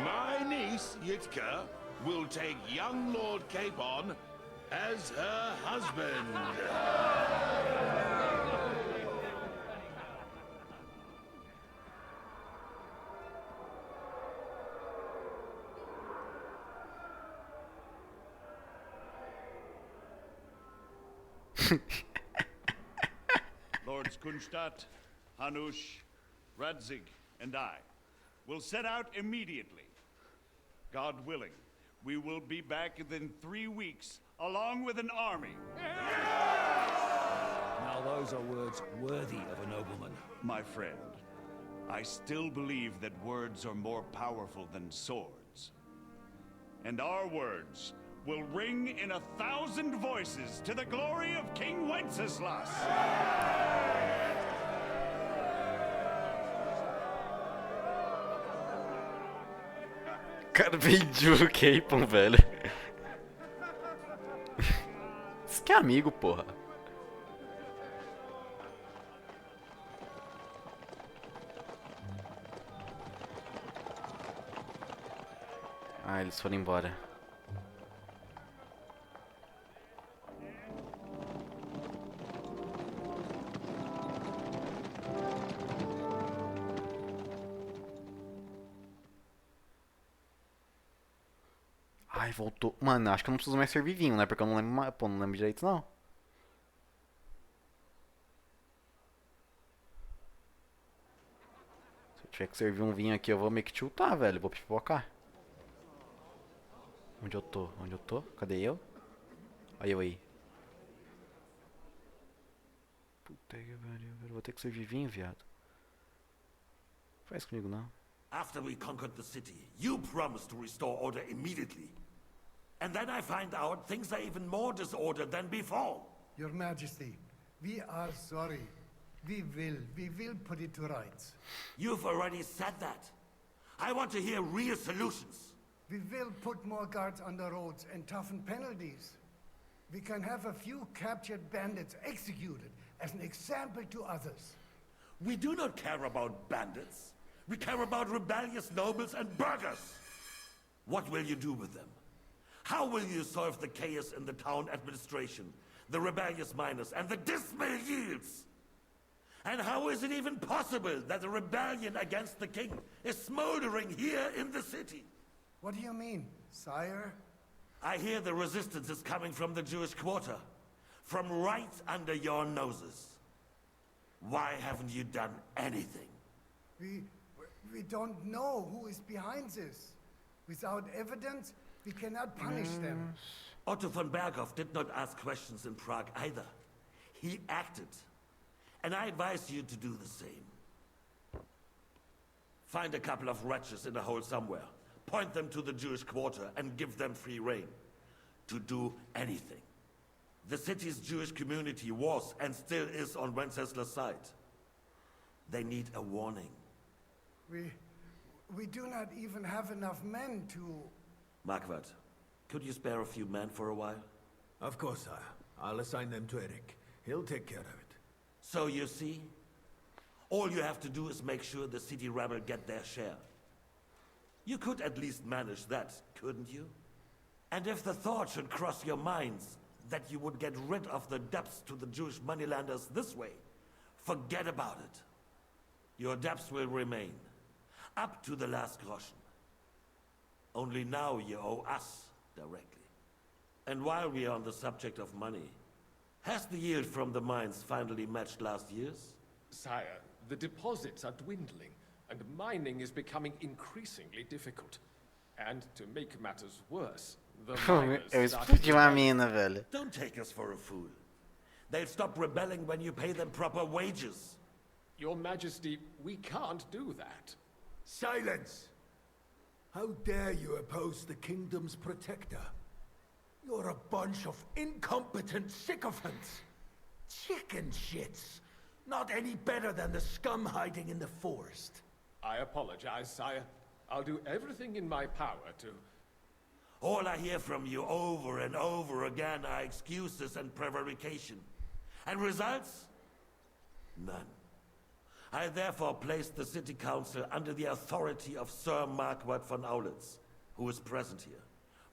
My niece, Yitka, will take young Lord Capon as her husband. Lords Kunstadt, Hanush, Radzig, and I will set out immediately. God willing, we will be back within 3 weeks, along with an army. Now those are words worthy of a nobleman. My friend, I still believe that words are more powerful than swords. And our words will ring in 1,000 voices to the glory of King Wenceslas. Cara, vendiu o Capon, velho. Isso que é amigo, porra. Ah, eles foram embora. Ai, voltou. Mano, acho que eu não preciso mais servir vinho, né? Porque eu não lembro, pô, não lembro direito, não. Se eu tiver que servir um vinho aqui, eu vou meio que tiltar, velho. Vou pipocar. Onde eu tô? Onde eu tô? Cadê eu? Olha eu aí. Puta que pariu, velho. Vou ter que servir vinho, viado. Faz comigo, não. After we conquered the city, you promised to restore order immediately. And then I find out things are even more disordered than before. Your Majesty, we are sorry. We will put it to rights. You've already said that. I want to hear real solutions. We will put more guards on the roads and toughen penalties. We can have a few captured bandits executed as an example to others. We do not care about bandits. We care about rebellious nobles and burghers. What will you do with them? How will you solve the chaos in the town administration, the rebellious miners, and the dismal yields? And how is it even possible that a rebellion against the king is smoldering here in the city? What do you mean, sire? I hear the resistance is coming from the Jewish quarter, from right under your noses. Why haven't you done anything? We don't know who is behind this. Without evidence, we cannot punish them. Otto von Berghoff did not ask questions in Prague either. He acted. And I advise you to do the same. Find a couple of wretches in a hole somewhere. Point them to the Jewish quarter and give them free rein. To do anything. The city's Jewish community was and still is on Wencesla's side. They need a warning. We do not even have enough men to... Marquardt, could you spare a few men for a while? Of course, sire. I'll assign them to Eric. He'll take care of it. So you see, all you have to do is make sure the city rebel get their share. You could at least manage that, couldn't you? And if the thought should cross your minds that you would get rid of the debts to the Jewish moneylanders this way, forget about it. Your debts will remain, up to the last groschen. Only now you owe us directly. And while we are on the subject of money, has the yield from the mines finally matched last year's? Sire, the deposits are dwindling, and mining is becoming increasingly difficult. And to make matters worse, the miners Eu explodi uma mina, velho. Don't take us for a fool. They'll stop rebelling when you pay them proper wages. Your Majesty, we can't do that. Silence! How dare you oppose the kingdom's protector? You're a bunch of incompetent sycophants. Chicken shits. Not any better than the scum hiding in the forest. I apologize, sire. I'll do everything in my power to... All I hear from you over and over again are excuses and prevarication. And results? None. I therefore placed the city council under the authority of Sir Marquardt von Aulitz, who is present here,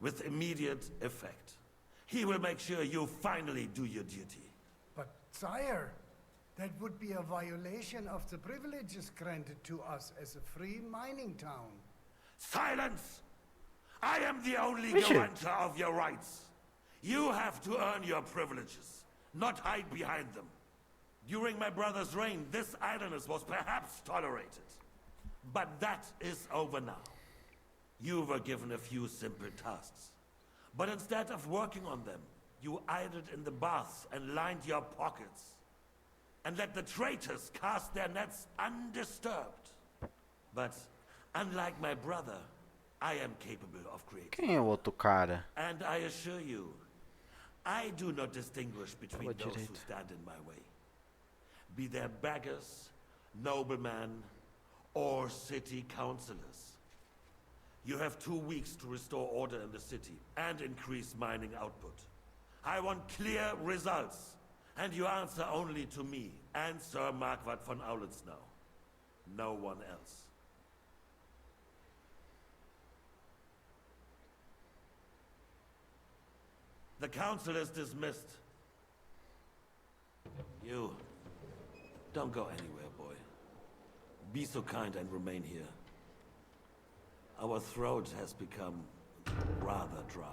with immediate effect. He will make sure you finally do your duty. But, sire, that would be a violation of the privileges granted to us as a free mining town. Silence! I am the only Richard. guarantor of your rights. You have to earn your privileges, not hide behind them. During my brother's reign, this idleness was perhaps tolerated. But that is over now. You were given a few simple tasks. But instead of working on them, you idled in the baths and lined your pockets. And let the traitors cast their nets undisturbed. But, unlike my brother, I am capable of creating. Quem é o outro cara? And I assure you, I do not distinguish between those who stand in my way. Be they beggars, noblemen, or city councillors. You have 2 weeks to restore order in the city and increase mining output. I want clear results, and you answer only to me and Sir Marquardt von Aulitz now. No one else. The council is dismissed. You, don't go anywhere, boy. Be so kind and remain here. Our throat has become rather dry.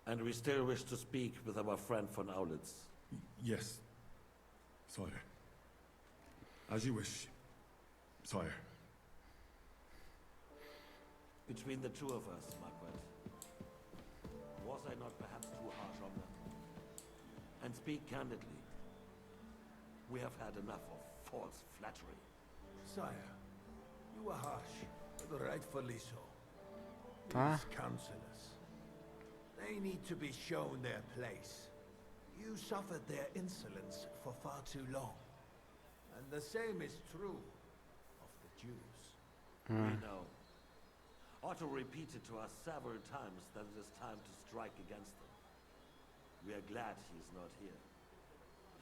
And we still wish to speak with our friend von Aulitz. Yes, sire. As you wish, sire. Between the two of us, Marquardt, was I not perhaps too harsh on them? And speak candidly, we have had enough of false flattery. Sire, you were harsh, but rightfully so. Tá. These councillors, they need to be shown their place. You suffered their insolence for far too long. And the same is true of the Jews. We know. Otto repeated to us several times that it is time to strike against them. We are glad he is not here.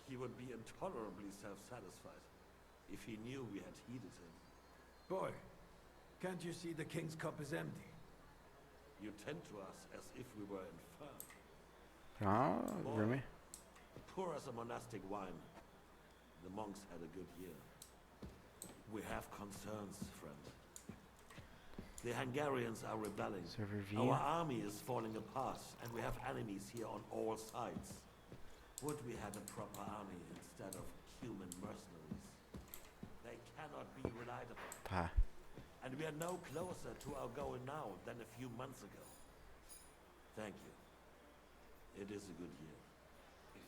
He would be intolerably self-satisfied if he knew we had heeded him. Boy, can't you see the king's cup is empty? You tend to us as if we were infirm. Ah, Boy, Remy. pour us a monastic wine. The monks had a good year. We have concerns, friend. The Hungarians are rebelling. Our army is falling apart, and we have enemies here on all sides. Would we had a proper army instead of human mercenaries? They cannot be relied upon. Tá. And we are no closer to our goal now than a few months ago. Thank you. It is a good year.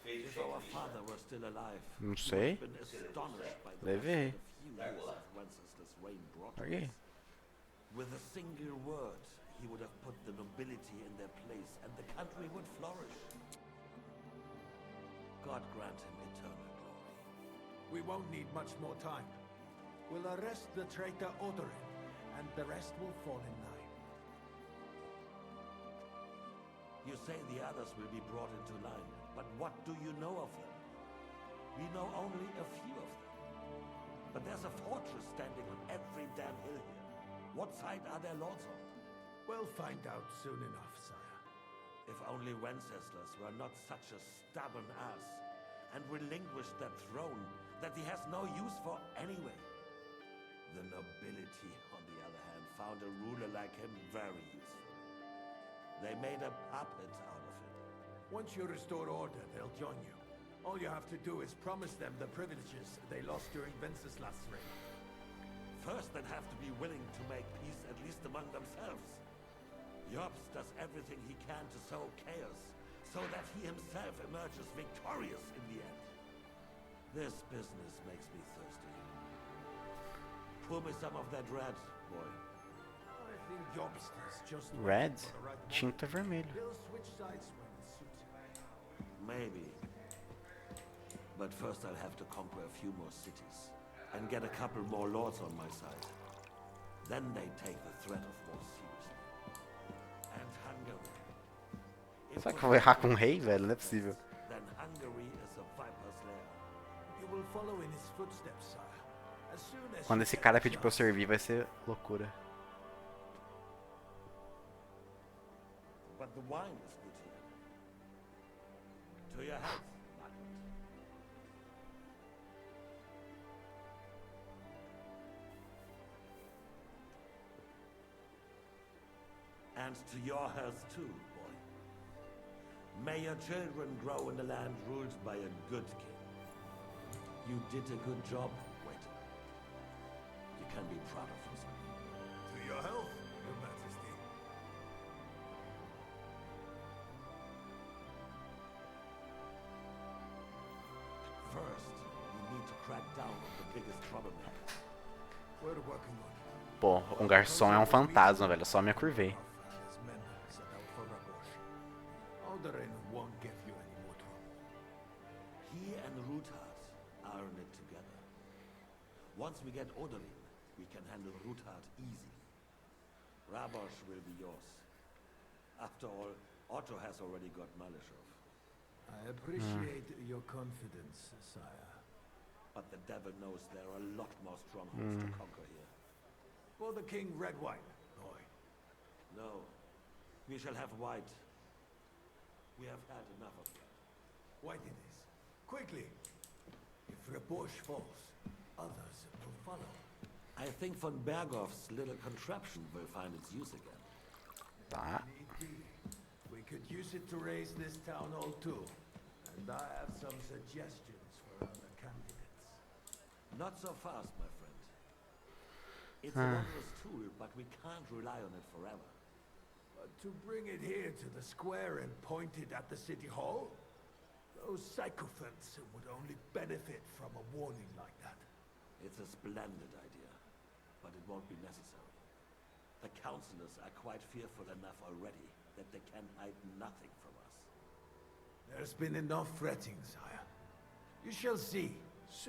If our father were still alive, Não he sei. would have been astonished by the Levei. few years of Wenceslas reign brought us. Okay. With a single word, he would have put the nobility in their place, and the country would flourish. God grant him eternal glory. We won't need much more time. We'll arrest the traitor Odorin, and the rest will fall in line. You say the others will be brought into line, but what do you know of them? We know only a few of them. But there's a fortress standing on every damn hill here. What side are their lords on? We'll find out soon enough, sire. If only Wenceslas were not such a stubborn ass, and relinquished that throne that he has no use for anyway. The nobility, on the other hand, found a ruler like him very useful. They made a puppet out of him. Once you restore order, they'll join you. All you have to do is promise them the privileges they lost during Wenceslas' reign. First, they'd have to be willing to make peace at least among themselves. Jobs does everything he can to sow chaos, so that he himself emerges victorious in the end. This business makes me thirsty. Pour me some of that red, boy. I think Jobster's just Red? waiting for the right Tinta moment. vermelho. He'll switch sides when it suits him. Maybe. But first I'll have to conquer a few more cities, and get a couple more lords on my side. Then they take the threat of war seriously. And Hungary. Será que eu vou errar com o rei, velho? Não é possível. Then Hungary is a viper's lair. You will follow in his footsteps, sire. As soon as Quando you esse get cara the pedir pra eu chance. servir, vai ser loucura. But the wine is good here. To your health, Margaret. And to your health too, boy. May your children grow in a land ruled by a good king. You did a good job, waiter. You can be proud of yourself. To your health, Your Majesty. First, we need to crack down on the biggest troublemakers. We're working on it. Pô, um garçom é um fantasma, velho. Eu só me curvei. His men set out for Rabosh. Odorin won't give you any more trouble. He and Ruthard are in it together. Once we get Odorin, we can handle Ruthard easily. Rabosh will be yours. After all, Otto has already got Malishov. I appreciate your confidence, sire. But the devil knows there are a lot more strongholds to conquer here. For the king, red wine, boy. No, we shall have white. We have had enough of that. White it is. Quickly. If Rabosh falls, others will follow. I think von Berghoff's little contraption will find its use again. Tá. Need be. We could use it to raise this town hall too. And I have some suggestions for other candidates. Not so fast, my friend. It's a wondrous tool, but we can't rely on it forever. But to bring it here to the square and point it at the city hall? Those sycophants would only benefit from a warning like that. It's a splendid idea, but it won't be necessary. The councillors are quite fearful enough already that they can hide nothing from us. There's been enough fretting, sire. You shall see.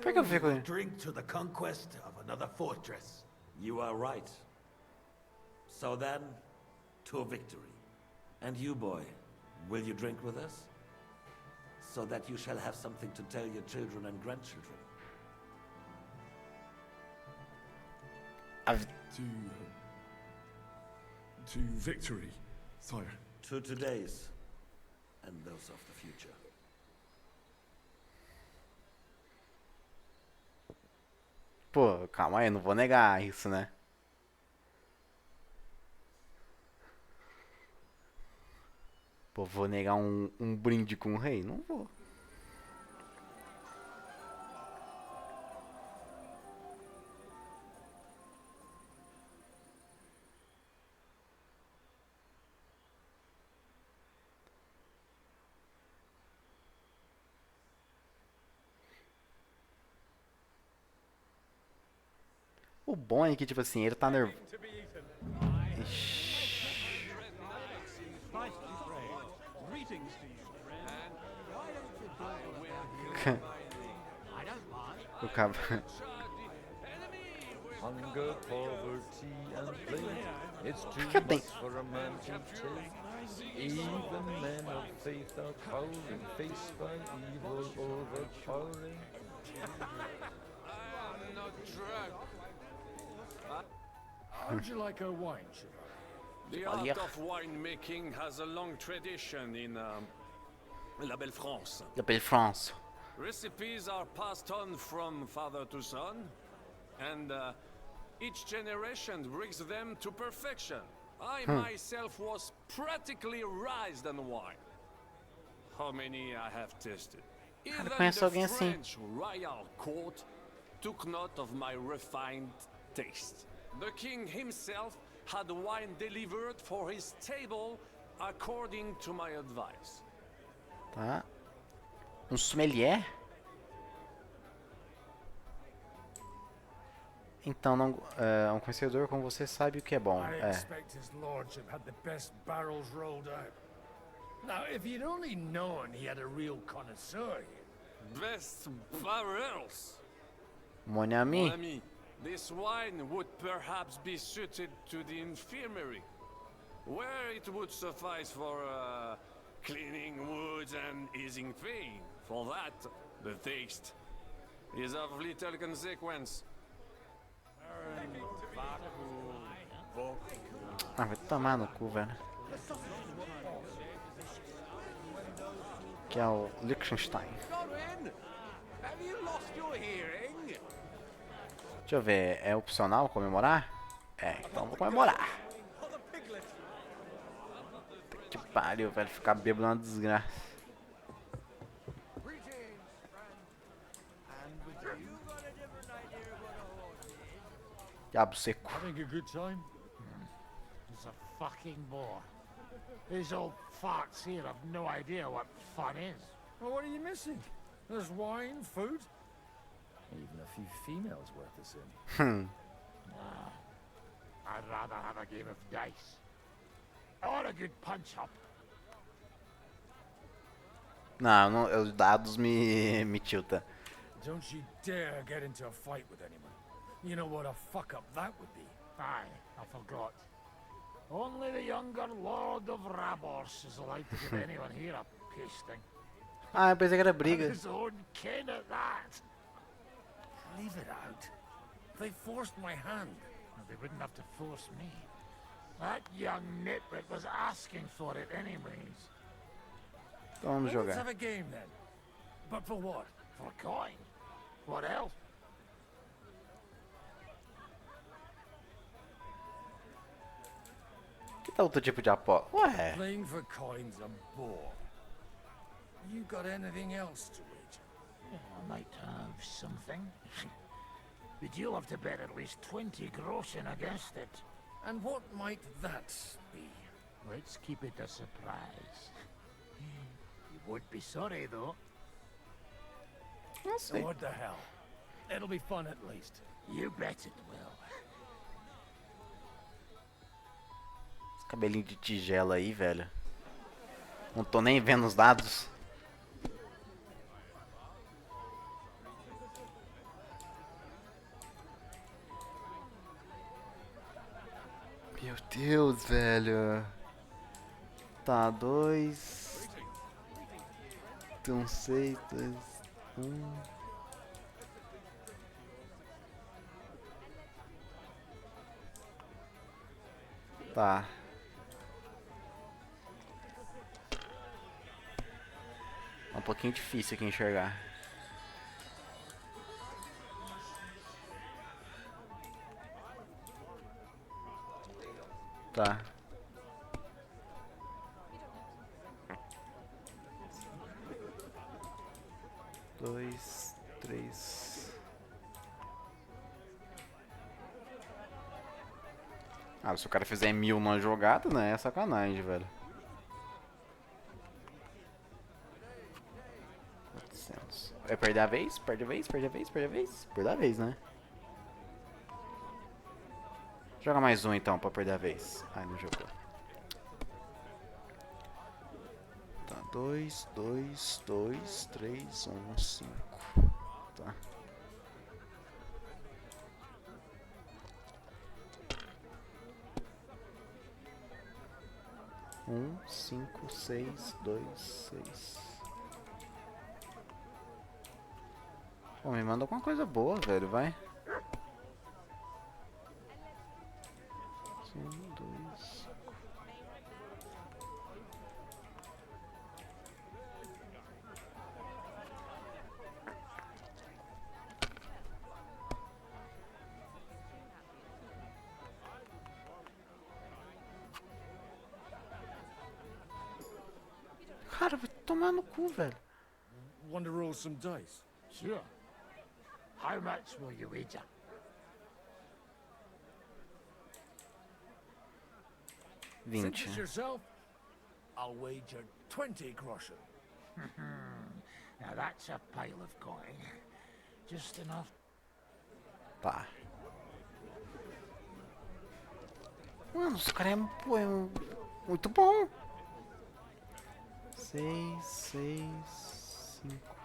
Por que eu Soon fico- we'll drink to the conquest of another fortress. You are right. So then, to victory. And you, boy, will you drink with us? So that you shall have something to tell your children and grandchildren. To victory, sire. To today's, and those of the future. Pô, calma aí, não vou negar isso, né? Pô, vou negar um brinde com o rei? Não vou. O bom é que, tipo assim, ele tá nervoso. O cabo. Hunger, poverty, and plague. It's too que eu tenho? much for a man to take. Even men of faith are cowering, faced by evil overpowering. I'm not drunk. How'd you like our wine, Chevalier? The art of winemaking has a long tradition in La Belle France. La Belle France. Recipes are passed on from father to son, and each generation brings them to perfection. I myself was practically raised on wine. How many I have tasted? Even the French royal court took note of my refined taste. The king himself had wine delivered for his table according to my advice. Tá. Sommelier? Então, não, um conhecedor como você sabe o que é bom. I expect his lordship had the best barrels rolled out. Now, if you'd only known he had a real connoisseur here. Best barrels? Mon ami. Mon ami, this wine would perhaps be suited to the infirmary, where it would suffice for cleaning wounds and easing pain. For that, the taste is of little consequence. Ah, vai tomar no cu, velho. Que é o Liechtenstein. Deixa eu ver, é opcional comemorar? É, então vou comemorar. Que pariu, velho, ficar bêbado é uma desgraça. Diabo seco. Having a good time? He's a fucking bore. These old farts here have no idea what fun is. Well, what are you missing? There's wine, food, even a few females worth the sin. I'd rather have a game of dice. Or a good punch-up. Não, os dados me tilta. Don't you dare get into a fight with anyone. You know what a fuck-up that would be. Aye, I forgot. Only the younger Lord of Rabors is allowed to give anyone here a pasting. Ah, eu pensei que era briga. And his own kin at that. Leave it out. They forced my hand. Well, they wouldn't have to force me. That young nitwit was asking for it anyways. Então vamos Let's jogar. have a game then. But for what? For a coin. What else? Que tal outro tipo de aposta? Ué. Playing for coins a bore. You got anything else to wager? I might have something. But you'll have to bet at least 20 groschen against it. And what might that be? Let's keep it a surprise. You would be sorry, though. Não sei. What the hell? It'll be fun at least. You bet it will. Esse cabelinho de tigela aí, velho. Não tô nem vendo os dados. Meu Deus, velho. Tá, 2. Então 6, 2, 1. Tá. É um pouquinho difícil aqui enxergar. Tá. Dois, três. Ah, se o cara fizer 1000 numa jogada, né? É sacanagem, velho. 400. Vai perder a vez? Perde a vez, perde a vez, perde a vez? Perde a vez, né? Joga mais um então pra perder a vez. Ai, não jogou. Tá, 2, 2, 2, 3, 1, 5. Tá. Um, 5, 6, 2, 6. Pô, me manda alguma coisa boa, velho, vai. 1, 2. Cara, vai tomar no cu, velho. Want to roll some dice? Sure. How much will you wager? 20. Since it's yourself, I'll wager 20 groschen. Now that's a pile of coin. Just enough. Tá. Mano, esse cara pô, é muito bom. 6, 6, 5.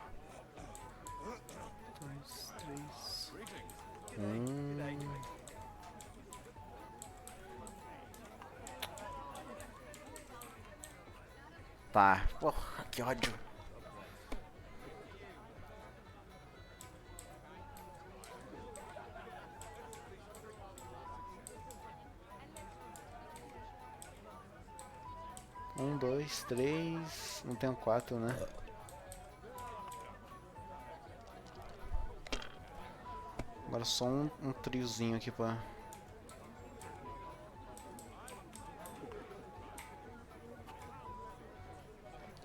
2, 3. 1. Tá. Porra, que ódio. Um, dois, três. Não tenho 4, né? Agora só um triozinho aqui pra...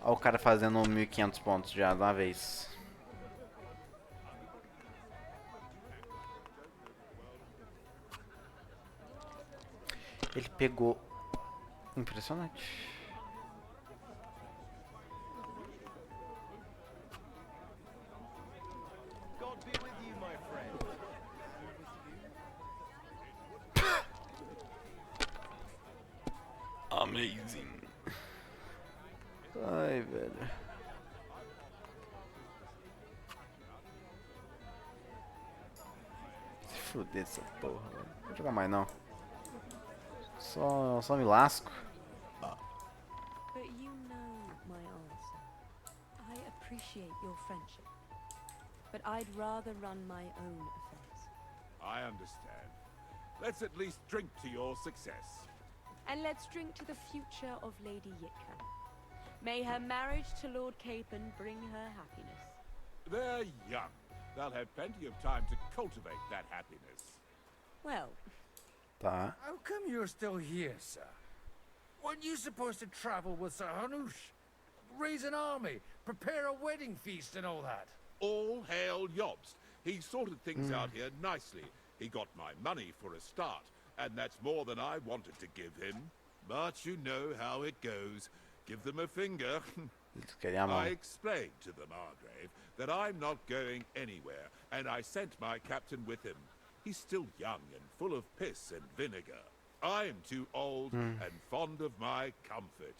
Olha o cara fazendo 1500 pontos já de uma vez. Ele pegou... Impressionante. Amazing. Ai, velho. Se fuder essa porra, velho. Não vou jogar mais não. Só me lasco. But you know my answer. I appreciate your friendship. But I'd rather run my own affairs. I understand. Let's at least drink to your success. And let's drink to the future of Lady Yitka. May her marriage to Lord Capon bring her happiness. They're young. They'll have plenty of time to cultivate that happiness. Well, Tá. How come you're still here, sir? Weren't you supposed to travel with Sir Hanush? Raise an army, prepare a wedding feast and all that? All hail Jobst. He sorted things out here nicely. He got my money for a start, and that's more than I wanted to give him. But you know how it goes. Give them a finger. I explained to the Margrave that I'm not going anywhere, and I sent my captain with him. He's still young and full of piss and vinegar. I'm too old and fond of my comfort.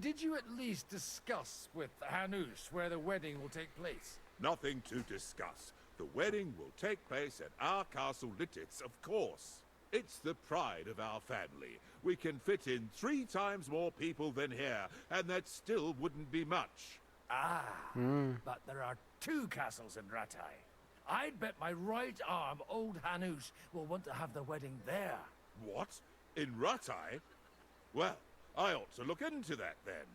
Did you at least discuss with Hanush where the wedding will take place? Nothing to discuss. The wedding will take place at our castle Littitz, of course. It's the pride of our family. We can fit in 3 times more people than here, and that still wouldn't be much. But there are 2 castles in Ratai. I'd bet my right arm old Hanush will want to have the wedding there. What? In Ratai? Well, I ought to look into that then.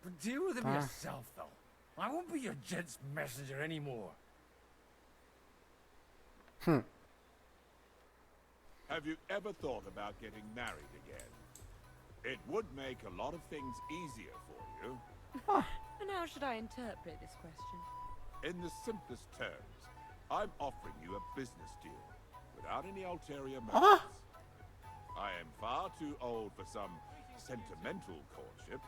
But deal with him yourself, though. I won't be your gent's messenger anymore. Have you ever thought about getting married again? It would make a lot of things easier for you. And how should I interpret this question? In the simplest terms, I'm offering you a business deal without any ulterior motives. I am far too old for some sentimental courtship.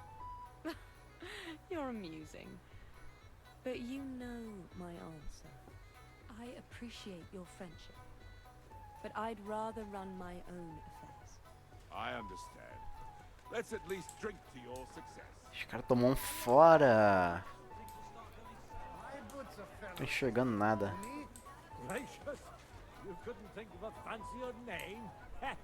You're amusing. But you know my answer. I appreciate your friendship. But I'd rather run my own affairs. I understand. Let's at least drink to your success. Esse cara tomou um fora. Não tô enxergando nada. Gracious, you couldn't think of a fancier name? At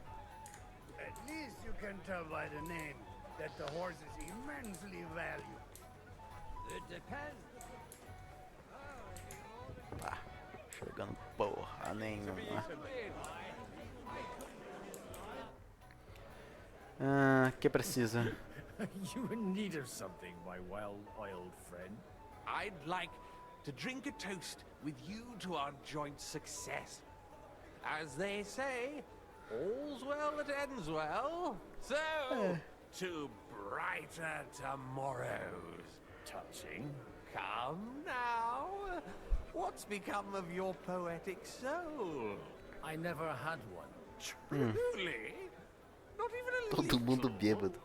least you can tell by the name that the horse is immensely valued. It depends. Tá, enxergando porra nenhuma. Que precisa? You in need of something, my well-oiled friend? I'd like to drink a toast with you to our joint success. As they say, all's well that ends well. So, to brighter tomorrows. Touching. Come now. What's become of your poetic soul? I never had one. Truly? Not even a Todo mundo bêbado.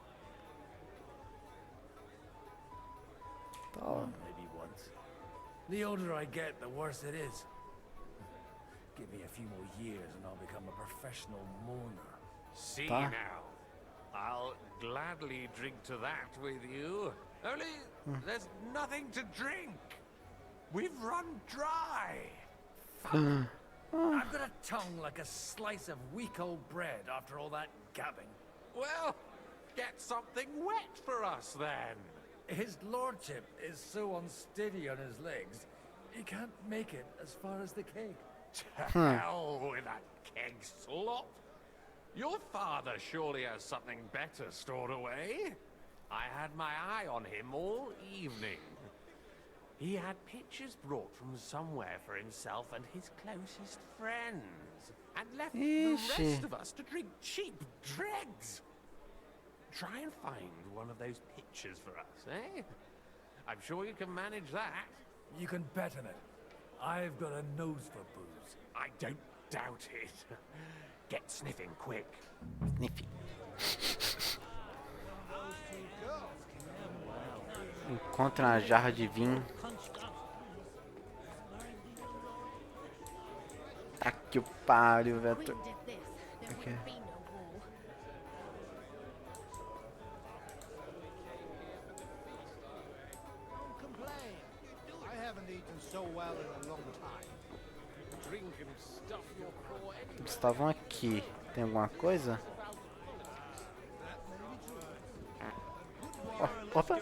Tá. Maybe once. The older I get, the worse it is. Give me a few more years and I'll become a professional mourner. See now. I'll gladly drink to that with you. Only there's nothing to drink. We've run dry. I've got a tongue like a slice of week-old bread after all that gabbing. Well, get something wet for us then. His lordship is so unsteady on his legs, he can't make it as far as the keg. To hell with that keg slop. Your father surely has something better stored away. I had my eye on him all evening. He had pictures brought from somewhere for himself and his closest friends, and left the rest of us to drink cheap dregs. Try and find one of those pictures for us, eh? I'm sure you can manage that. You can bet on it. I've got a nose for booze. I don't doubt it. Get sniffing quick. Sniffing. Encontre uma jarra de vinho. Tá que o pariu, velho. Okay. Gustavão aqui. Tem alguma coisa? Opa!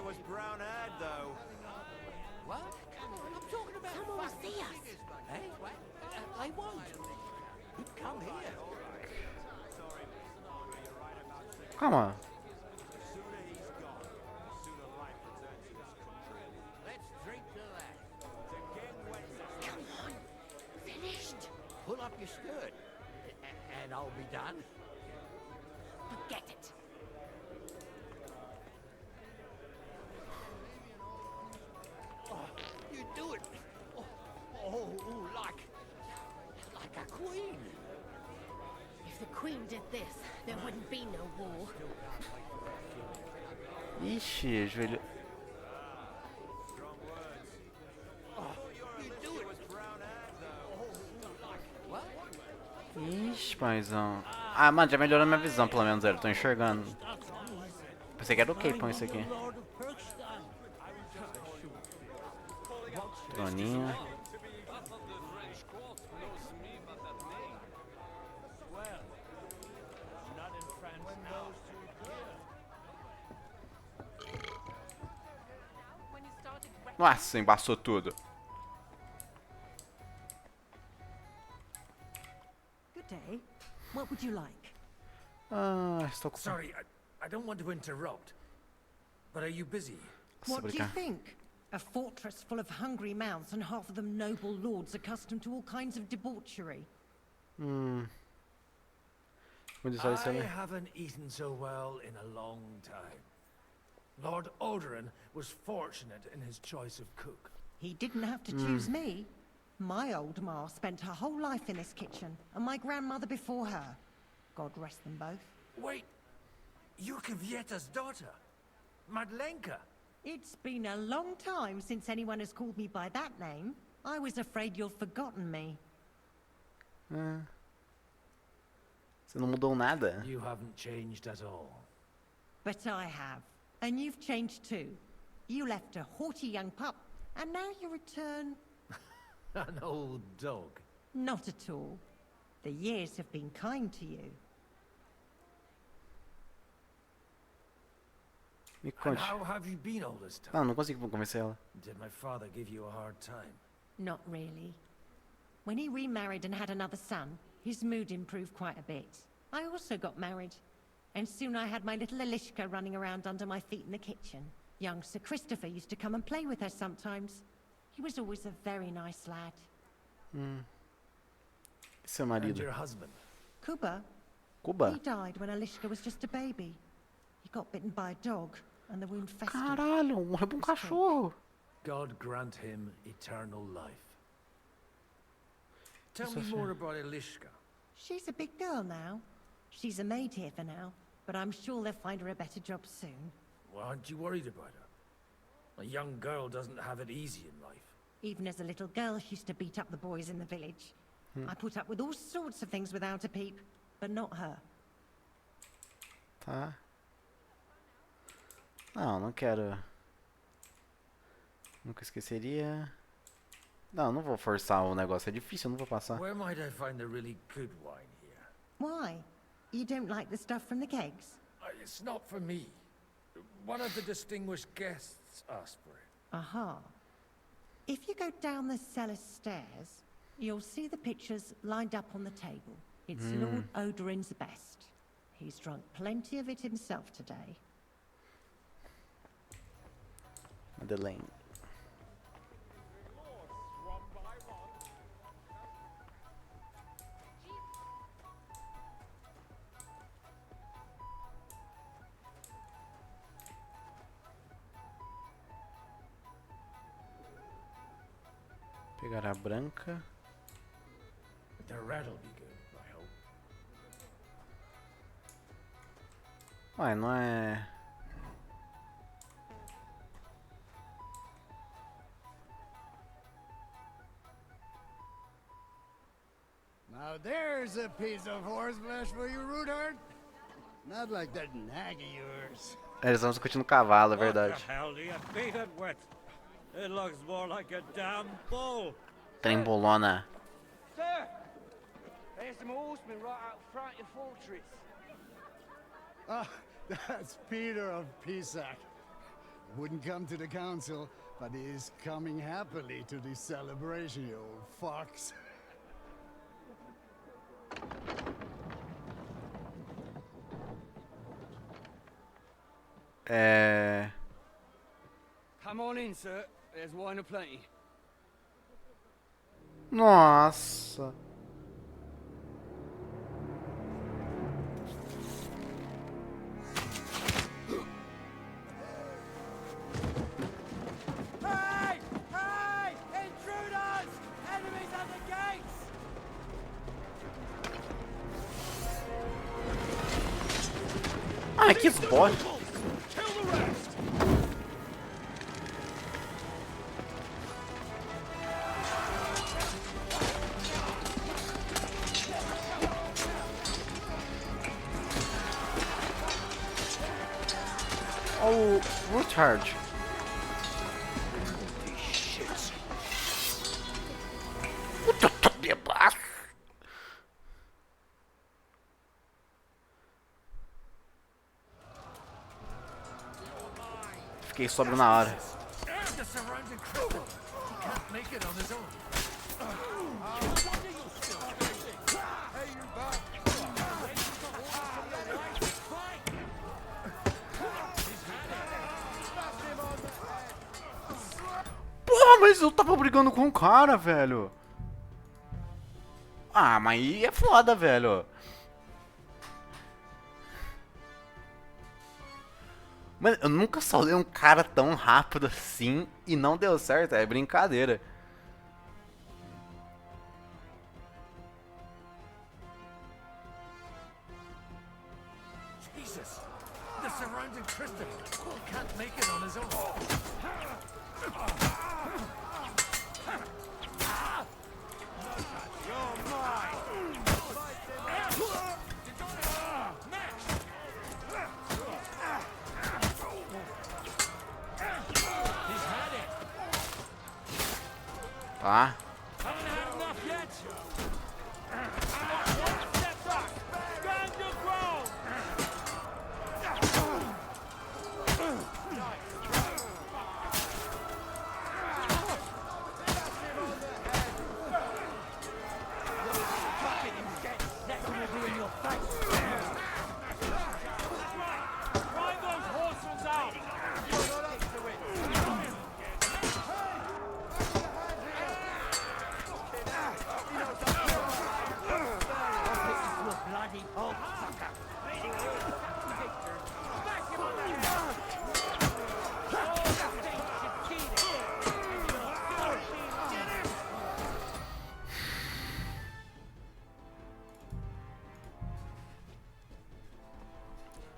Someone will see us. Hey, they won't. Come here. Calma. Let's drink to that. Come on. Finished. Pull up your skirt, and I'll be done. Forget it. You do it. Like a queen. If the Queen did this, there wouldn't be no war. Ixi, joelho. You do it. Ixi, paizão. Ah, mano, já melhorou minha visão, pelo menos, eu tô enxergando. Pensei que era o Capão isso aqui. Troninho. Nossa, embaçou tudo. Good day. What would you like? Estou com... Sorry, I don't want to interrupt. But are you busy? What do you think? A fortress full of hungry mouths and half of them noble lords accustomed to all kinds of debauchery. I haven't eaten so well in a long time. Lord Odoran was fortunate in his choice of cook. He didn't have to choose me. My old ma spent her whole life in this kitchen, and my grandmother before her. God rest them both. Wait, you're Kvieta's daughter, Madlenka. It's been a long time since anyone has called me by that name. I was afraid you'd forgotten me. Você não mudou nada. You haven't changed at all. But I have. And you've changed too. You left a haughty young pup, and now you return... An old dog. Not at all. The years have been kind to you. Me And conte. how have you been all this time? Não, não consigo convencer ela. Did my father give you a hard time? Not really. When he remarried and had another son, his mood improved quite a bit. I also got married. And soon I had my little Elishka running around under my feet in the kitchen. Young Sir Christopher used to come and play with her sometimes. He was always a very nice lad. Seu And marido. your husband? Kuba? Kuba? He died when Elishka was just a baby. He got bitten by a dog, and the wound festered. Caralho, morreu pra um cachorro. God grant him eternal life. Tell Isso me é more about Elishka. She's a big girl now. She's a maid here for now, but I'm sure they'll find her a better job soon. Well, aren't you worried about her? A young girl doesn't have it easy in life. Even as a little girl, she used to beat up the boys in the village. I put up with all sorts of things without a peep, but not her. Tá. Não, não quero. Nunca esqueceria. Não, não vou forçar o negócio. É difícil, eu não vou passar. Where might I find a really good wine here? Why? You don't like the stuff from the kegs? It's not for me. One of the distinguished guests asked for it. Aha. If you go down the cellar stairs, you'll see the pictures lined up on the table. It's Lord Odoran's best. He's drunk plenty of it himself today. Madeleine. Pegar a branca. The red'll be good, I hope. Ué, não é. Now there's a piece of horseflesh for you, Rudard. Not like that nag of yours. Eles vão discutir no cavalo, é What verdade. the hell do you beat it with? It looks more like a damn bull. Trembolona. Sir, there's some horsemen right out front of the fortress. Ah, that's Peter of Pisac. Wouldn't come to the council, but he is coming happily to the celebration, you old fox. Come on in, sir. There's wine aplenty. Nossa. Hey! Hey! Intruders! Enemies at the gates! Ah, que bosta. Oh, recharge. Fiquei sóbrio na hora. The surrounding crowd. He can't make it on his own. Porra, mas eu tava brigando com o cara, velho. Ah, mas aí é foda, velho. Mano, eu nunca soltei um cara tão rápido assim e não deu certo, é brincadeira. Jesus! The surrounding crystal! He can't make it on his own! Tá.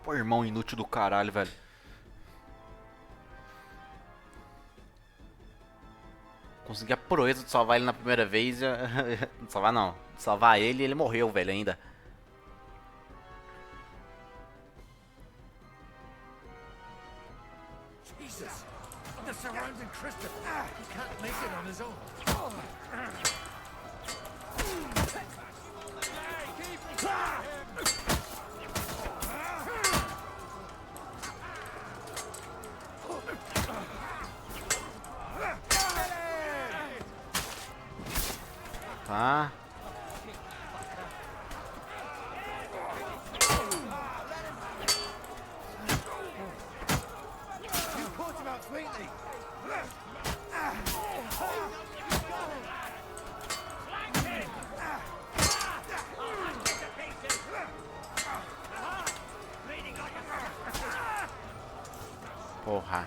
Pô, irmão inútil do caralho, velho. Consegui a proeza de salvar ele na primeira vez. Salvar não. Salvar ele e ele morreu, velho, ainda. Jesus! The surrounding crystal! He can't make it on his own! Tá. Porra.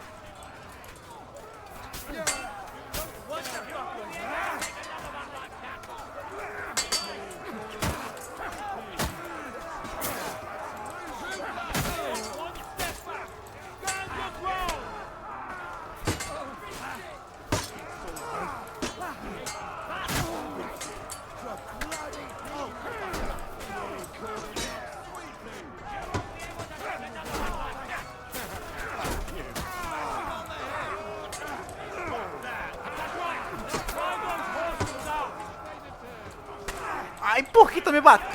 Ai, por que tu me bateu?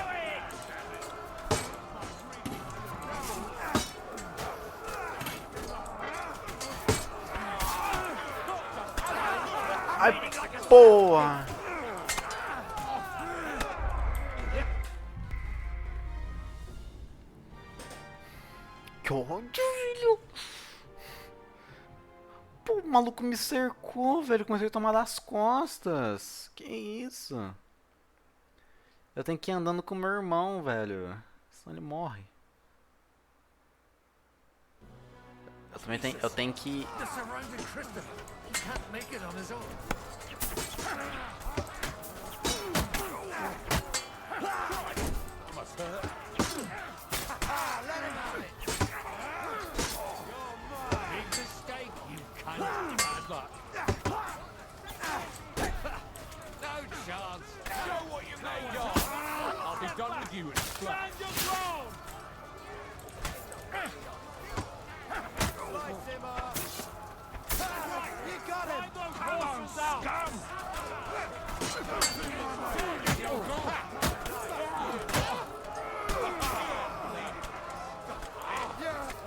Ai, porra. Que ódio, filho. Pô, o maluco me cercou, velho. Comecei a tomar das costas. Que isso? Eu tenho que ir andando com meu irmão, velho. Senão ele morre. Eu tenho que...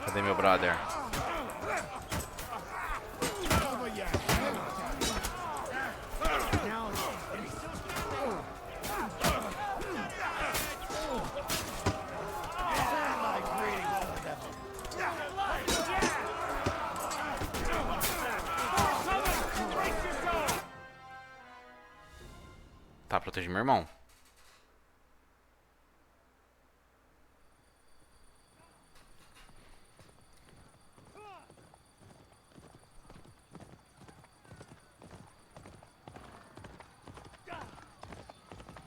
Cadê meu brother? Tá, proteger meu irmão.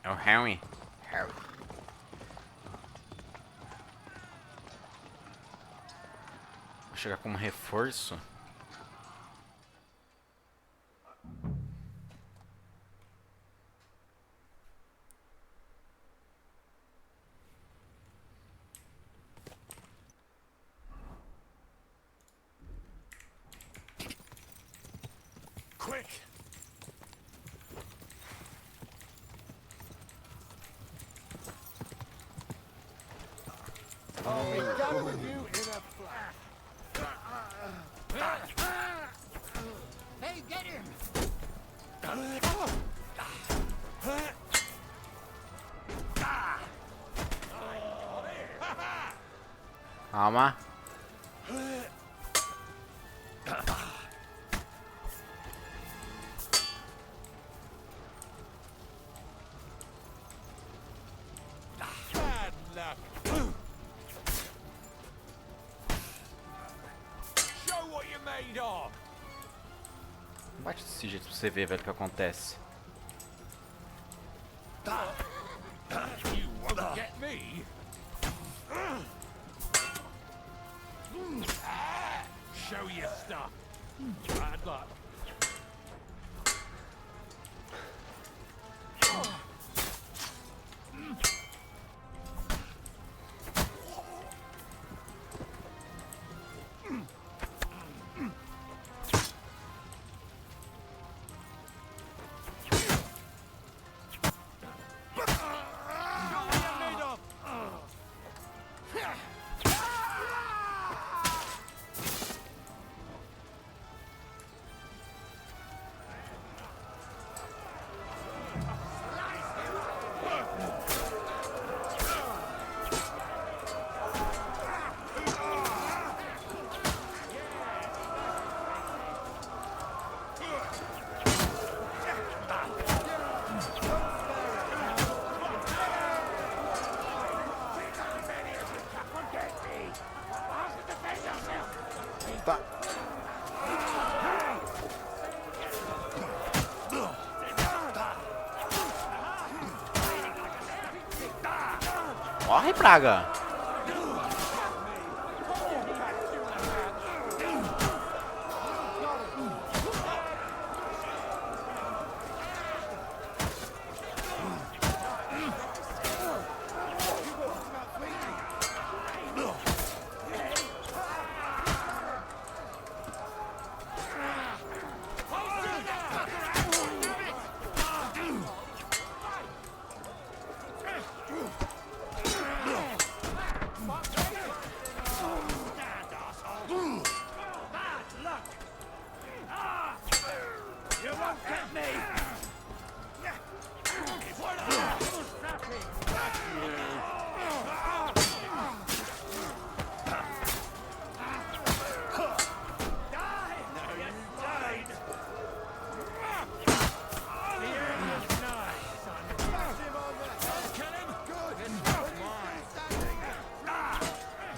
É o Harry. Harry. Vou chegar como reforço. Quick! I'll be done with you in a flash. Hey, get him! Calma. Bad luck! Show what you're made of! Bate desse jeito pra você ver, velho, o que acontece. You won't get me! Show your stuff! Bad luck! Tá. Morre, praga.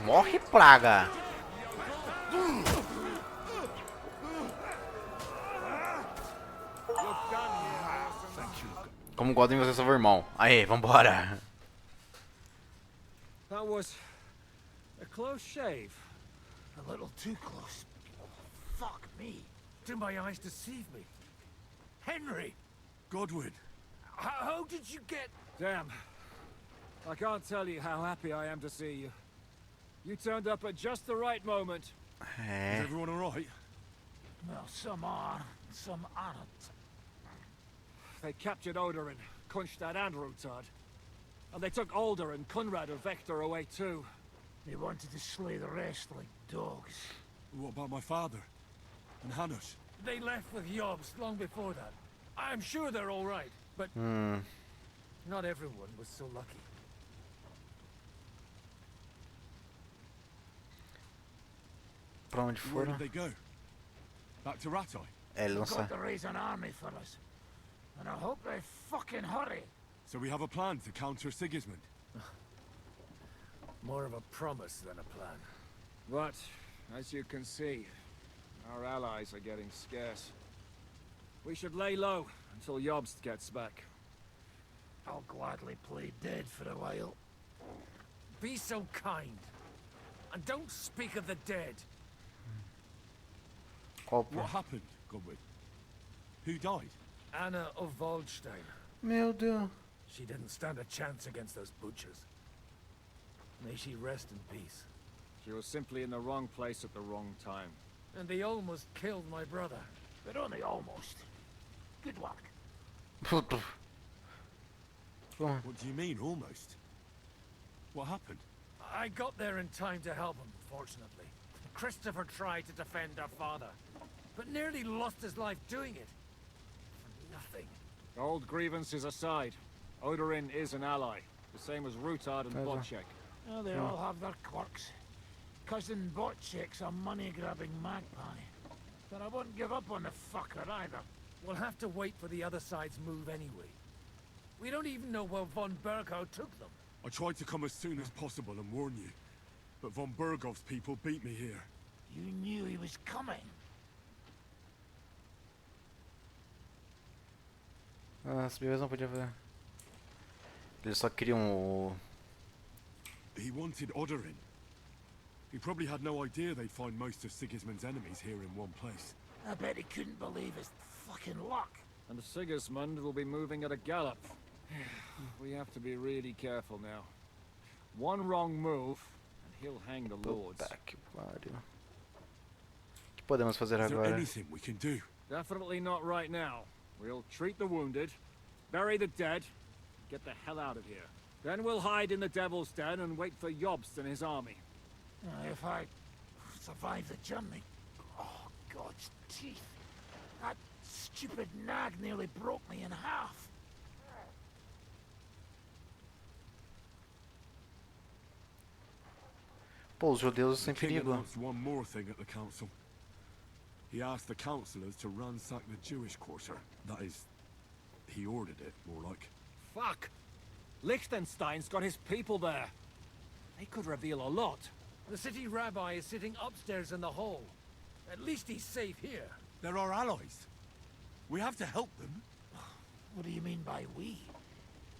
Morre, praga. Como gosto de você, seu irmão. Aí, vambora. That was a close shave. A little too close. Fuck me. Did my eyes deceive me? Henry! Godwin. How did you get... Damn. I can't tell you how happy I am to see you. You turned up at just the right moment. Is everyone alright? Well, some are, some aren't. They captured Oder and Kunstad and Rutard. And they took Alder and Kunrad of Vector away too. They wanted to slay the rest like dogs. What about my father? And Hanush? They left with Yobs long before that. I'm sure they're all right, but not everyone was so lucky. Pra onde Where foram? did they go? Back to Ratai? Ele não They've got sabe. to raise an army for us. And I hope they fucking hurry. So we have a plan to counter Sigismund? More of a promise than a plan. But, as you can see, our allies are getting scarce. We should lay low until Jobst gets back. I'll gladly play dead for a while. Be so kind. And don't speak of the dead. What happened, Godwin? Who died? Anna of Waldstein. Meu Deus. She didn't stand a chance against those butchers. May she rest in peace. She was simply in the wrong place at the wrong time. And they almost killed my brother. But only almost. Good work. What do you mean, almost? What happened? I got there in time to help him, fortunately. Christopher tried to defend our father, but nearly lost his life doing it. For nothing. Old grievances aside, Odorin is an ally, the same as Rutard and Bocek. Oh, they all have their quirks. Cousin Bocek's a money-grabbing magpie. But I won't give up on the fucker either. We'll have to wait for the other side's move anyway. We don't even know where von Berghow took them. I tried to come as soon as possible and warn you, but von Bergov's people beat me here. You knew he was coming. As bebês não podia ver. Eles só queriam o... He wanted Odorin. He probably had no idea they'd find most of Sigismund's enemies here in one place. I bet he couldn't believe his fucking luck. And Sigismund will be moving at a gallop. We have to be really careful now. One wrong move, and he'll hang the lords. Puta que pariu. O que podemos fazer Is there agora? anything we can do? Definitely not right now. We'll treat the wounded, bury the dead, get the hell out of here. Then we'll hide in the Devil's Den and wait for Jobst and his army. If I survive the journey... Oh, God's teeth. That stupid nag nearly broke me in half. Pô, os judeus The sem king perigo. announced one more thing at the council. He asked the councillors to ransack the Jewish quarter. That is, he ordered it, more like. Fuck! Liechtenstein's got his people there. They could reveal a lot. The city rabbi is sitting upstairs in the hall. At least he's safe here. They're our allies. We have to help them. What do you mean by we?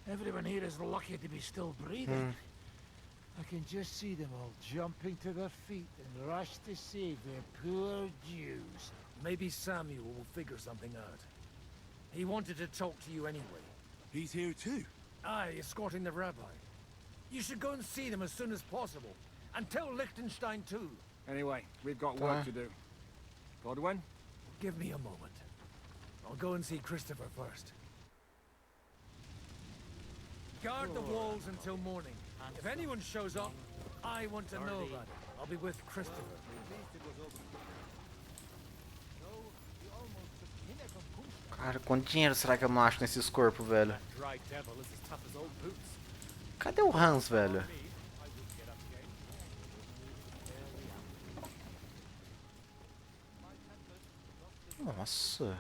Everyone here is lucky to be still breathing. I can just see them all jumping to their feet and rush to save their poor Jews. Maybe Samuel will figure something out. He wanted to talk to you anyway. He's here too? Aye, escorting the rabbi. You should go and see them as soon as possible. And tell Liechtenstein too. Anyway, we've got work to do. Godwin? Give me a moment. I'll go and see Christopher first. Guard the walls until morning. If anyone shows up, I want to know about it. I'll be with Christopher. Cara, quanto dinheiro será que eu não acho nesses corpos, velho? Cadê o Hans, velho? Nossa.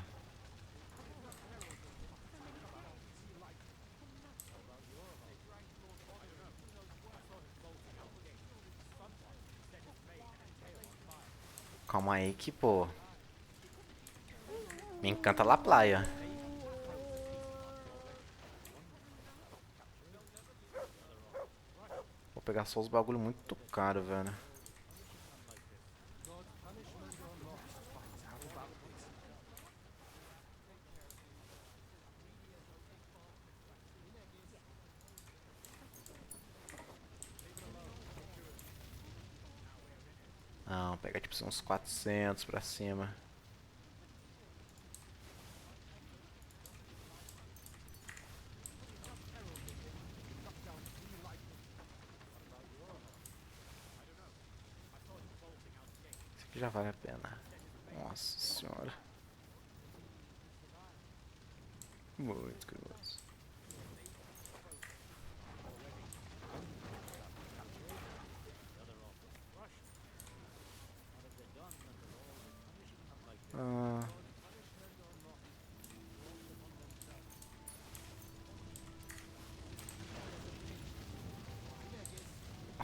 Calma aí que, pô. Me encanta La Playa. Vou pegar só os bagulho muito caro, velho. Não, pega tipo uns 400 pra cima. Isso aqui já vale a pena. Nossa senhora. Muito curioso.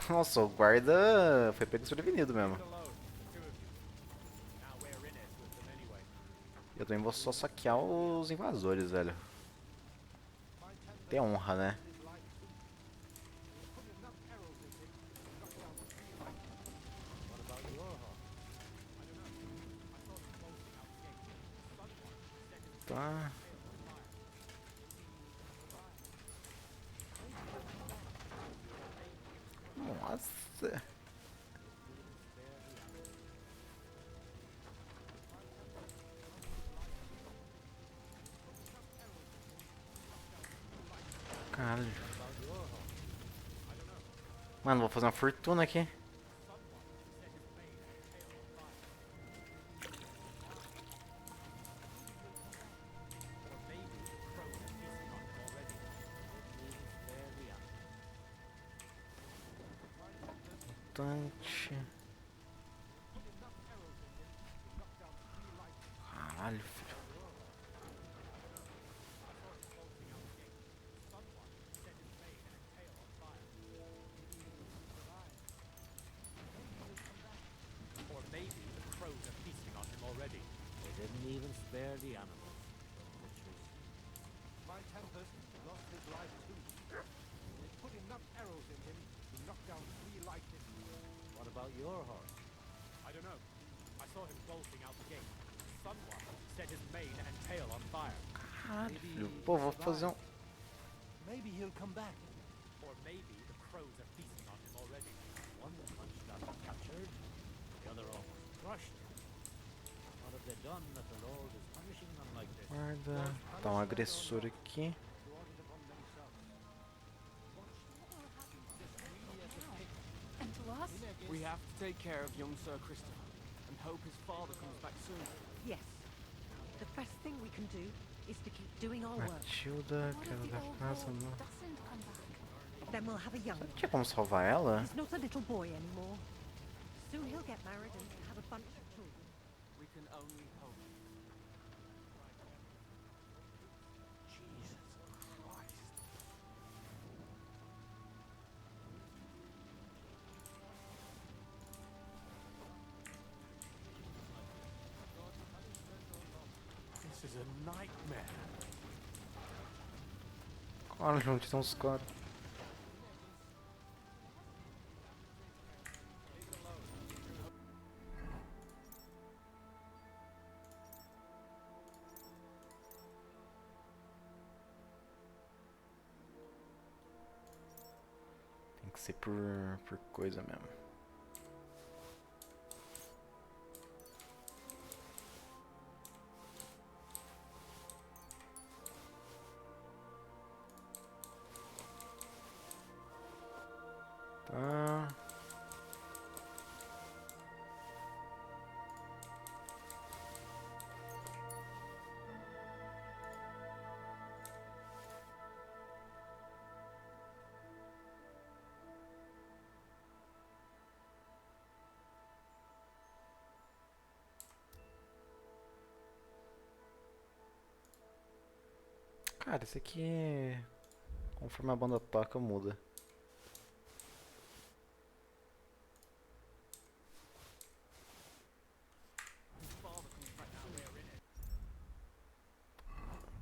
Nossa, o guarda foi pego desprevenido mesmo. Eu também vou só saquear os invasores, velho. ter honra, né? Tá. Nossa. Caralho. Mano, vou fazer uma fortuna aqui. Tante. Caralho, filho. Or maybe the crows are feasting on him already. They didn't even spare the animals. My Tempest lost his life too. They put enough arrows in him to knock down 3 like him. What about your horse? I don't know. I saw him bolting out the gate. Someone set his mane and tail on fire. Caralho, pô, vou fazer um... Maybe he'll come back. Or maybe the crows are feasting on him already. One hunched up and captured, the other almost crushed. What have they done that the Lord is punishing them like this? Guarda. Tá um agressor aqui. And to us? We have to take care of young Sir Christopher and hope his father comes back soon. Yes. The best thing we can do is to keep doing our work. Matilda, quero da casa, não. Doesn't come back. Then we'll have a young one. Tinha como salvar ela? He's not a little boy anymore. Soon he'll get married and have a bunch of children. We can only hope. Jesus Christ. This is a nightmare. Olha onde estão os caras. Tem que ser por coisa mesmo. Tá. Cara, esse aqui, conforme a banda toca, muda.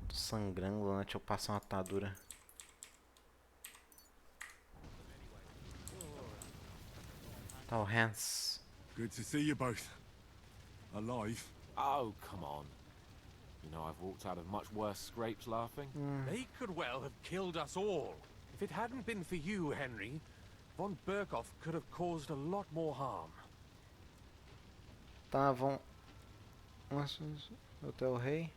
Tô sangrando, né? Deixa eu passar uma atadura. Tá, o Hans. Good to see you both. Alive. Oh, come on. You know, I've walked out of much worse scrapes laughing. They could well have killed us all. If it hadn't been for you, Henry, von Berkhoff could have caused a lot more harm. Tá, vão... Até o rei.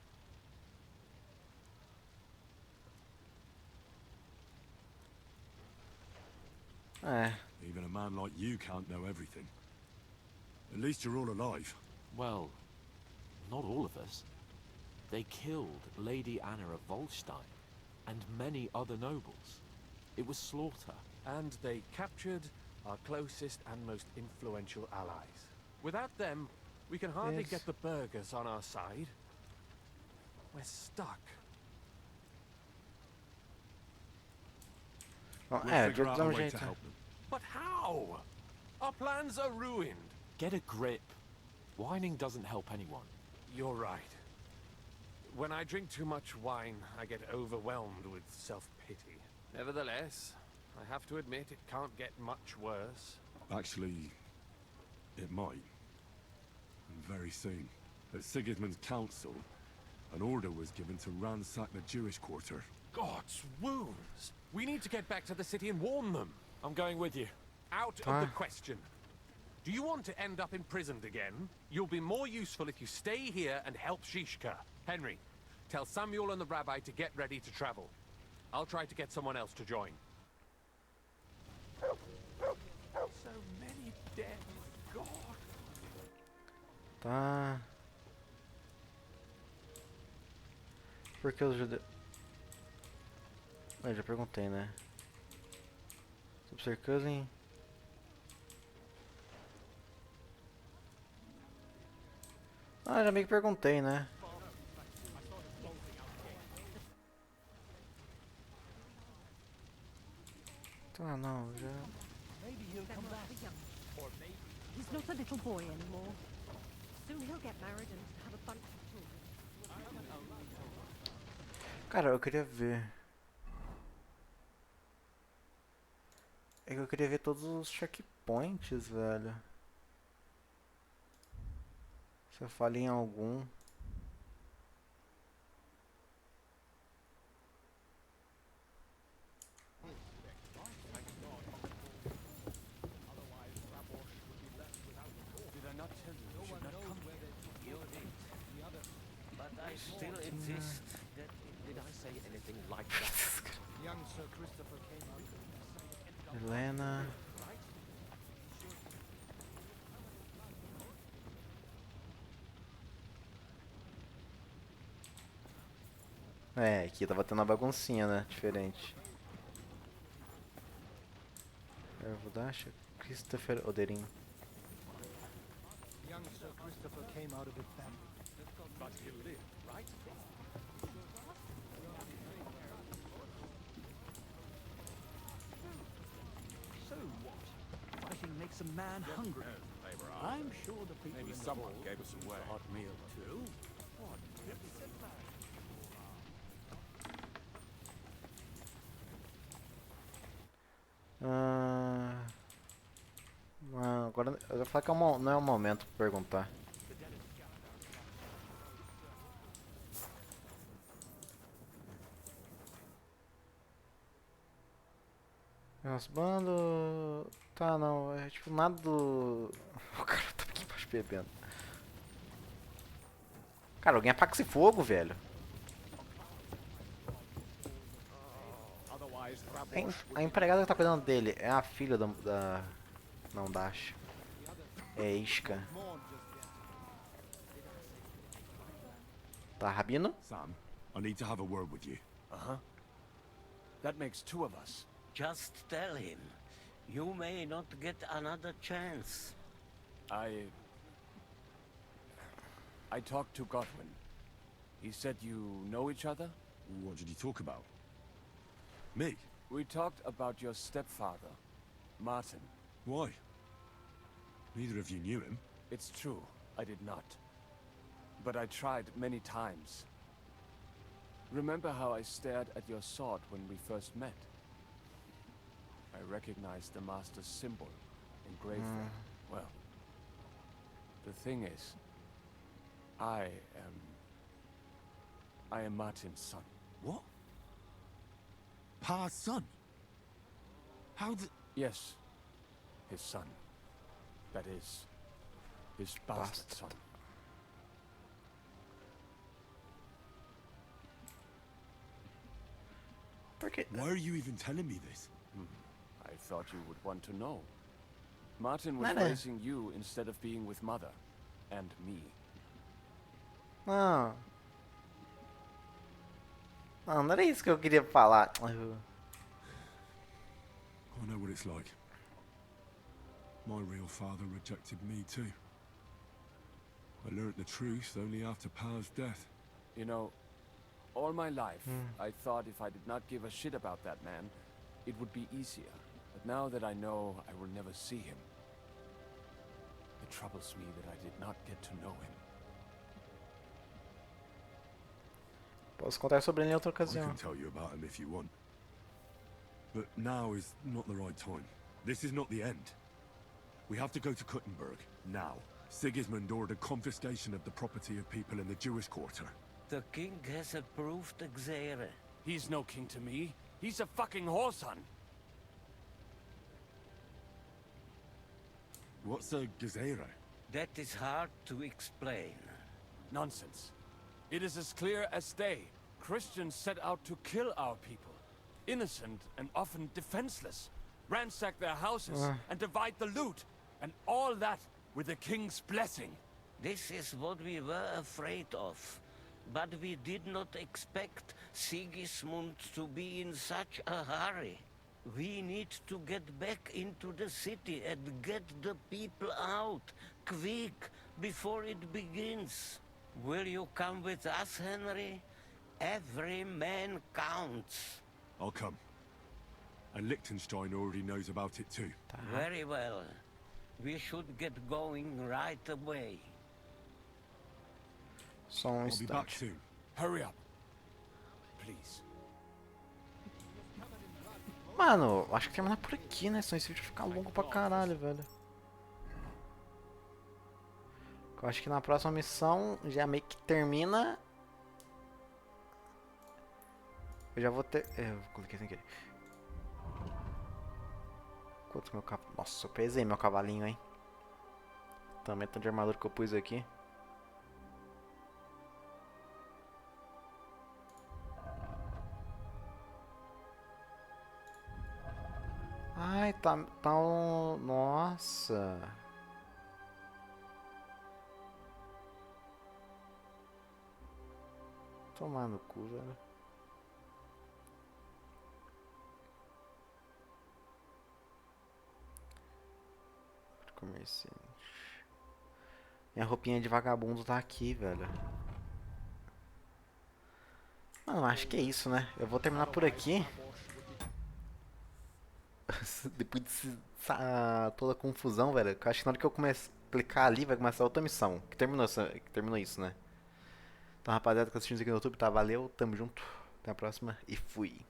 É. Even a man like you can't know everything. At least you're all alive. Well, not all of us. They killed Lady Anna of Volstein and many other nobles. It was slaughter. And they captured our closest and most influential allies. Without them, we can hardly Yes. get the burghers on our side. We're stuck. Bom, We'll é, figure de out dar a um way jeito. to help them. But how? Our plans are ruined. Get a grip. Whining doesn't help anyone. You're right. When I drink too much wine, I get overwhelmed with self-pity. Nevertheless, I have to admit it can't get much worse. Actually, it might. And very soon. At Sigismund's council, an order was given to ransack the Jewish quarter. God's wounds! We need to get back to the city and warn them. I'm going with you. Out of the question. Do you want to end up imprisoned again? You'll be more useful if you stay here and help Shishka. Henry, tell Samuel and the rabbi to get ready to travel. I'll try to get someone else to join. So many dead. God. Tá. Por que os judeus... Já perguntei, né? Sobre ser cousin. Já meio que perguntei, né? Tá, não, já... He's not a little boy anymore. Soon he'll get married and have a bunch of children. Cara, eu queria ver. É que eu queria ver todos os checkpoints, velho. Se eu falhei em algum. But I still exist. Did I say anything like that? Young Sir Christopher came out of Helena. Aqui tava tendo uma baguncinha, né? Diferente. Ervo Dasha, Christopher Oderin. Young Sir Christopher came out of it then. But he'll live, right? So what? Fighting makes a man hungry. I'm sure the people Maybe in the someone wall gave us away. a hot meal too. What? Agora eu vou falar que não é o momento pra perguntar. Nosso bando... Tá, não, é tipo nada do... O cara tá aqui embaixo bebendo. Cara, alguém apaga esse fogo, velho. A empregada que tá cuidando dele é a filha da... Não, Dash. É Isca. Tá, Rabino? Sam, I need to have a word with you. Uh-huh. That makes two of us. Just tell him. You may not get another chance. I talked to Godwin. He said you know each other? What did he talk about? Me? We talked about your stepfather, Martin. Why? Neither of you knew him. It's true, I did not. But I tried many times. Remember how I stared at your sword when we first met? I recognized the Master's symbol engraved there. Well, the thing is, I am Martin's son. What? Pa's son? How did... Yes, his son. That is, his bastard son. Why are you even telling me this? I thought you would want to know. Martin was Nada. raising you instead of being with Mother. And me. Não. Não era isso que eu queria falar. I know what it's like. My real father rejected me too. I learnt the truth only after Pa's death. You know, all my life, I thought if I did not give a shit about that man, it would be easier. But now that I know I will never see him, it troubles me that I did not get to know him. Posso contar sobre ele em outra I ocasião. can tell you about him if you want. But now is not the right time. This is not the end. We have to go to Kuttenberg, now. Sigismund ordered confiscation of the property of people in the Jewish quarter. The king has approved Xere. He's no king to me. He's a fucking whoreson. What's a Gezerah? That is hard to explain. Nonsense. It is as clear as day. Christians set out to kill our people. Innocent and often defenseless. Ransack their houses and divide the loot. And all that with the king's blessing. This is what we were afraid of. But we did not expect Sigismund to be in such a hurry. We need to get back into the city and get the people out, quick, before it begins. Will you come with us, Henry? Every man counts. I'll come. And Liechtenstein already knows about it too. Very well. We should get going right away. Só I'll be back instante. soon. Hurry up. Please. Mano, acho que terminar por aqui, né? Senão esse vídeo vai ficar longo pra caralho, velho. Eu acho que na próxima missão já meio que termina. Eu já vou ter... eu coloquei sem querer. Quanto meu cavalo... Nossa, eu pesei meu cavalinho, hein? Também tanto de armadura que eu pus aqui. Ai, tá um... Nossa. Tomar no cu, velho. Comerciante. Minha roupinha de vagabundo tá aqui, velho. Mano, acho que é isso, né? Eu vou terminar por aqui. Depois dessa toda a confusão, velho. Eu acho que na hora que eu começar a clicar ali, vai começar outra missão. Que terminou isso, né? Então, rapaziada, que assistiu isso aqui no YouTube, tá? Valeu, tamo junto. Até a próxima e fui.